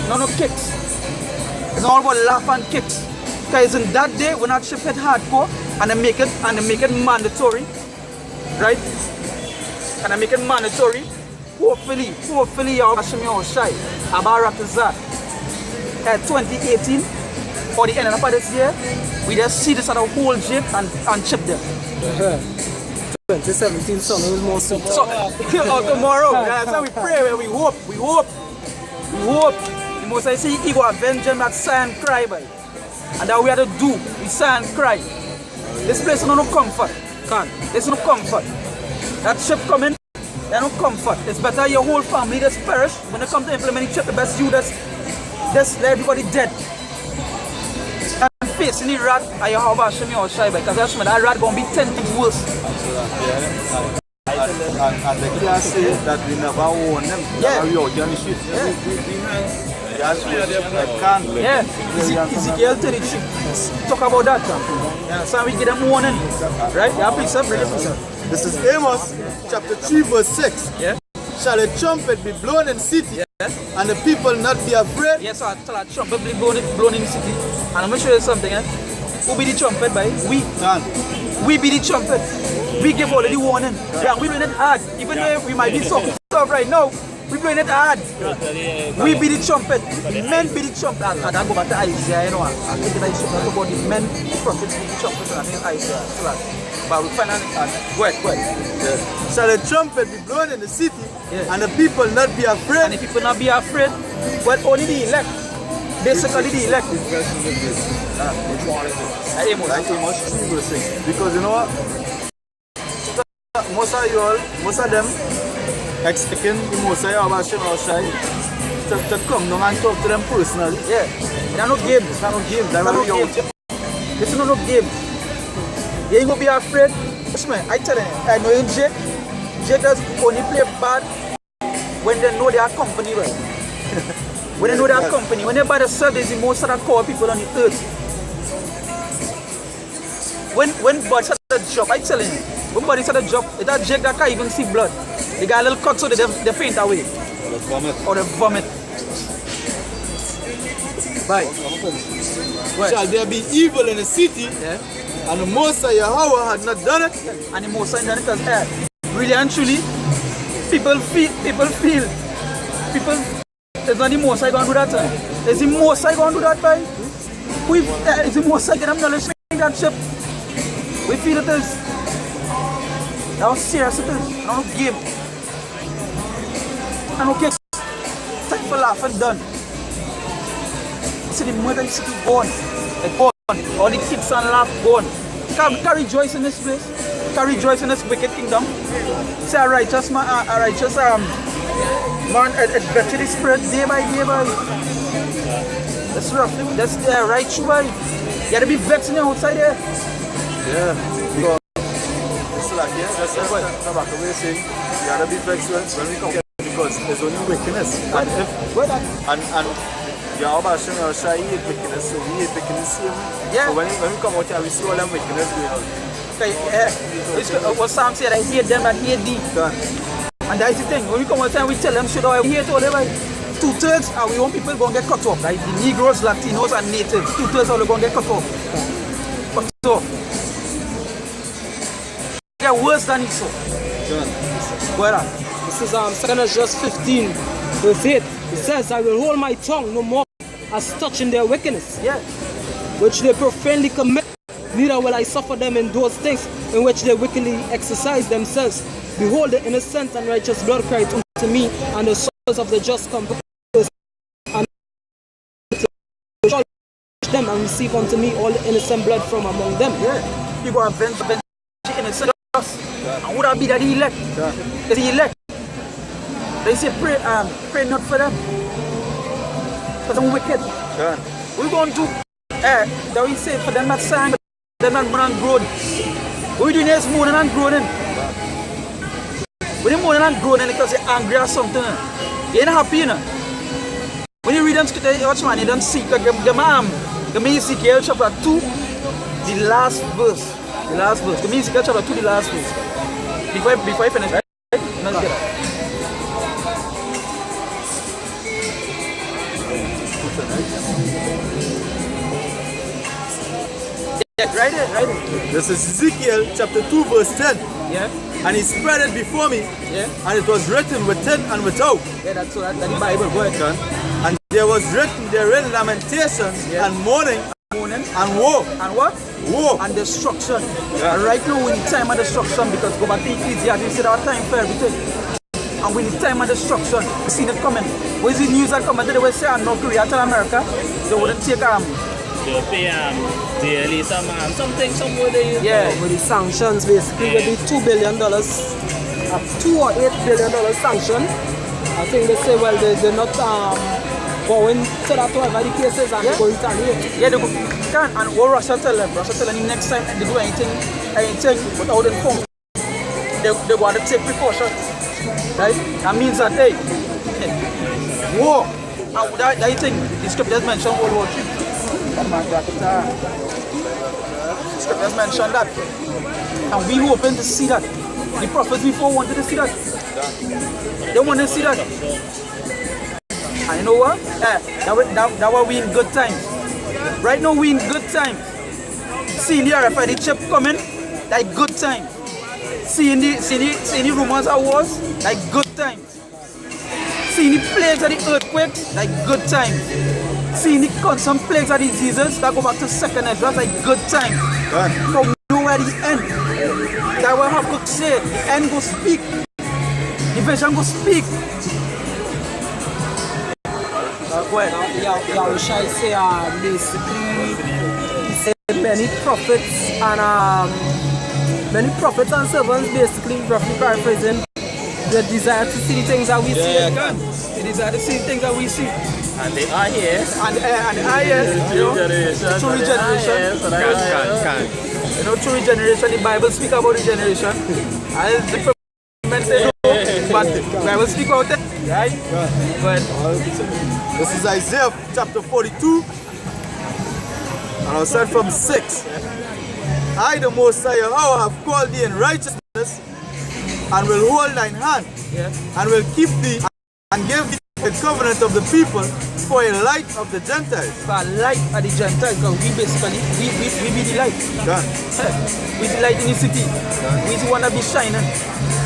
not kicks. It's all about laugh and kicks. Because in that day when that ship hit hardcore and they make it mandatory. Right? And they make it mandatory. Hopefully Yahweh Hashem Yahushai Abarakazah at 2018 or the end of this year, we just see this at a whole jig and chip them. 2017 song, it was more simple. So, tomorrow, so we pray, we hope. The Most I say he will avenge them that sigh and cry by. And that we have to do, we sigh and cry. This place is no comfort. There's no comfort. That ship coming, there's no comfort. It's better your whole family just perish. When they come to implement the chip, the best you just let everybody dead. And facing the rat, I have a shame or shy because that rat gonna be 10 times worse. And they can't say that we never warn them. Yeah. We out on the street. Yeah. Ezekiel 33. Talk about that. Yeah. So we get them warning. Right? Yeah, please, bring it, please. This is Amos chapter 3 verse 6. Yeah. Shall a trumpet be blown in the city, and the people not be afraid? Yes, so tell a trumpet be blown in the city. And I'm going to show you something. Who be the trumpet by? We be the trumpet. We give already warning. Yeah, we doing it hard. Even though we might be so tough right now, we doing it hard. We be the trumpet. Men be the trumpet. And I go back to Isaiah, you know. I think that I should talk about the men prophets be the trumpet. And I think Isaiah. But we find out. Go ahead. Shall a trumpet be blown in the city, and the people not be afraid? And the people not be afraid. Well, only the elect. Basically the elect. Amos 3 verse 6. Because you know what? Most of them expecting the Most High to come down and talk to them personally. Yeah. It's not no game. It's not no game. It's not no game. You ain't gonna be afraid. Listen, I tell you, I know in Jake does only play bad when they know they are company, right? When they know they are company, when they buy the service, the most of the core people on the earth. When God started the job, drop. I telling you. When body said the drop, it that Jake that can't even see blood. They got a little cut so they faint away. Or they vomit. Bye. Shall there be evil in the city? Yeah. And the Most High Yahweh had not done it? And the Most High done it because really and truly, people feel, it's not the Most High going to do that. Is the Most High going to do that, boy? Is the Most High get them knowledge in that ship? We feel it is. How serious it is. I don't game. I don't care. Time for laugh and done. See the murder city gone. They're gone. All the kids and laugh gone. Can rejoice in this place. Can rejoice in this wicked kingdom. Say a righteous man, man, it better the spirit day by day, boy. That's rough. That's right through, boy. You gotta be vexed in the outside there. Yeah. So, it's like, yeah, that's what I'm back away saying. You gotta be vexed when we come here because there's only wickedness. And Yahweh Hashem Yahushua, he hate wickedness, so we hate wickedness here. Yeah. So when we come out here, we see all them wickedness going on. Okay, what Sam said, I hate them that hate thee. And that's the thing, when we come out here, we tell them, should I hate all them? 2/3 are we want people going to get cut off, right? The Negroes, Latinos, and natives. 2/3 are going to get cut off. Cut off. They're worse than Esau. Where are? This is 2 Esdras 15, verse 8. It says, I will hold my tongue no more as touching their wickedness, Yeah. which they profanely commit. Neither will I suffer them in those things in which they wickedly exercise themselves. Behold, the innocent and righteous blood cried unto me, and the souls of the just come and them and receive unto me all the innocent blood from among them. Yeah. You go avenge the innocent of us. And would that be that the elect? Is the elect? They say pray not for them. Because I'm wicked. We're going to that we say for them not sang, them not mourning and groaning. What we doing is mourning and groaning. When you mourning and groaning because you're angry or something, you ain't happy, you know. When you read them scripture, watch man, you don't see. Give me Ezekiel chapter 2, the last verse. The last verse. Give me Ezekiel chapter 2, the last verse. Before I finish, right? Let's get it. Yeah, right it. This is Ezekiel chapter 2 verse 10. Yeah. And he spread it before me. Yeah. And it was written within and without. Yeah, that's the Bible. Go ahead. And there was written therein lamentation and mourning and woe. And what? Woe. And destruction. Yeah. And right now we need time of destruction because go back to Ecclesiastes, we said our time for everything. And we need time of destruction. We seen it coming. Where's the news that coming? They will say North Korea tell America they wouldn't take they pay daily something somewhere they use. Yeah, with the sanctions basically with the $2 billion, $2 or $8 billion sanction. I think they say well they're not going to that whatever the case is and they're going to retaliate. Yeah, they can. And what Russia tell them next time they do anything without informing, they want to take precautions. Right? That means that hey, war. And that thing, the scriptures mention World War III. The scriptures mention that. And we hoping to see that. The prophets before wanted to see that. They want to see that. And you know what? That why we in good times. Right now we in good times. Seeing the RFID chip coming, like good times. Seeing the rumors of wars, like good times. Seeing the plagues of the earthquakes, like good times. Seeing the constant plagues of diseases that go back to 2nd Esdras, like good times. From nowhere the end. That's what Habakkuk said. The end go speak. The vision go speak. Yahushua say basically he said many prophets and servants basically roughly paraphrasing the desire to see the things that we see. The desire to see the things that we see. And they are here. And they are here. You know, true regeneration. You know, true regeneration. The Bible speak about regeneration. And different men say no, but the Bible speak about it. Right? But this is Isaiah chapter 42. And I'll start from 6. I, the Most High Yahweh, have called thee in righteousness, and will hold thine hand, and will keep thee, and give thee the covenant of the people for a light of the Gentiles. For a light of the Gentiles, because we basically, we be the light. We the light in the city. We the one that be shining.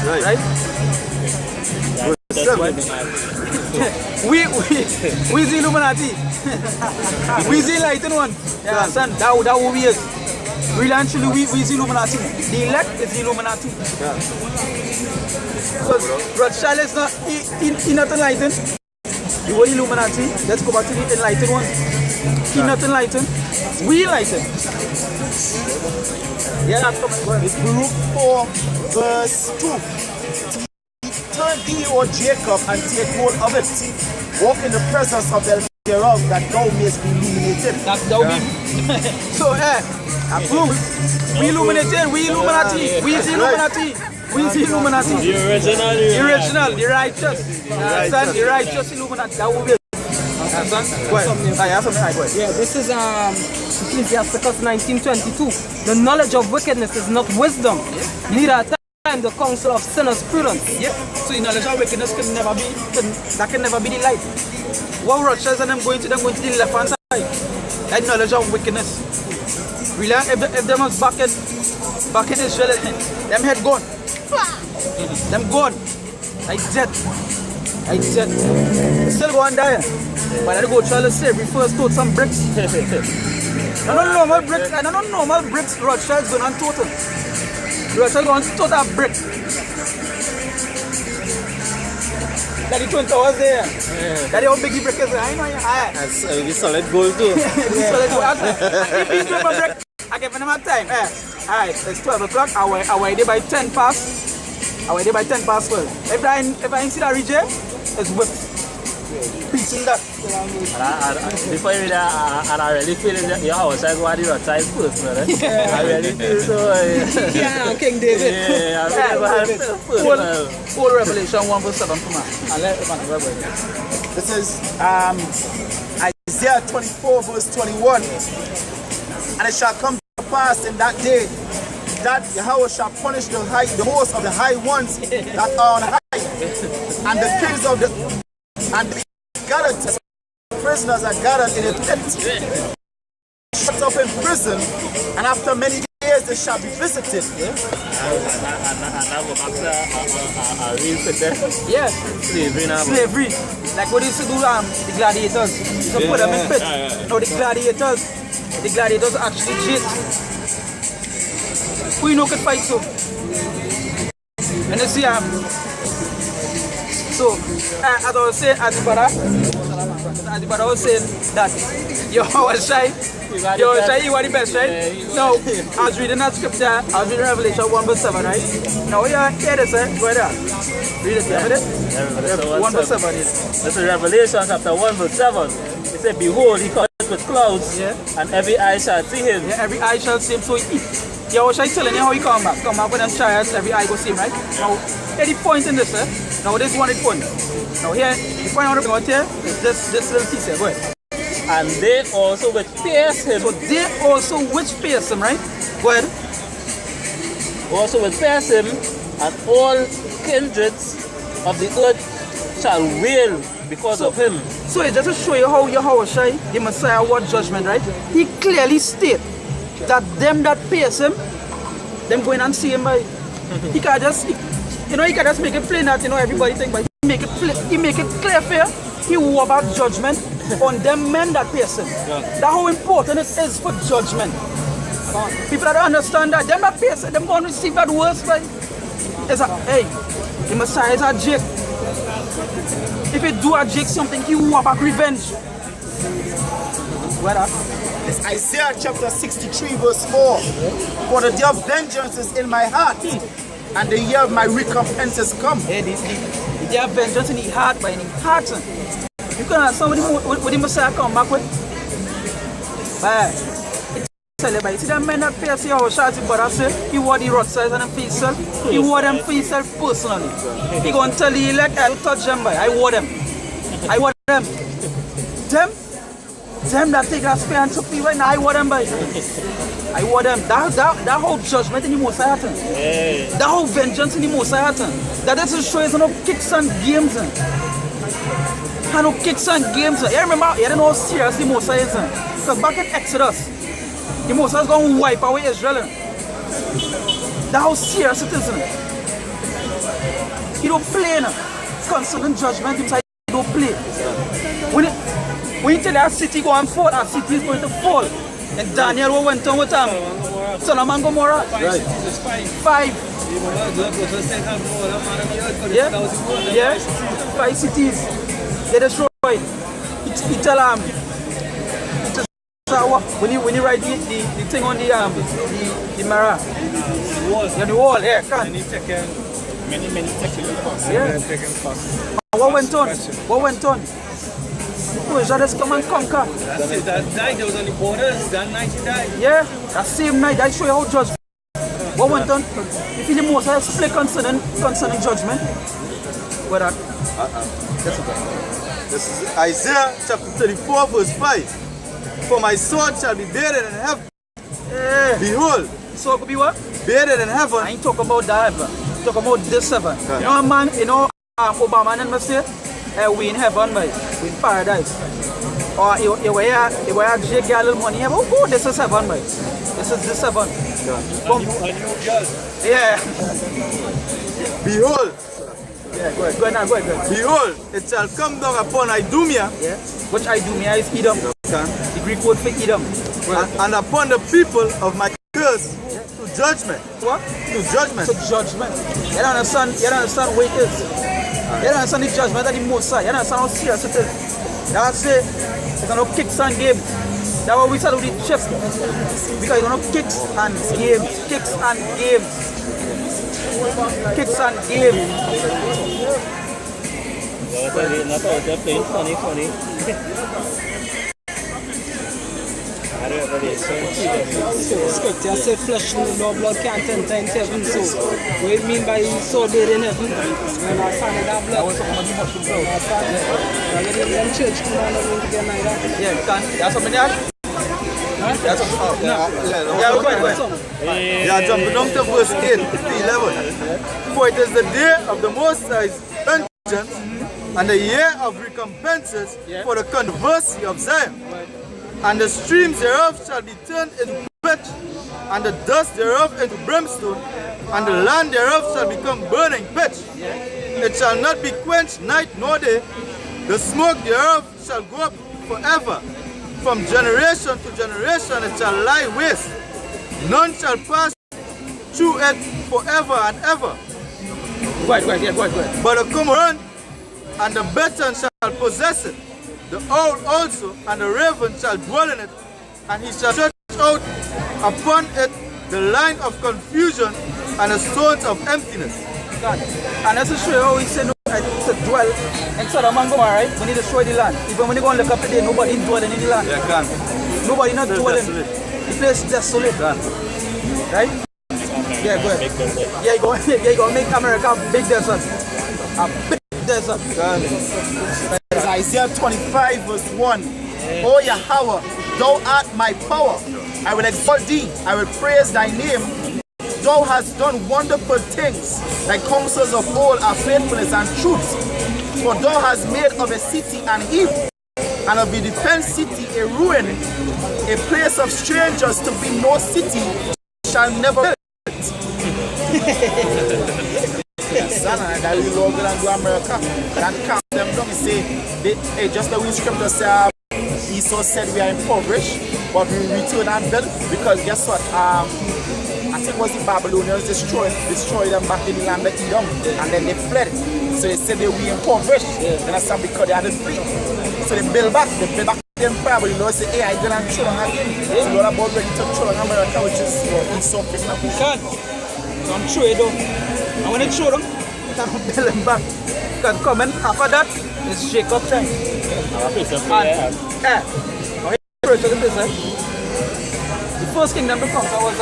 Right? we the Illuminati. We the lighting one. Yeah, son, that who we is. Really and truly, we the Illuminati. The elect is the Illuminati. Because Rothschild is not, he not enlightened. You were Illuminati. Let's go back to the enlightened one. He not enlightened. We enlightened. Yeah, Baruch 4 verse 2. Turn thee, O Jacob, and take hold of it. Walk in the presence of the thereof, that thou mayest be illuminated. That thou be. So, we illuminated, we Illuminati. We is Illuminati. We is Illuminati. The original, the righteous. The righteous Illuminati. That will be. Yeah, this is Ecclesiasticus 19:22. The knowledge of wickedness is not wisdom, neither at times the counsel of sinners prudence. Yeah. So the knowledge of wickedness can never be the light. What Rothschilds and them going to the left hand side. That knowledge of wickedness. Really, if them was back in Israel, them head gone. Them gone. Like dead. Like dead. Still go and die. But I go try to say, we first told some bricks. I don't know normal bricks Rothschilds going on total. Rothschilds going on total brick. That the Twin Towers there. That the old biggie brick is there. I know you high. That's solid gold too. Solid gold. If he's doing my brick, I give him a time. Alright, it's 12 o'clock. I wait there by 10 past. I wait there by 10 past 12. If I see that region, it's whipped. Preaching that. Before you read that, and I really feel that your house is one of your types first, brother. I really feel so. Yeah, King David. Yeah, I never had full Revelation 1 verse 7 for man. And let the man read. This is Isaiah 24 verse 21. And it shall come to pass in that day that Yahweh shall punish the host of the high ones that are on high, and the kings of the gathered prisoners are gathered in a pit, shut up in prison, and after many years they shall be visited. Yeah, slavery. Like what they used to do, the gladiators. You used to put them in pit. No, the gladiators actually cheat. Who you know could fight so? And you see, so, as I was saying, Adibara was saying that you are the best, right? No, I was reading that scripture, I was reading Revelation 1 verse 7, right? Now, hear this, go ahead. Read it, have it? 1 verse 7. This is Revelation chapter 1 verse 7. It said, behold, he comes with clouds, and every eye shall see him. Yeah, every eye shall see him, so I was telling you how he come back. Come back with them chariots, every eye go see him, right? Now, here the point in this, now this one is point. Now here, the point I want to bring out here is this little piece here, go ahead. And they also which pierce him. So they also which pierce him, right? Go ahead. Also which pierce him, and all kindreds of the earth shall wail because of him. So it's just to show you how Yahushua, the Messiah, what judgment, right? He clearly states that them that pierce him, them going and see him by. He can just, he can just make it plain that everybody think, but he make it clear fair. He will about judgment on them men that pierce him. That's how important it is for judgment. People that don't understand that, them that pierce him, them going to receive that worse, right? It's a, hey, the Messiah is a Jake. If he do a Jake something, he will about revenge. Where that? It's Isaiah chapter 63 verse 4. For the day of vengeance is in my heart, and the year of my recompense is come. Hey, the day of vengeance in the heart, but in the heart. You can have somebody with the Messiah come back with. But you see that men that pierce your shot, but I say, he wore the Rothschilds and them for himself. He wore them for himself personally. He gonna tell the elect, I'll touch them by. I wore them. I wore them. Them that take that spear and took me right now, I wore them by. I want them. That whole judgment in the Most High happen. That whole vengeance in the Most High happen. That is to show you no kicks and games. And no kicks and games. You remember, you don't know how serious the Most High is. Because back in Exodus, the Most High is going to wipe away Israel. That's how serious it is. He don't play. Concerning judgment, he don't play. When you tell that city go and fall, that city is going to fall. And Daniel went on with Sodom and Gomorrah. Right. 5. Yeah. 5 cities. They destroyed. He tell when you write the thing on the mirror, the wall, yeah, can. Many technical costs. Yeah. What went on? Oh, Jades come and conquer. That's it. That night they was on the borders. That night he died. Yeah, that same night. I show you how judgment. What went on? If the Most High split concerning judgment. What that? This is Isaiah chapter 34 verse 5. For my sword shall be buried in heaven. Yeah. Behold. So could be what? Buried in heaven. I ain't talk about that heaven. Talk about this heaven. Yeah. You know, man. You know, Obama and me say, we in heaven, we in paradise. Or you wear Jake a little money. Oh, this is heaven, mate. This is heaven. Yeah. Behold. Yeah, go ahead. Behold, it shall come down upon Idumea. Yeah. Which Idumea is Edom. The Greek word for Edom. And upon the people of my curse to judgment. What? To judgment. To judgment. You don't understand what it is. You don't understand the judgment of the Most High. You don't understand how serious it is. That's it. It's no kicks and games. That's what we said with the chips. Because it's no kicks and games. Kicks and games. Kicks and games. Not out there playing funny. Scripture say flesh and no blood can't enter into heaven. So what you mean by soul buried in heaven? When I stand in that blood. When church come on and get like that. Yeah, can. That's something there? That's something. Yeah, go ahead. Yeah, jumping down to verse 8 to 11. For it is the day of the Most High's vengeance and the year of recompenses for the controversy of Zion. And the streams thereof shall be turned into pitch, and the dust thereof into brimstone, and the land thereof shall become burning pitch. It shall not be quenched night nor day. The smoke thereof shall go up forever. From generation to generation it shall lie waste. None shall pass through it forever and ever. Go ahead. But the cormorant and the bittern shall possess it. The owl also and the raven shall dwell in it, and he shall stretch out upon it the line of confusion and the stones of emptiness. God. And that's to show you how he said to dwell in Sodom and Gomorrah, right? When he destroy the land. Even when you go and look up today, nobody is dwelling in the land. Yeah, can. Nobody not dwelling. The place is desolate. Right? Yeah, go ahead. Yeah, you go make America a big desert. A big desert. Isaiah 25 verse 1. O Yahweh, thou art my power. I will exalt thee. I will praise thy name. Thou hast done wonderful things. Thy counsels of old are faithfulness and truth. For thou hast made of a city an heap, and of the defense city a ruin. A place of strangers to be no city shall never be. Son, and I will love and go America and count them down and say, hey, just the way scripture say, Esau said we are impoverished, but we return and build, because guess what? I think it was the Babylonians destroyed them back in the land of Edom, and then they fled. So they said they were impoverished, and that's because they had the free. So they build back the empire, but the Lord said, hey, I did not throw them again. So the Lord about ready to throw them America, which is Esau kidnapping. I'm sure though. And when it show them, you can build them back. Because coming after that, it's Jacob time. The first kingdom to conquer was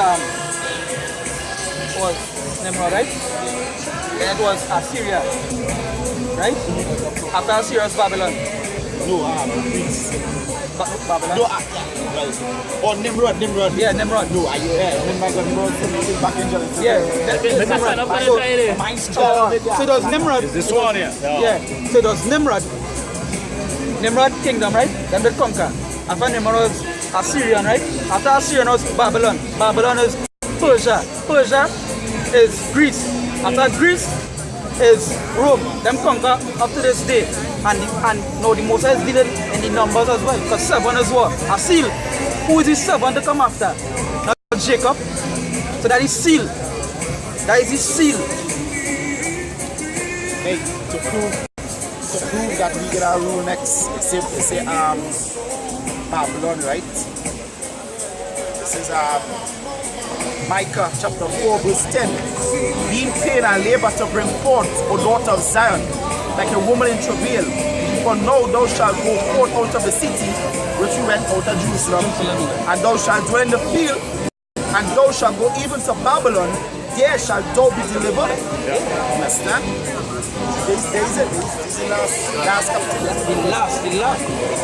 Nimrod, right? And it was Assyria, right? After Assyria was Babylon. No, Greece. Babylon. No, Or Nimrod. Yeah, Nimrod. No, are you Nimrod got back in Genesis? Yeah, so does Nimrod. Is this one here? Yeah. So does Nimrod kingdom, right? Them did conquer. After Nimrod was Assyrian, right? After Assyrian was Babylon. Babylon is Persia. Persia is Greece. After Greece is Rome. Them conquer up to this day. And now the Moses did it in the numbers as well. Because 7 is what? A seal. Who is the 7 to come after? Not Jacob. So that is seal. That is his seal. Hey, to prove that we get our rule next, it's Babylon, right? This is Micah chapter 4 verse 10. Be in pain and labor to bring forth, O daughter of Zion, like a woman in travail. For now thou shalt go forth out of the city which you went out of Jerusalem, and thou shalt dwell in the field, and thou shalt go even to Babylon, there shalt thou be delivered. Understand? This is the last captivity. The last.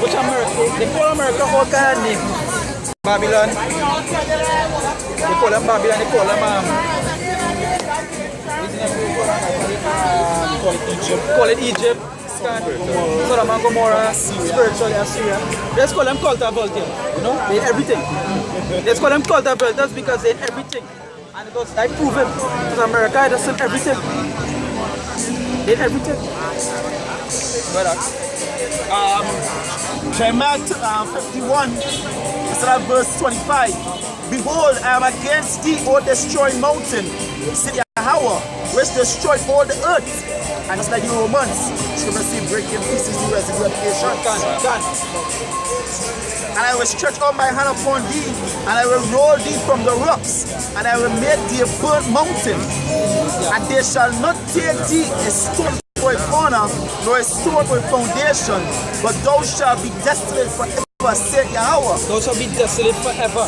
Which America? They call America all kind of name. Babylon. They call them Babylon. They call them call it Egypt. Sodom and Gomorrah, spiritually Assyria. They just call them cult of Voltaire. You know, they everything. They just call them cult of Voltaire just because they everything. And it was like proven. Because America does everything. They everything. Jeremiah 51, verse 25. Behold, I am against thee, O destroying mountain, said Yahweh, which destroyed all the earth. And it's like the Romans, it's going to see breaking pieces the rest of the creation. And I will stretch out my hand upon thee, and I will roll thee from the rocks, and I will make thee a burnt mountain. And they shall not take thee a stone for a corner, nor a stone for a foundation, but thou shalt be desolate forever, said Yahweh. Thou shalt be desolate forever.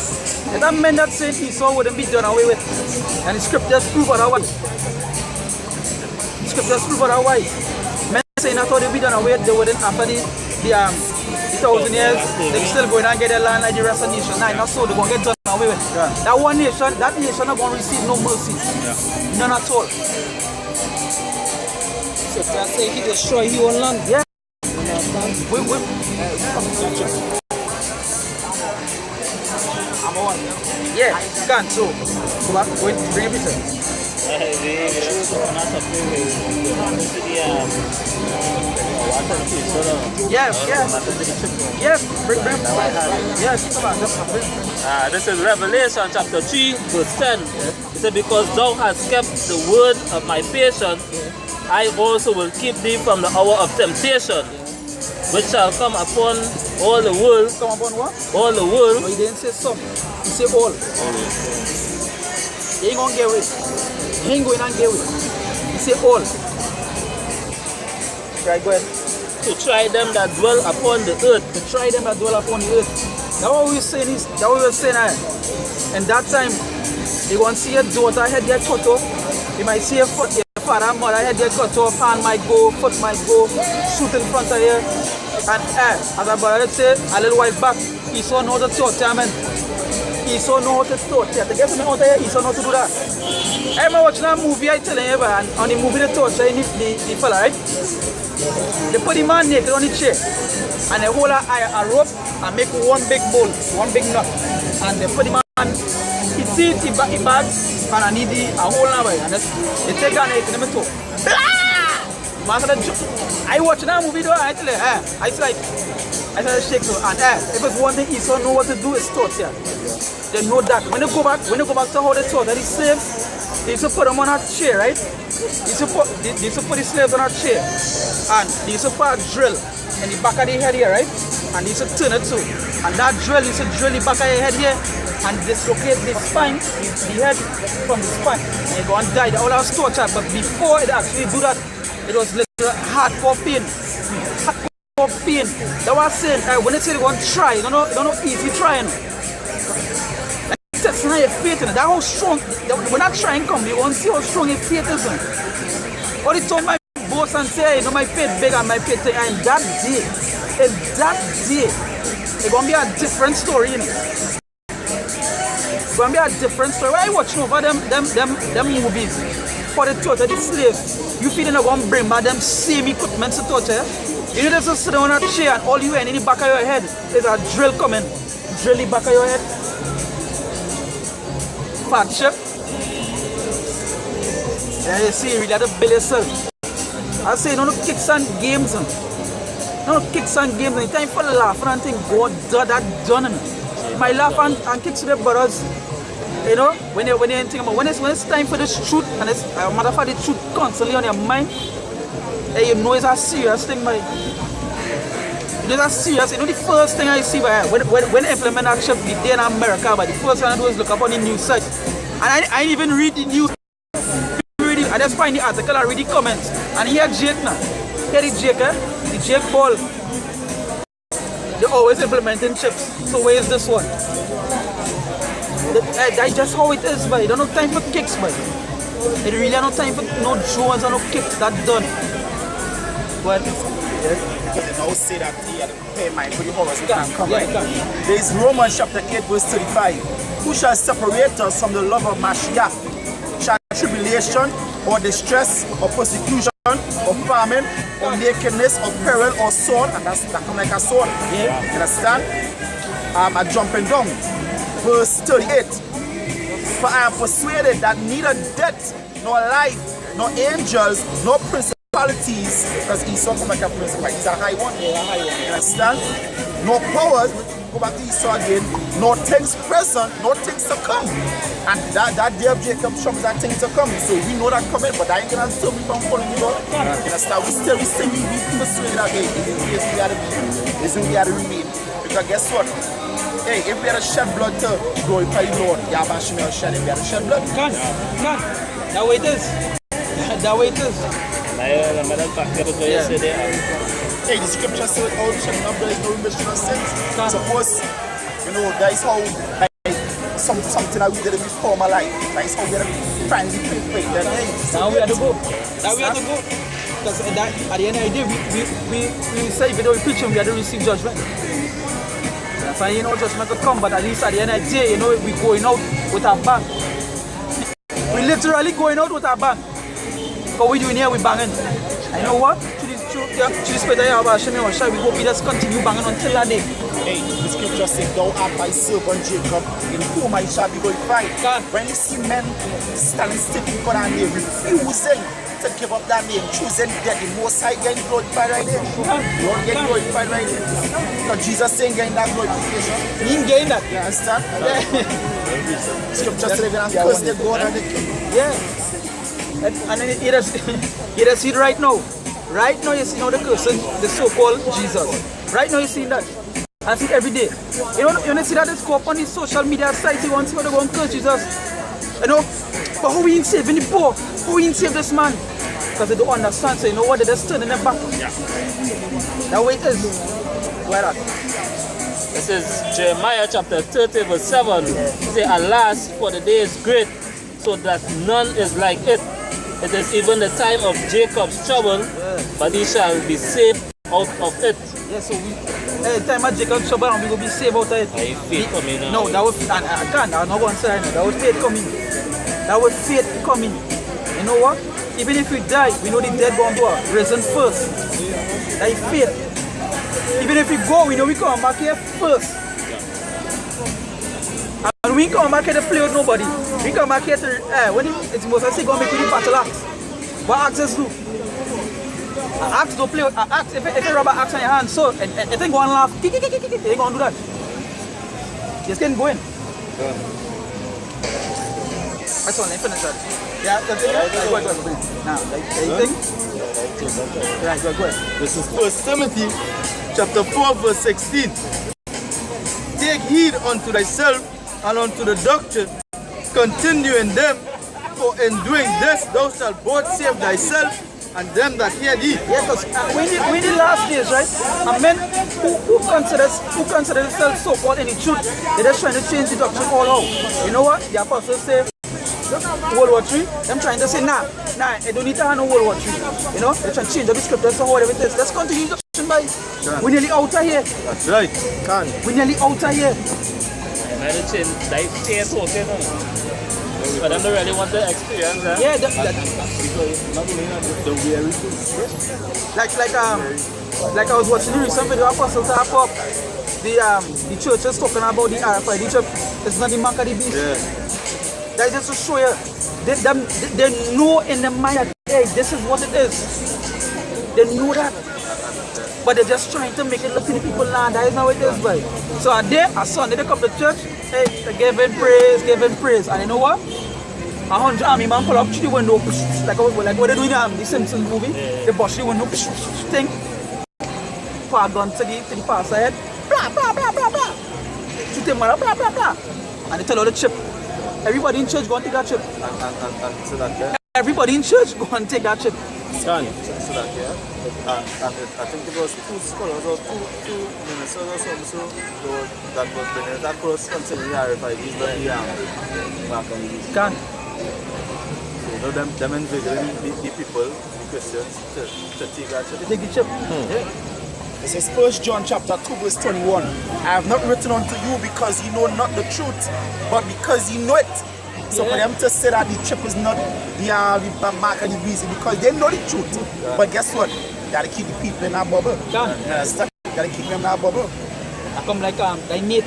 And that meant that Saint Esau wouldn't be done away with. And the scriptures prove otherwise. The scriptures prove otherwise. Men saying that thought they'd be done away with, they wouldn't after the 1,000 years, they still going and get their land like the rest of the nation. Nah, not so, they're going to get done away with. Yeah. That one nation, that nation not going to receive no mercy. Yeah. None at all. So that's say he destroy his own land. Yeah. I'm on. Yeah, can't so. Come on, go and bring everything. Yes, bring. Yes, come on, this is Revelation chapter 3, verse 10. It said, because thou hast kept the word of my patience, I also will keep thee from the hour of temptation, which shall come upon all the world. Come upon what? All the world. No, he didn't say some. He said all. He ain't gonna get away. He ain't going and get away. He said all. Right, go ahead. To try them that dwell upon the earth. To try them that dwell upon the earth. That's what we were saying is, that what we were saying and that time, you gonna see your daughter head get cut off. You might see your father and mother head get cut off, hand might go, foot might go, shoot in front of you. And as a brother said a little while back, he saw how to torture, man. He saw how to torture. To get something out of here, he saw how to do that. I remember watching a movie, I telling you, and on the movie they torture the fella, right? They put the man naked on the chair, and they hold a rope and make one big bowl, one big knot. And they put the man, he sees the bag, and I need a whole number, and they take down it in the toe. I watch that movie though, I tell you, I started shaking, and if it's one thing Esau know what to do is torture. They know that. When you go back to how they taught that the slaves, they used to put them on a chair, right? They used to put the slaves on a chair, and they used to put a drill in the back of the head here, right? And they used to turn it so, and that drill used to drill the back of your head here, and dislocate the spine, the head from the spine, and you go and die. All that was torture, but before it actually do that, it was little hardcore pain. Hardcore pain. That was saying, when they say they want to try, you don't know easy trying. That's not your faith in it. That's how strong, when that trying come, you want to see how strong your faith is. All the time my boss and say, you know, my faith big and my faith, and that day, it's gonna be a different story, you know. It's gonna be a different story. When I watching over them movies for the torture, the slaves, you feel they're gonna bring back them same equipment to torture. You know, there's a sit down on a chair and all you hear in the back of your head is a drill coming. Drill the back of your head. Fat chip. Yeah, you see, you really have to build yourself. I say, no kicks and games. No kicks and games. It's time for laughing and think, God, that done. My laugh and kicks to the brothers. You know, when you think about when it's time for this truth, and it's a matter of fact, the truth constantly on your mind, hey, you know it's a serious thing, man. You know that's serious. You know the first thing I see when I implement that ship the day in America, but the first thing I do is look up on the news site. And I didn't even read the news. I just find the article and read the comments. And here Jake now. Here the Jake, the Jake Ball. They're always implementing chips. So where is this one? That's just how it is, boy. You don't have time for kicks, boy. You really have no time for no drones and no kicks. That's done. What? Yes. They now say that he had to pay mine for the horrors we can't come, right? There is Romans chapter 8 verse 35. Who shall separate us from the love of Mashiach? Shall tribulation, or distress, or persecution, or famine, or nakedness, or peril, or sword? And that come like a sword. Yeah. You understand? I'm jumping down. Verse 38. For I am persuaded that neither death, nor life, nor angels, nor principalities, because Esau come like a principal, he's a high one. Yeah, a high one. You understand? Nor powers, go back to Esau again, nor things present, nor things to come. And that day of Jacob shows that thing to come. So we know that coming, but I ain't gonna stop me from following you, Lord. You understand? We persuade that hey, this is we had to remain. Because guess what? Hey, if we had to shed blood to glorify the Lord, Yahweh Shemel shed, if we had to shed blood. Can't. That way it is. That way it is. Hey, the scripture says all shall not be no remission of sins. Suppose, you know, that is how something that we did before my life. That is how we find the faith. Now we have to go. Now we have to go. Because at the end of the day, we say if we don't preach him, we have to receive judgment. So you know judgment will come, but at least at the end of the day, you know, we're going out with our bang. We're literally going out with our bang. Because we're doing here, we're banging. And you know what? We hope we just continue banging until that day. Hey, the scripture says, thou art my servant Jacob, in whom I shall be glorified. When you see men standing stiff before that name, refusing to give up that name, choosing that the Most High getting glorified right there. Lord getting glorified right there. Because Jesus ain't getting that glorification. He ain't getting that. You understand? Yeah. Scripture says, they're going to curse their God and the King. Yeah. And then you just see it right now. Right now you see how the cursing the so-called Jesus. Right now you see that. I see it every day. You don't see that it's go up on the social media sites. You want to see how they go and curse Jesus. You know? But how we ain't saving the poor? How we ain't save this man? Because they don't understand. So you know what? They're just turning their back. Yeah. That way it is. Why that? This is Jeremiah chapter 30 verse 7. It says, alas, for the day is great, so that none is like it. It is even the time of Jacob's trouble, but he shall be saved out of it. Yeah, so the time of Jacob's trouble, and we will be saved out of it. Are you faith coming now? No, that was, I can't, I'm not going to say that. That was faith coming. That was faith coming. You know what? Even if we die, we know the dead going to risen first. That is faith. Even if we go, we know we come back here first. And we come back here to play with nobody. We come back here to, when it's most I say, go make with the battle axe. What axes do? Axe don't play with, axe, if a rubber axe on your hand, so, it ain't going to laugh, they ain't going to do that. Just can't go in. That's all, I finish that. Yeah, that's it, yeah? Go ahead. Now, anything? Right, go ahead. This is 1 Timothy chapter 4 verse 16. Take heed unto thyself and unto the doctrine, continue in them, for in doing this thou shalt both save thyself and them that hear thee. Yes, because we in the last days, right? And men who consider themselves so-called in the truth, they're just trying to change the doctrine all out. You know what? The apostles say World War III, them trying to say, nah, they don't need to have no World War III. You know, they're trying to change the scriptures or whatever it is. Let's continue the doctrine by We're nearly out of here. That's right. We're nearly out of here. Medicine, like, stay talking, but I don't really want the experience. Yeah, like I was watching the recent video Apostle talk up. The church is talking about the RFI. The church is not the mark of the beast. Yeah. That is just to show you. They know in their mind that, hey, this is what it is. They know that. But they're just trying to make it look to the people now. That is not what it is, boy. So a Sunday, they come to church, hey, they give him praise. And you know what? 100 army man pull up to the window, like what they do in the Simpsons movie. They bust the window, thing. Far gun to the far side. Blah, blah, blah, blah, blah. Shoot him, blah, blah, blah. And they tell all the chip. Everybody in church go and take that chip. And so that, yeah. Everybody in church go and take that chip. Done. So that, yeah. And I think it was 2 scholars or 2 ministers or something that was bringing it across concerning the RFIDs, but the mark on these. Can. You know, them invigorating the people, the Christians, to take that chip. To take the chip. Yeah. It says 1 John chapter 2 verse 21. I have not written unto you because you know not the truth, but because you know it. So for them to say that the chip is not the mark of the beast, because they know the truth. Yeah. But guess what? You gotta keep the people in that bubble. Yeah. You gotta keep them in that bubble. I come like I need.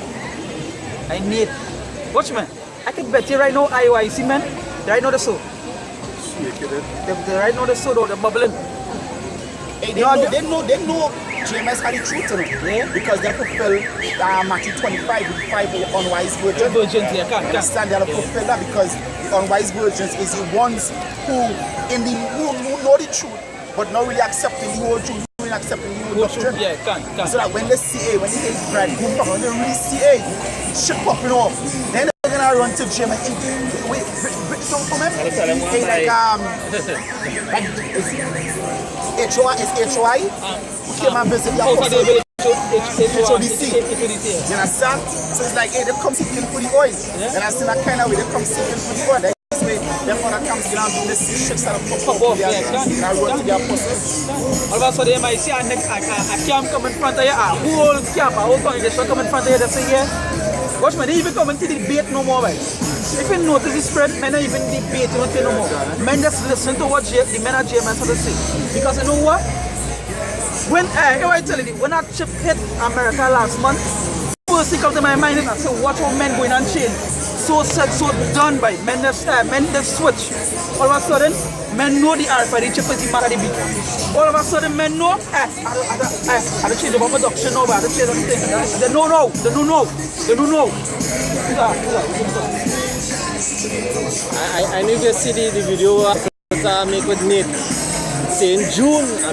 Watch man. I can bet you right now IOIC man. Right now the so. They right now the so the bubbling. Hey, they know James had the truth in it. Yeah. Because they fulfill Matthew 25 with 5 unwise virgins. Yeah, understand they fulfill that because the unwise virgins is the ones who know the truth but not really accepting the whole truth, not really accepting the whole doctrine. Yeah, can. So that when they see when they hear bridegroom come, when they really see shit popping off, then they're gonna run to James and think, wait, some from him? HOI came and visit the apostle. HODC. You understand? So it's like, hey, they come seeking for the oil. You understand that kind of way? They come seeking for the oil. This way, them other comes down to this shit that pop off. And I run to the apostle. All of a sudden, you might see a camp come in front of you, a whole camp, a whole congregation come in front of you, they say, yeah. Watch me, they even come into the debate no more, right? If you notice the spread, men are even debate, you don't say no more. Men just listen to what the men at JMS have to say. Because you know what? When I tell you, when that chip hit America last month, first thing comes to my mind is I say, watch how men going on chain. So said, so done by men just switch. All of a sudden, men know the RFID chip is the mark of the beat. All of a sudden, men know, I don't change the production now, I don't change everything. They don't know. I need to see the video I make with Nate. Say in June, I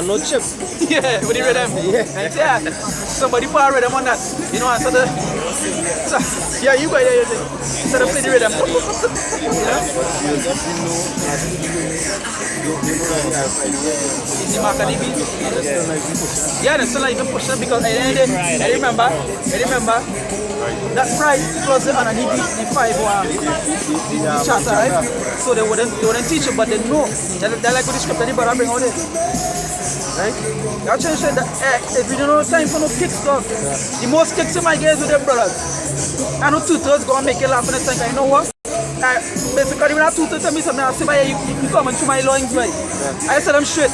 know chip. Yeah, when you read them. Yeah. Somebody far read them on that. You know, so yeah, you go there. Instead of playing them. Yeah, they're still not even pushing because I remember that Friday was underneath the 5 charter, right? So they wouldn't teach it, but they know. They're like with the script anybody bring out it. Right? You're trying to say that if you don't know time for no kicks, dog. The most kicks you might get is with them brothers. I know 2/3 go and make you laugh in the tank. You know what? Basically when I 2/3 tell me something, I say, you come into my loins, right? I said I'm straight.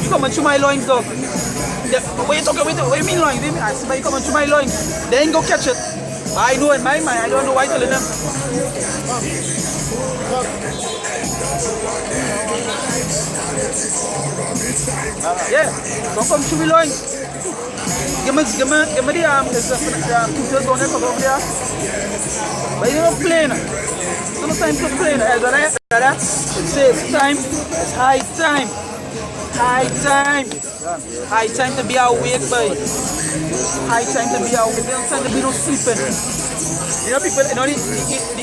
You come into my loins, dog. What you talking about? What you mean loins? I said, you come into my loins. They ain't go catch it. I know in my mind, I don't know why I'm telling them. Yeah, don't come to me loins. Give me the 2/3 on there, come over there. But you don't play now. There's no time to play now. It's time. It's high time. High time to be awake, boy. High time to be awake. There's no time to be no sleeping. You know, people, you know, the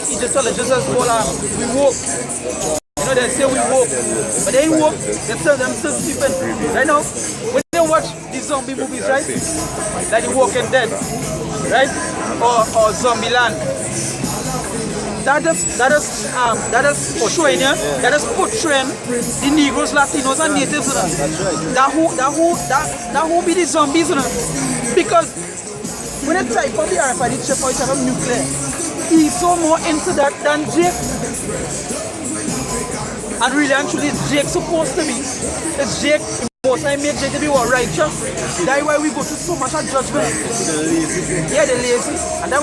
Egyptologists as well, we woke. You know, they say we woke, but they ain't woke. They're still sleeping. Right now, when they watch these zombie movies, right? Like The Walking Dead, right? Or Zombieland. that is showing you, that is portraying the Negroes, Latinos, and Natives. That who be the zombies, because when I type on the RFID chip for each other nuclear, he's so more into that than Jake. And really and truly, it's Jake supposed to be. It's Jake. Most I make Jake to be what, righteous. That's why we go through so much of judgment. Yeah, they're lazy. And then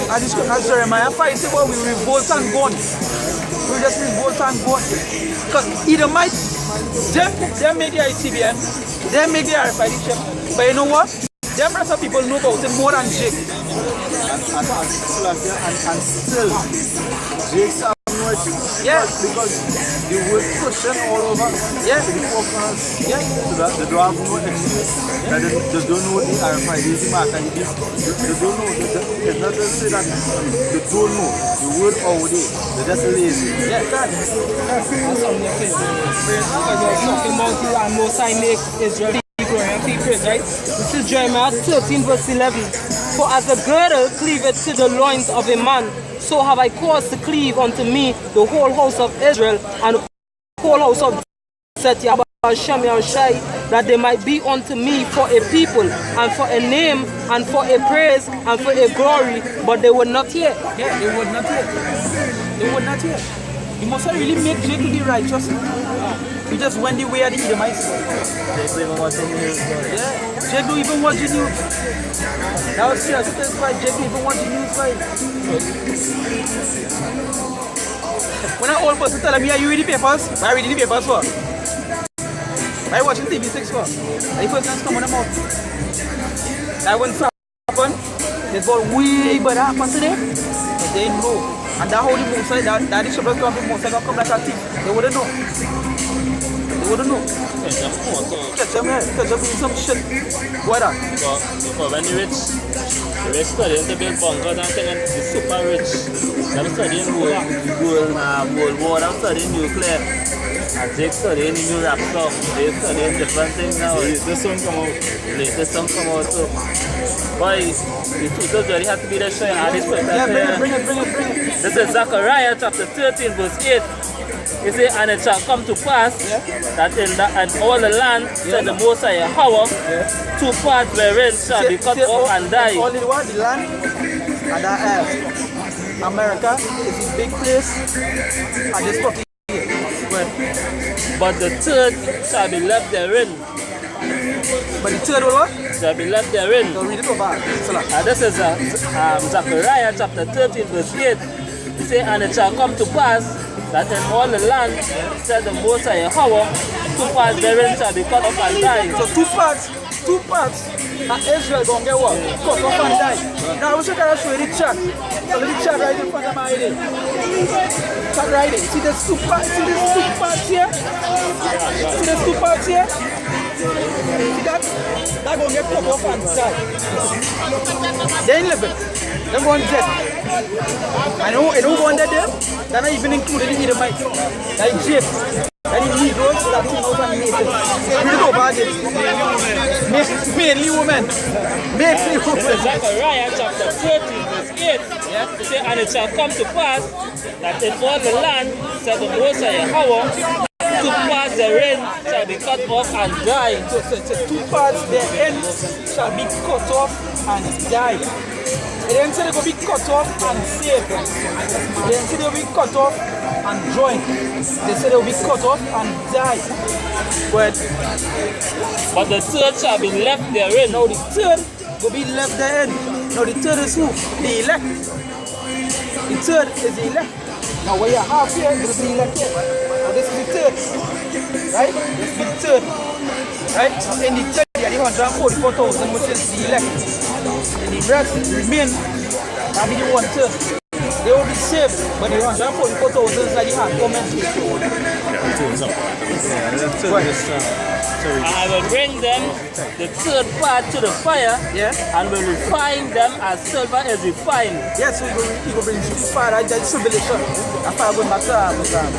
as Jeremiah 5 said, well, we revolt and go on. We just revolt and go on. Because either might, they make the ITBN, they make the RFID chip. But you know what? Them rest of people know about it more than Jake. And still, Jake's yeah, because the word pushing all over yeah. the forecast, yeah. So that they don't have no excuse, that they don't know the RFID mark and they don't know, it's not to say that they don't know the word already, they're just lazy. Yeah, that's something you feel. Because you're talking about the and Most High make Israel and people, right? This is Jeremiah 13 verse 11. For as a girdle cleaveth to the loins of a man, so have I caused to cleave unto me the whole house of Israel and the whole house of said Yahweh Hashem Yahushai, that they might be unto me for a people and for a name and for a praise and for a glory, but they would not hear. Yeah, they would not hear. They would not hear. You must really make Jake to be righteous. He just went the way of the Edomites. Jake don't even watch the news. Yeah, Jake don't even watch the news. That was serious. That's why Jake don't even watch the news. Right? When an old person tell me, are you reading papers? Why are you reading the papers for? Why are you watching TV6 for? Are you first time come on them out? That wouldn't happen. There's all way but that happened today. But they know. And that whole Mosai, that is supposed to have been Mosai come like a thief. They wouldn't know. They wouldn't know. Catch them here. Catch them in some shit. Why that? Because when the rich studying to build bunkers and things, the super rich. They're studying World War, they're studying nuclear. And Jake studying new rap stuff. They're studying different things now. The latest song come out. The latest song come out too. Boy, the tutors really have to be there showing how this person. Yeah, bring it. This is Zechariah chapter 13 verse 8. It says, and it shall come to pass that in all the land, said the Most High Yahweh, 2 parts wherein shall be cut off and die. Only one, the land, and that America is a big place, and this fucking but the third shall be left therein. But the third what? Shall be left therein. Don't read it over. And this is Zechariah chapter 13 verse 8. It says, and it shall come to pass that in all the land, said the Most High Yahweh, 2 parts therein shall be cut off and die. So 2 parts, and Israel gonna get what? Cut off and die. Now I wish I could show you the chat. So the chat right in front of my head. Chat right there. See there's 2 parts. See there's 2 parts here. See there's 2 parts here. See that? That gonna get cut off and die. They ain't living. They're going dead. I know going dead there. They're not even included in the mic. Like Jake. That is Negroes, Latinos, and Natives. Read it over again. Mainly women. Mainly women. Zechariah chapter 13 verse 8. Yeah. It says, and it shall come to pass that in all the land, said the Most High Yahweh, 2 parts therein shall be cut off and die. So 2 parts therein shall be cut off and die. They didn't say they're going to be cut off and saved. They didn't say they'll be cut off and joined. They said they'll be cut off and die. But the third shall be left therein. Now the third will be left therein. Now the third is who? The elect. The third is the elect. Now when you're half here, this is the elect here. Now this is the third. Right? This is the third. Right? So in the third, you have the 144,000, which is the elect. And the rest remain, that be the 1/3. They will be saved, but the 144,000 is like the hard comment. And I will bring them the third part to the fire, and will refine them as silver is refined. Yes, so he will bring you fire, right? That's tribulation. That's why I go back to affliction.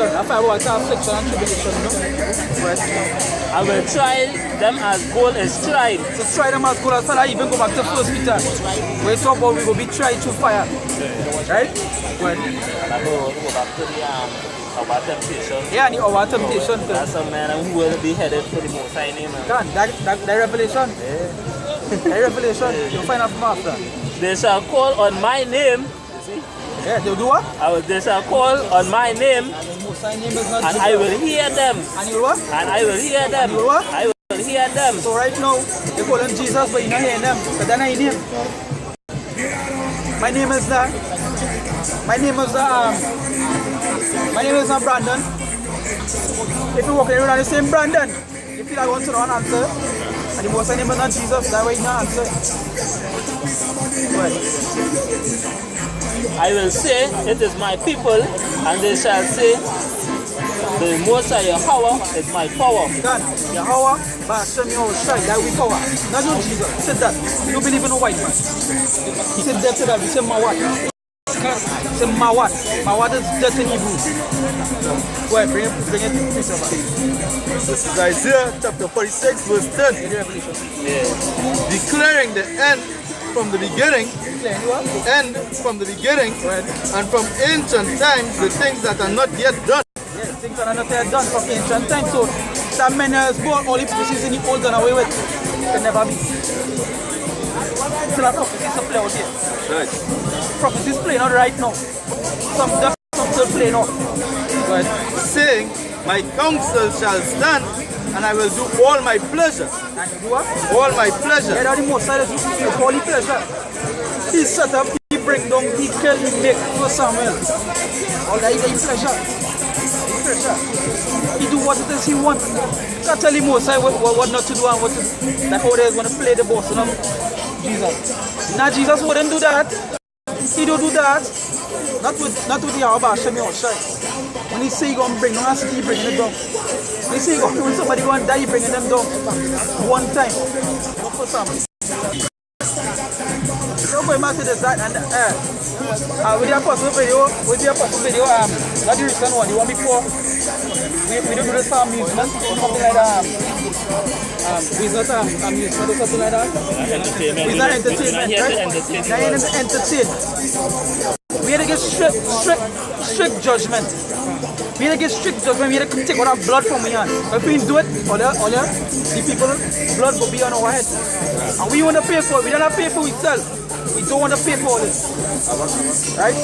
That's why I go back to affliction and tribulation, you know? Right. I will try them as gold is tried. So try them as gold as fire. I even go back to 1 Peter. Where you talk about we will be tried through fire. Right? Well, And I go back to the our temptation. yeah, the our temptation. That's a man who will be headed for the Most High name. That revelation. That revelation. You'll find out from after. They shall call on my name. Yeah, they'll do what? They shall call on my name, and I will hear them. And you what? And I will hear them. And you what? I will hear them. So right now, they call him Jesus, but you're not hearing them. But then I name. My name is not. My name is not Brandon. If you walk around the same Brandon, you feel like I want to know an answer. And the most name is not Jesus, that way you not answer. I will say, it is my people, and they shall say, the Most High Yahweh is my power. God, Yahweh, but Hashem Yahushai, that we power. Not just Jesus. He said that. You don't believe in a white man. He said that to that. He said Mawat. He said Mawat. Mawat is death in Hebrew. Go ahead, bring it. This is Isaiah chapter 46 verse 10. Declaring the end from the beginning, end from the beginning, and from ancient times the things that are not yet done. Yes, things that are not yet done from ancient times. So that man has born all the prophecies in the old done away with. Can never be. Still a prophecies to play out here. Right. Prophecies playing out right now. Some still playing out. Saying, my counsel shall stand, and I will do all my pleasure. And you do what? All my pleasure. Yeah, that's the most side of holy pleasure. He set up, he bring down, he kill, he make for Samuel. All that is pleasure. He do what it is he wants. Can't tell him most side what not to do and what to do. That's how they is going to play the boss, you know? Jesus. Now Jesus wouldn't do that. He don't do that. Not with Yahweh Hashem Yahushai. When he say he gonna bring down a city, he bringing it down. When he say when somebody gonna die, he bringing them down. One time. Not for some. So going back to this that and with the apostle video, not the recent one, the one before, we don't do this for amusement or something like that. It's not amusement or something like that. Entertainment. It's not entertainment, right? Not entertain. We had to get strict judgment. We had to get strict judgment. We had to take all that blood from we hand. If we do it, all the people, blood will be on our head. And we want to pay for it. We don't have to pay for ourselves. We don't want to pay for this. Right?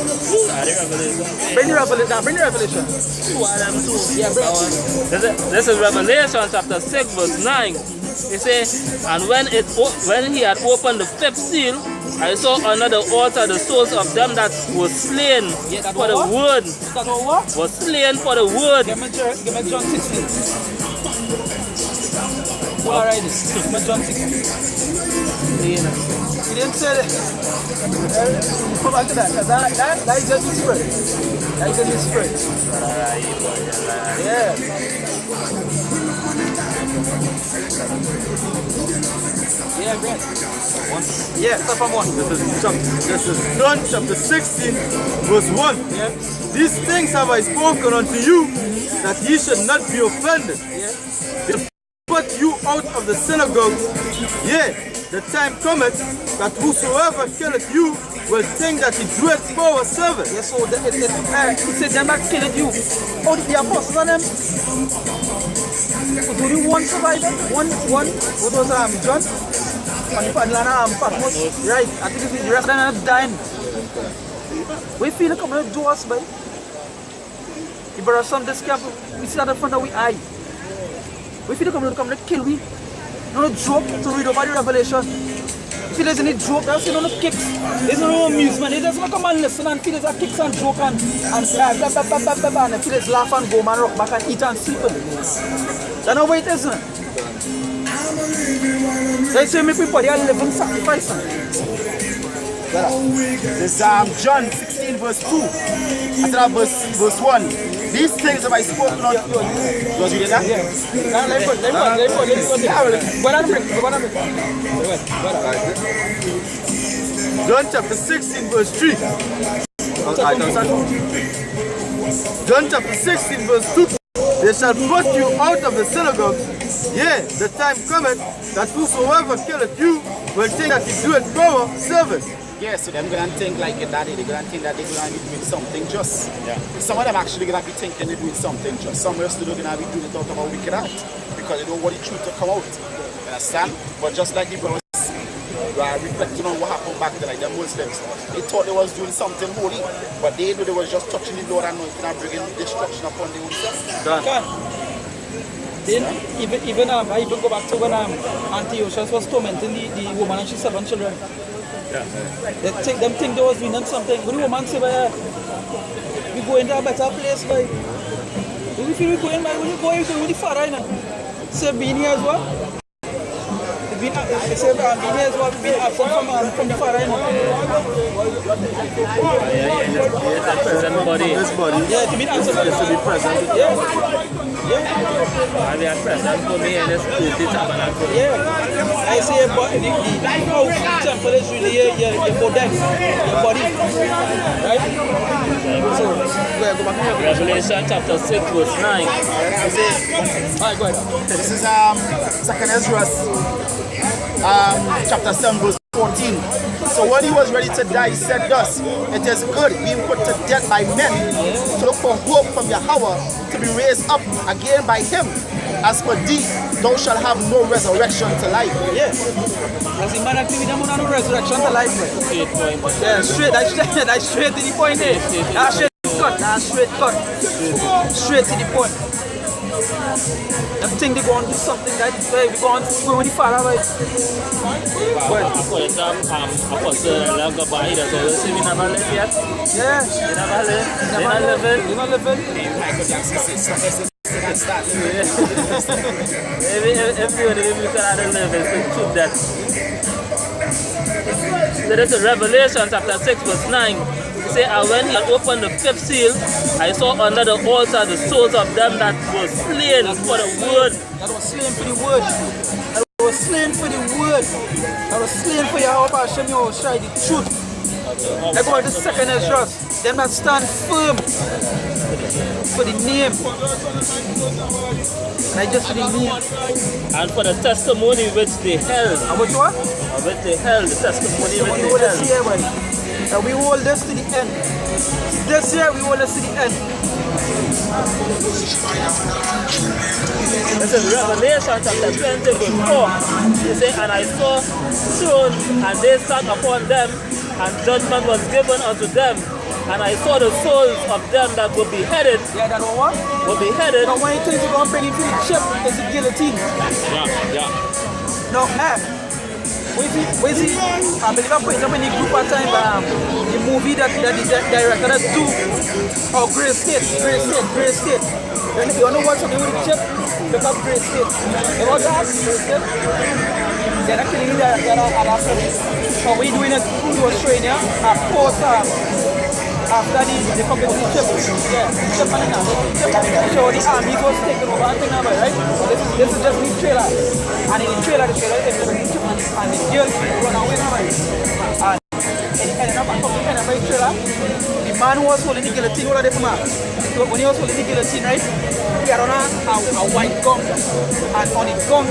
Bring the revelation. Bring the revelation. Yeah, bring it. This is Revelation chapter 6 verse 9. It says, and when he had opened the fifth seal, I saw under the altar the souls of them that were slain for the word. That what? Was slain for the word. Give me John 16. Alright, give me John 16. He didn't say that. Come back to that. That is just the spirit. That is just the spirit. Yeah. Yeah, great. Yeah, start from 1. This is John chapter 16 verse 1. Yeah. These things have I spoken unto you, that ye should not be offended. Yeah. Put you out of the synagogue. Yea, the time cometh that whosoever killeth you will think that he doeth power servant. Yes, so he said them that killed you. Oh, the apostles and them. Was only one survivor? One. What was John? On the Patmos. Right. I think the rest of them are dying. We feel like coming to do us, boy. You better some discover. We see at the front of our eye. We feel like coming to kill we. No joke to read over the revelation. If there's any joke, that's no kicks. There's no amusement. They just come and listen and feel there's kicks and joke and blah blah blah blah blah blah and feel there's laugh and go and rock back and eat and sleep. That's not what it is. They say make people they are living sacrifice. This is John 16 16 verse 2 instead of verse 1. These things have I spoken unto you. You was reading that? Yeah. Let me John chapter 16 verse 3. John chapter 16 verse 2. They shall put you out of the synagogues. Yea, the time cometh that whosoever killeth you will think that he doeth power service. Yeah, so them gonna think like your daddy, they're gonna think that they're gonna be doing something just. Yeah. Some of them actually gonna be thinking they're doing something just. Some are still gonna be doing it out of a wicked act because they don't want the truth to come out. You understand? But just like the brothers reflecting on what happened back then, like the Muslims, they thought they was doing something holy, but they knew they was just touching the Lord and not bringing destruction upon the own self. Then even I even go back to when Antiochus was tormenting the woman and she 7 children. Yeah. Them think they was doing something. When the woman say, we go into a better place, boy. When you feel we going, when you go with the father, say being here as well. Being here as well, being absent from the father. This body yeah, to be absent. Is to be present. Yeah. And they are present for me in this tabernacle. Yeah. I say the house temple is really your body. Right? So, go back here. Revelation chapter 6 verse 9. Alright, go ahead. This is 2nd Ezra chapter 7 verse 14. So when he was ready to die, he said thus, it is good being put to death by men to look for hope from Yahweh to be raised up again by him. As for thee, thou shalt have no resurrection to life. Yes. As the man activity, there no resurrection to life. Yeah, that's straight to the point there. That's straight cut. That's straight cut. Straight to the point. Them think they go on do something that we go on go with the father, right? Apostle Lagabah, that's all. See, we never live yet. Yeah. We never live. They not living. They not living. Michael Jackson says, everyone in the Canada live is to keep that. So this is Revelation chapter 6 verse 9. Say, and when he had opened the 5th seal, I saw under the altar the souls of them that were slain for the word. That was slain for the word. That was slain for the word. That was slain for your Hashem, your Shai, the truth. Like about the 2nd Ezra, them that stand firm for the name. And I just for the name. And for the testimony which they held. And which one? Which they held, the testimony which they held. And we hold this to the end. This year we hold this to the end. This is Revelation chapter 20 verse 4. He said, and I saw thrones, and they sat upon them, and judgment was given unto them. And I saw the souls of them that were beheaded. Yeah, that one what? Were beheaded. Now when you think you're going to bring it to the chip, it's a guillotine. Yeah. No, we see, I believe I put it up in the group at time, the movie that the director do, oh, Grey State. Then you know what's happening with the chip? Look up Grey State. You know that? Grey State? They're not killing the director at after this. So we're doing it through Australia, of course, after the company with the chip. Yeah, chip and so the army was taken over and thing, right? So this is just the trailer. And in the trailer, the chip and the girl run away, right? And the man who was holding the guillotine, what are they from? When he was holding the guillotine, right? He had on a white gun. And on the gun,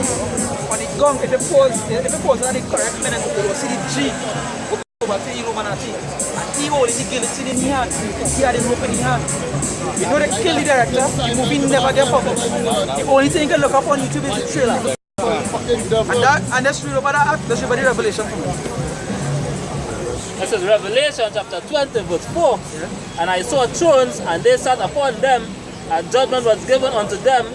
if it falls on the correct minute, you will see the G over to the Illuminati. And he holding the guillotine in his hand. He had the rope in his hand. You know they kill the director, the movie never get published. The only thing you can look up on YouTube is the trailer. And that's real about that, that's about the revelation for me. This is Revelation chapter 20 verse 4. And I saw thrones, and they sat upon them, and judgment was given unto them.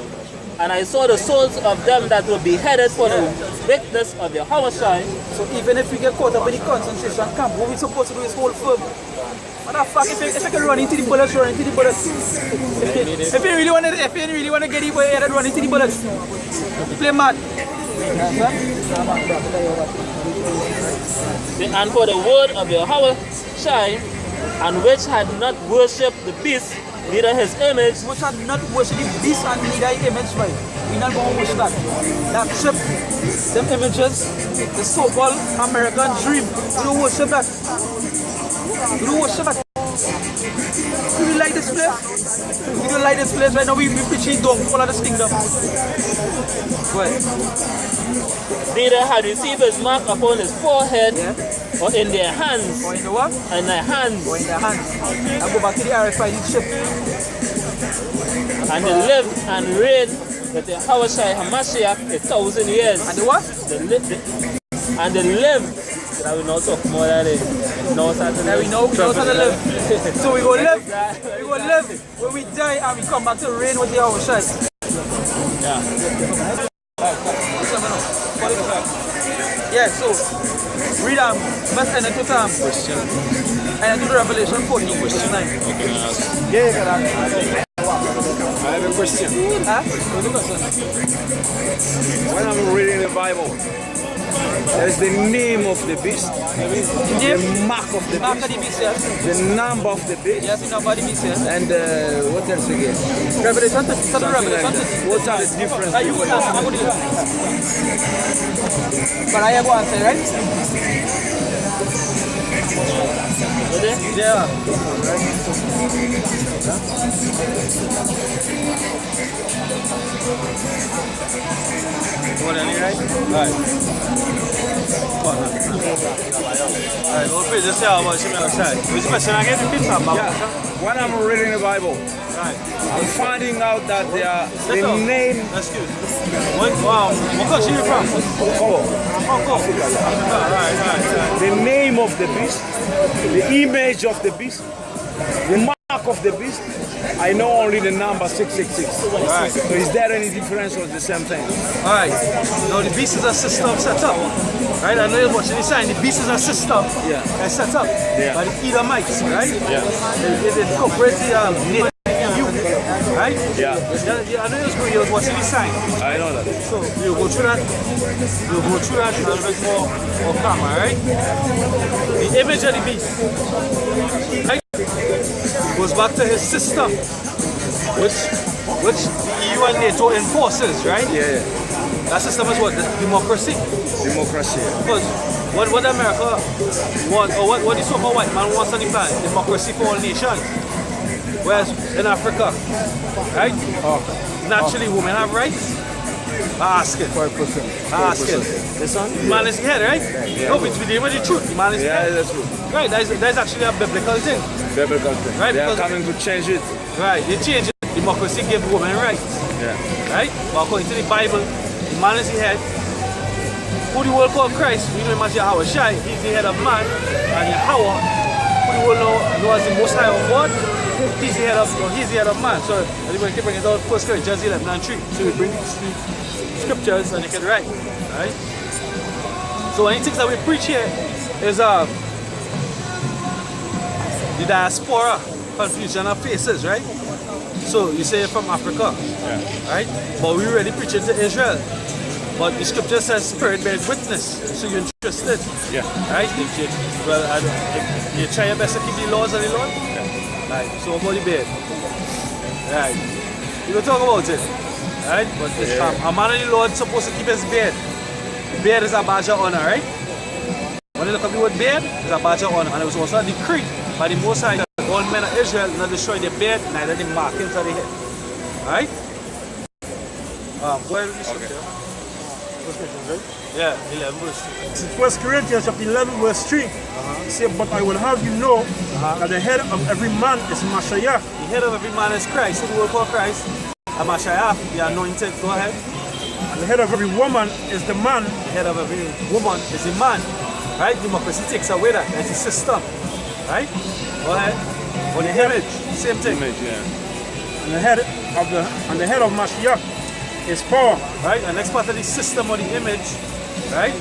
And I saw the souls of them that were beheaded for the wickedness of their Hawashai. So even if we get caught up in the concentration camp, what we supposed to do is hold firm. What the fuck, if I can run into the bullets, run into the bullets. If you really want to get it, you run into the bullets. Play mad. And for the word of your Hawashai, and which had not worshipped the beast, neither his image. Which had not worshipped the beast and neither his image, right? We not going to worship that. That ship, them images, the so-called American dream. We don't worship that. We don't worship that. Do we like this place? We don't like this place right now. We preaching don't follow this kingdom. What? Neither had received his mark upon his forehead, or in their hands. Or in the what? In their hands. Or in their hands. I go back to the RFID ship. And they lived and reigned with the Hawashai Hamashiach 1,000 years. And the what? And they lived. I will not talk more than it. No, we know how to live. So we go live. We go live. When we die and we come back to reign with the Hawashai. Yeah. Yeah, so read let's end it to question. And do the Revelation 14, verse 9. Yeah, I have a question. Huh? When I'm reading the Bible, there's the name of the beast, the mark of the beast, the number of the beast. Yes, the number of the beast, yes. And what else again? Revelation 30. What are the differences? I'm going to do it. But I have one answer, right? Yeah. What, any right? Alright. Alright, we'll pray this out about Shimon outside. Which question again? Repeat that, yeah. When I'm reading the Bible, I'm finding out that the name. Excuse me. What country are you from? Congo. Right. The name of the beast, the image of the beast, the mark of the beast. I know only the number 666. Right. So is there any difference or the same thing? Alright. Now the beast is a system set up. Right? I know you're watching the sign. The beast is a system that's set up by the Edomites, right? Yeah. It incorporates the right? Yeah. I know you was watching the sign. I know that. So you go through that. You go through that a little bit more calm, alright? The image of the beast, right, goes back to his system, which the EU and NATO enforces, right? Yeah. That system is what? The democracy. Democracy. Because what America wants, or what the so-called white man wants on the planet, democracy for all nations. Whereas in Africa, right? Naturally, women have rights. Ask it. 5%. Ask it. This one, the man is head, right? Yeah. No, it's dealing with the truth. The man is head. Yeah, that's true. Right, that's actually a biblical thing. Biblical thing. Right, they are coming to change it. Right, they change it. Democracy gives women rights. Yeah. Right? But according to the Bible, the man is the head. Who the world call Christ, we know him as Yahweh Shai. He's the head of man. And Yahweh, who the world know as the Most High of God, he's the head of man. So everybody keep bringing it out 1 Corinthians 11 and 3. So we bring these scriptures and they get right. Right? So any things that we preach here is the diaspora confusion of faces, right? So you say you're from Africa, right? But we really preaching to Israel. But the scripture says spirit bears witness, so you're interested. Yeah. Right? If you try your best to keep the laws of the Lord. Yeah. Right. So about the beard. Right. We will talk about it. Right? But a man of the Lord is supposed to keep his beard. Beard is a badge of honor, right? When you look at the word beard, it's a badge of honor. And it was also a decree by the Most High that all men of Israel not destroy their beard, neither the markings of the head. Right? Go ahead with the scripture. Yeah, 11 verse 3. 1 Corinthians chapter 11 verse 3. It says, but I will have you know that the head of every man is Mashiach. The head of every man is Christ. So the word called Christ, Mashiach, the anointed. Go ahead. And the head of every woman is the man. The head of every woman is the man. Right? Democracy takes away that. It's a system. Right? Go ahead. Or the image. Same thing. Image, yeah. And the head of Mashiach is power. Right? The next part of the system or the image, right,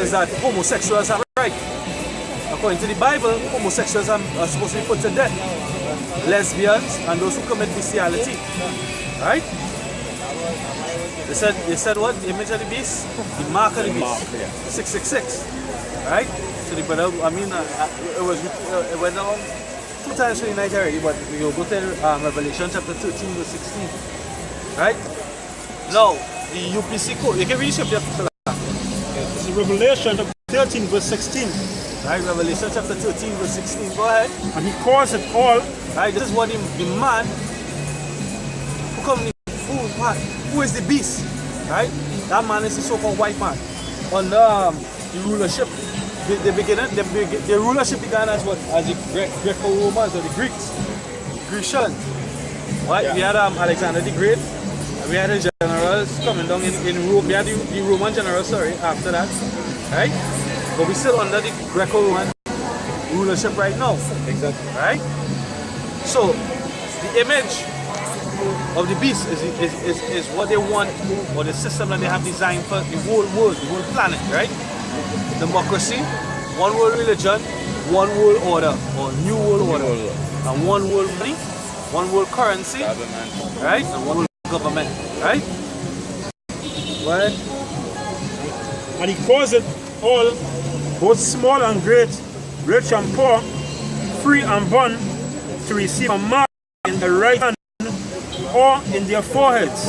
is that homosexuals are right. According to the Bible, homosexuals are supposed to be put to death. Lesbians and those who commit bestiality. Right? They said what? The image of the beast? The mark of the beast. 666. Right? So the brother, it went on 2 times for the night already, but we'll go to Revelation chapter 13, verse 16. Right? Now, the UPC code, you can read scripture for that. It's Revelation 13, verse 16. Right, Revelation chapter 13, verse 16. Go ahead. And he calls it all. Right, this is what the man who come who is the beast. Right? That man is the so-called white man. Under the rulership. The rulership began as what? As the Greco-Romans or the Greeks. Grecians. Right? Yeah. We had Alexander the Great. And we had the generals coming down in Rome. We had the Roman generals, after that. Right? But we're still under the Greco-Roman rulership right now. Exactly. Right? So, the image of the beast is what they want, or the system that they have designed for the whole world, the whole planet, right? Democracy, one world religion, one world order, or new world order, and one world money, one world currency, right? And one world government, right? Right? And he calls it all, both small and great, rich and poor, free and bond, to receive a mark in the right hand or in their foreheads,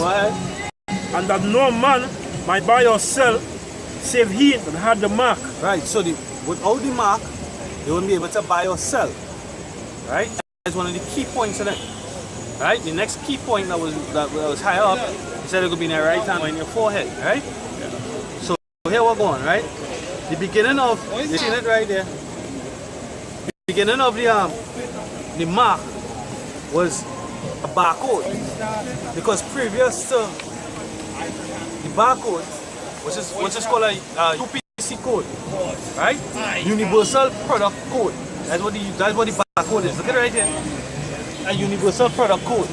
and that no man might buy or sell save he that had the mark. Right, so without the mark, they wouldn't be able to buy or sell. Right? That's one of the key points in it. Right? The next key point that was higher up, he said it could be in your right hand or in your forehead. Right? Yeah. So here we're going, right? The beginning of, you see it right there? The beginning of the mark was a barcode, because previous to the barcode, which is called a UPC code, right? Universal Product Code. That's what the barcode is. Look at it right here. A universal product code,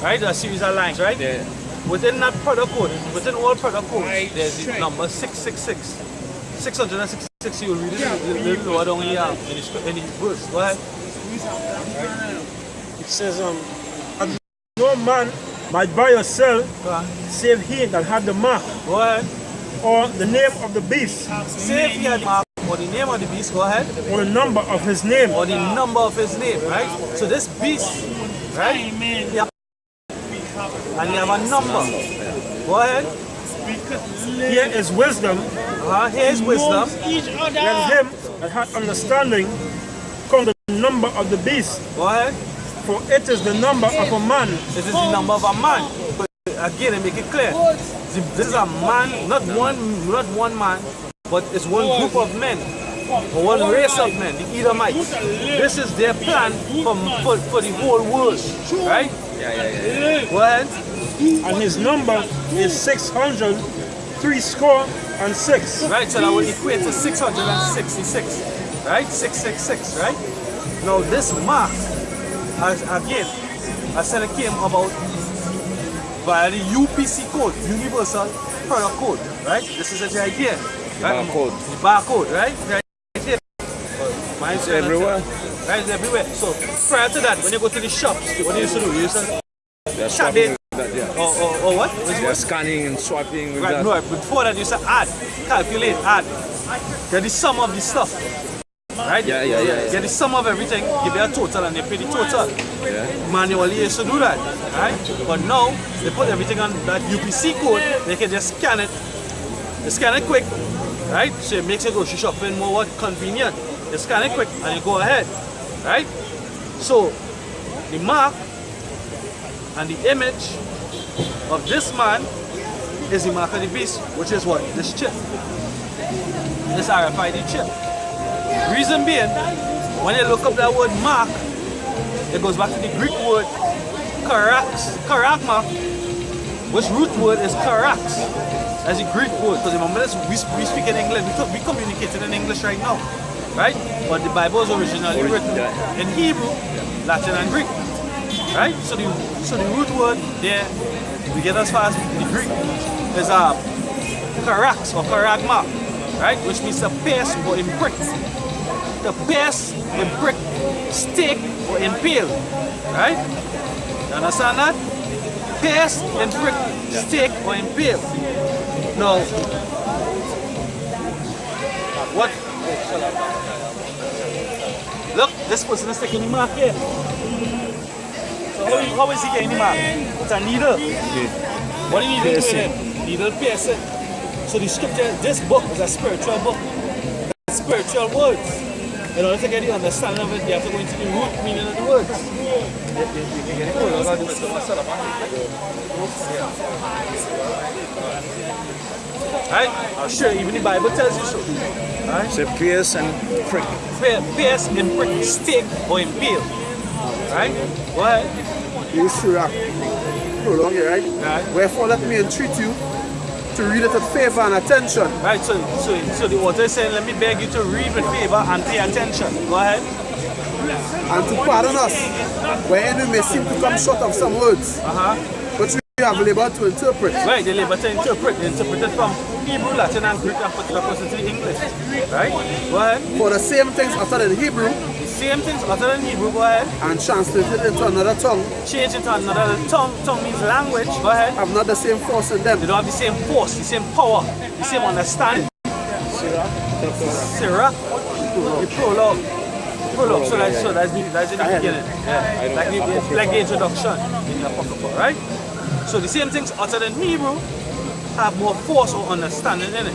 right? A series of lines, right? Yeah. Within that product code, within all product codes, there's the number 666. 666. You'll read it a little lower down here in the verse. Go ahead. It says, no man might buy or sell save he that had the mark. Go ahead. Or the name of the beast. Save he had the mark or the name of the beast. Go ahead. Or the number of his name. Or the number of his name, right? So this beast, right? And you have a number. Go ahead. Here is wisdom. Here is wisdom. Let him that hath understanding count the number of the beast. Go ahead. For it is the number of a man. It is the number of a man. But again, make it clear. This is a man, not one man, but it's one group of men, or one race of men, the Edomites. This is their plan for the whole world, right? Yeah. Go ahead. And his number is 666. Right, so that would equate to 666, right? 666, right? Now this mark, again, I said it came about via the UPC code, Universal Product Code, right? This is it right here. Right? The barcode, right? Right here. It's everywhere. Right, it's everywhere. So prior to that, when you go to the shops, what do you used to do? You used to scan it. Or what? They're scanning and swiping with right, that. No, before that you used to add, calculate, add. Get the sum of the stuff. Right? Yeah. Get the sum of everything, give you a total and they pay the total. Yeah. Manually you used to do that. Right? But now they put everything on that UPC code, they can just scan it. They scan it quick. Right? So it makes it grocery shopping more convenient. You scan it quick and you go ahead. Right? So the mark and the image of this man is the mark of the beast, which is what? This chip. This RFID chip. Reason being, when you look up that word mark, it goes back to the Greek word karagma, which root word is karax. That's the Greek word. Because remember this, we speak in English, we communicate in English right now. Right? But the Bible was originally written in Hebrew, Latin and Greek. Right? So the root word there, we get as far as the Greek, is karax or karagma, right? Which means to pierce or imprick. To pierce, imprick, stick or impale. Right? You understand that? Pierce, imprick, stick or impale. Now, what? Look, this person is taking the mark here. So how is he getting the mark? It's a needle. What do you need to do with it? Needle pierce it. So the scripture, this book is a spiritual book. It's spiritual words. In order to get the understanding of it, you have to go into the root meaning of the words. Right? I'm sure even the Bible tells you so. Right? So pierce and prick. Pierce and prick, stick or impale. Right? Go ahead. You should prolong it, right? Wherefore let me entreat you to read it with favor and attention. Right, so the author is saying, let me beg you to read with favor and pay attention. Go ahead. And to pardon us, wherein we may seem to come short of some words, which we have labored to interpret. Right, they labor to interpret. They interpret it from Hebrew, Latin, and Greek, and put it into the English. Right? Go ahead. For the same things uttered in Hebrew, same things other than Hebrew, go ahead. And translated into another tongue. Change into another tongue. Tongue means language. Go ahead. Have not the same force in them. They don't have the same force, the same power, the same understanding. Sirach. The prologue. Prologue. So that's the beginning. Yeah. Like the introduction in the Apocrypha, right? So the same things uttered in Hebrew have more force or understanding in it.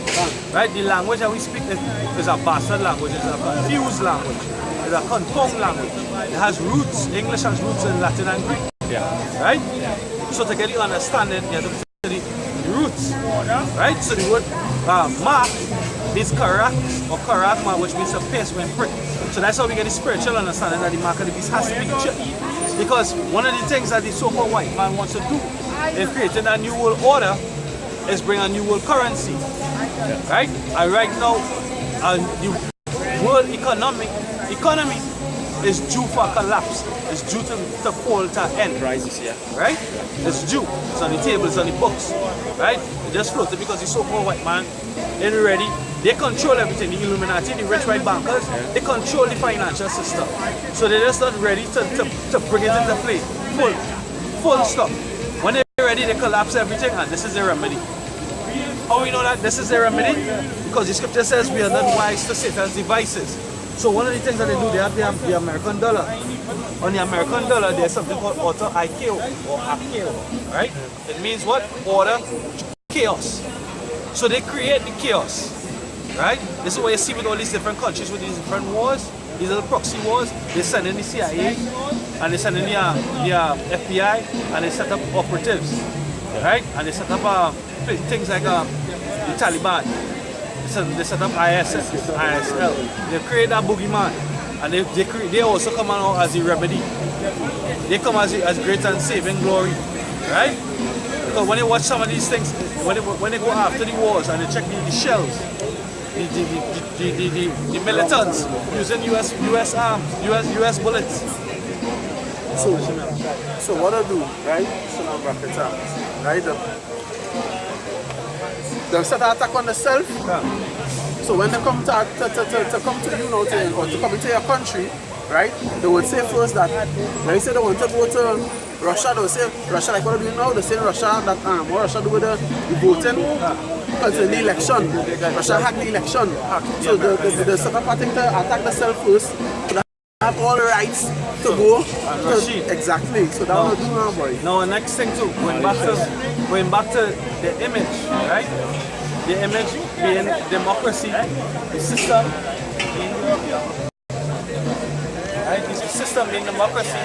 Right? The language that we speak is a bastard language, it's a confused language. It's a confound language. It has roots. English has roots in Latin and Greek. Right? So to get the understanding, you have to study the roots. Right? So the word mark means karax or karagma, which means a pierce when prick. So that's how we get the spiritual understanding that the mark of the beast has to be chipped. Because one of the things that the so-called white man wants to do in creating a new world order is bring a new world currency. Right? And right now, the world economy is due for collapse. It's due to fall to end. Crisis, right? It's due. It's on the table, it's on the books. Right? It just floated because the so-called white man ain't ready. They control everything. The Illuminati, the rich white bankers, they control the financial system. So they're just not ready to bring it into play. Full stop. When they're ready, they collapse everything, and this is their remedy. How we know that this is their remedy? Because the scripture says we are not wise to Satan's devices. So one of the things that they do, they have the American dollar. On the American dollar, there's something called auto IKO or AKO, right? It means what? Order, chaos. So they create the chaos, right? This is what you see with all these different countries with these different wars, these little proxy wars. They send in the CIA, and they send in the FBI, and they set up operatives, right? And they set up things like the Taliban. They set up ISL. They create that boogeyman, and they also come out as the remedy. They come as great and saving glory, right? Because when you watch some of these things, when they go after the wars and they check the shells, the militants using US arms, US bullets. So what I do, right? So now back it up, right? They set an attack on themselves. So when they come to come to you now or to come into your country, right? They would say first that when you say they want to go to Russia, they would say Russia like what do you know? They say Russia that what Russia do with the voting because in the election. Russia hacked the election. So the set up a thing to attack themselves first. They have all the rights to go. Exactly. So that will do now, boy. Now the next thing too, going back to the image, right? The image being democracy, the system being right? The system being democracy,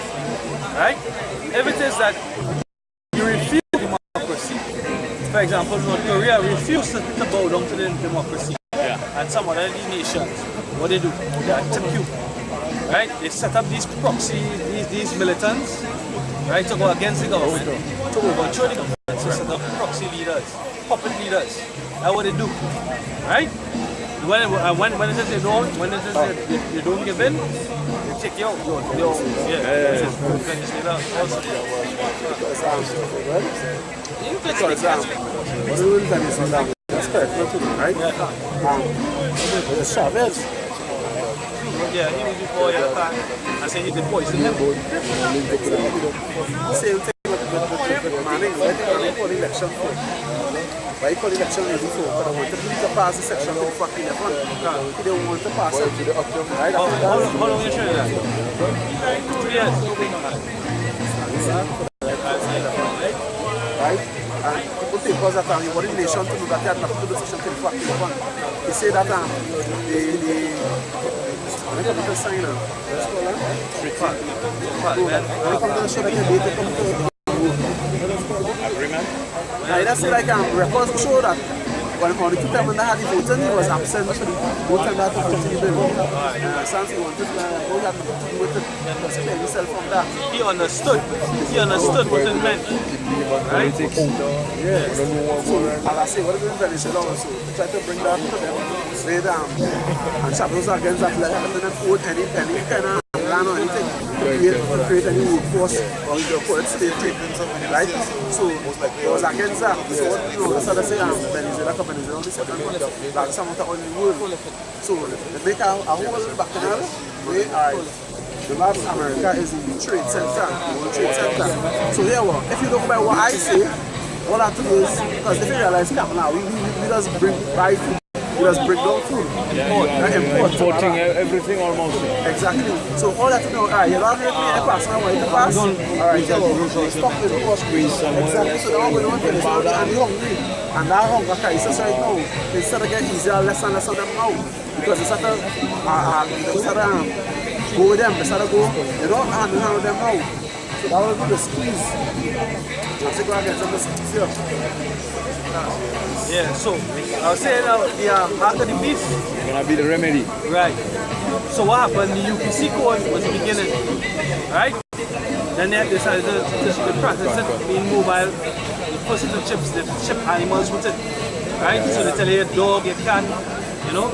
right? If it is that you refuse democracy, for example, North Korea refused to bow down to the democracy, and some other nations, what they do? They attack you, right? They set up these proxy, these militants, right, to go against the government, to overthrow the government, to set up proxy leaders, puppet leaders. That's what they do, right? When it says they don't, when it says they don't give in, they take you out. You can take that's correct, right? Chavez. Yeah, he was before I said he did poison him. Same thing Manning, I think they call election for. Why you call election ready for? Because they want to pass the section to the fucking level. They don't want to pass it. Right? How long you sure that? 2 years. Right? And people think because that you want the nation to know that they have nothing to do with section 25. They say that they come to sign now. Let's call that. They come to show that they come to agreement. That's like records show that when the two times when they had the voting, he was absent for the vote and that to vote in the bill. Since he wanted to go have nothing to do with it, just clear himself from that. He understood what it meant. Right? Yeah. So, as I say, what is in Venezuela also, to try to bring that to them, say them, and shadows against that, like, and then vote any kind of plan or anything to create any workforce or the court state right? So it was against that. So you know, that's what I say, Venezuela only second one, like some of the only world. So they make a whole bacchanal way, the map of America is the trade center, So here, if you look by what I say, all I have to do is, because if you realize now, we just buy food. We just bring down food. Importing everything almost. Exactly. So all that to know, alright, you don't have to pass now, you to pass. Alright, stop with the cost. Exactly. So now we don't finish and they're hungry. And that hunger crisis right now, instead of getting easier, less and less of them now. Because they start to go with them, they start to go, they don't handle them now. So that will be the squeeze. Let's go against them, the squeeze here. Yeah, so I was saying after the beef, it's gonna be the remedy. Right. So what happened? The UPC code was the beginning, right? Then they decided to practice it being mobile. The first the chips, they chip animals with it, right? So they tell you your dog, your cat, you know,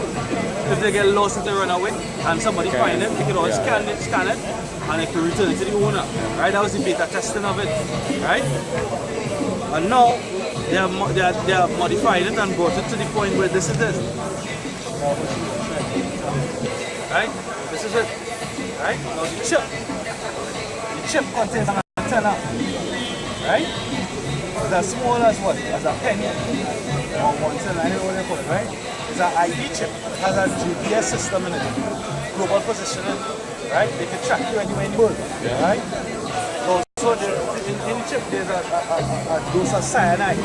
if they get lost, if they run away, and somebody find them, they can always scan it, and they can return it to the owner, right? That was the beta testing of it, right? And now they have modified it and brought it to the point where this is it. Right? This is it. Right? Now the chip. The chip contains an antenna. Right? It's as small as what? As a penny. Or 1 cent, I don't know what they call it, right? It's an ID chip. It has a GPS system in it. Global positioning. Right? They can track you anywhere in the world. Right? So in the chip there's a dose of cyanide,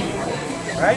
right?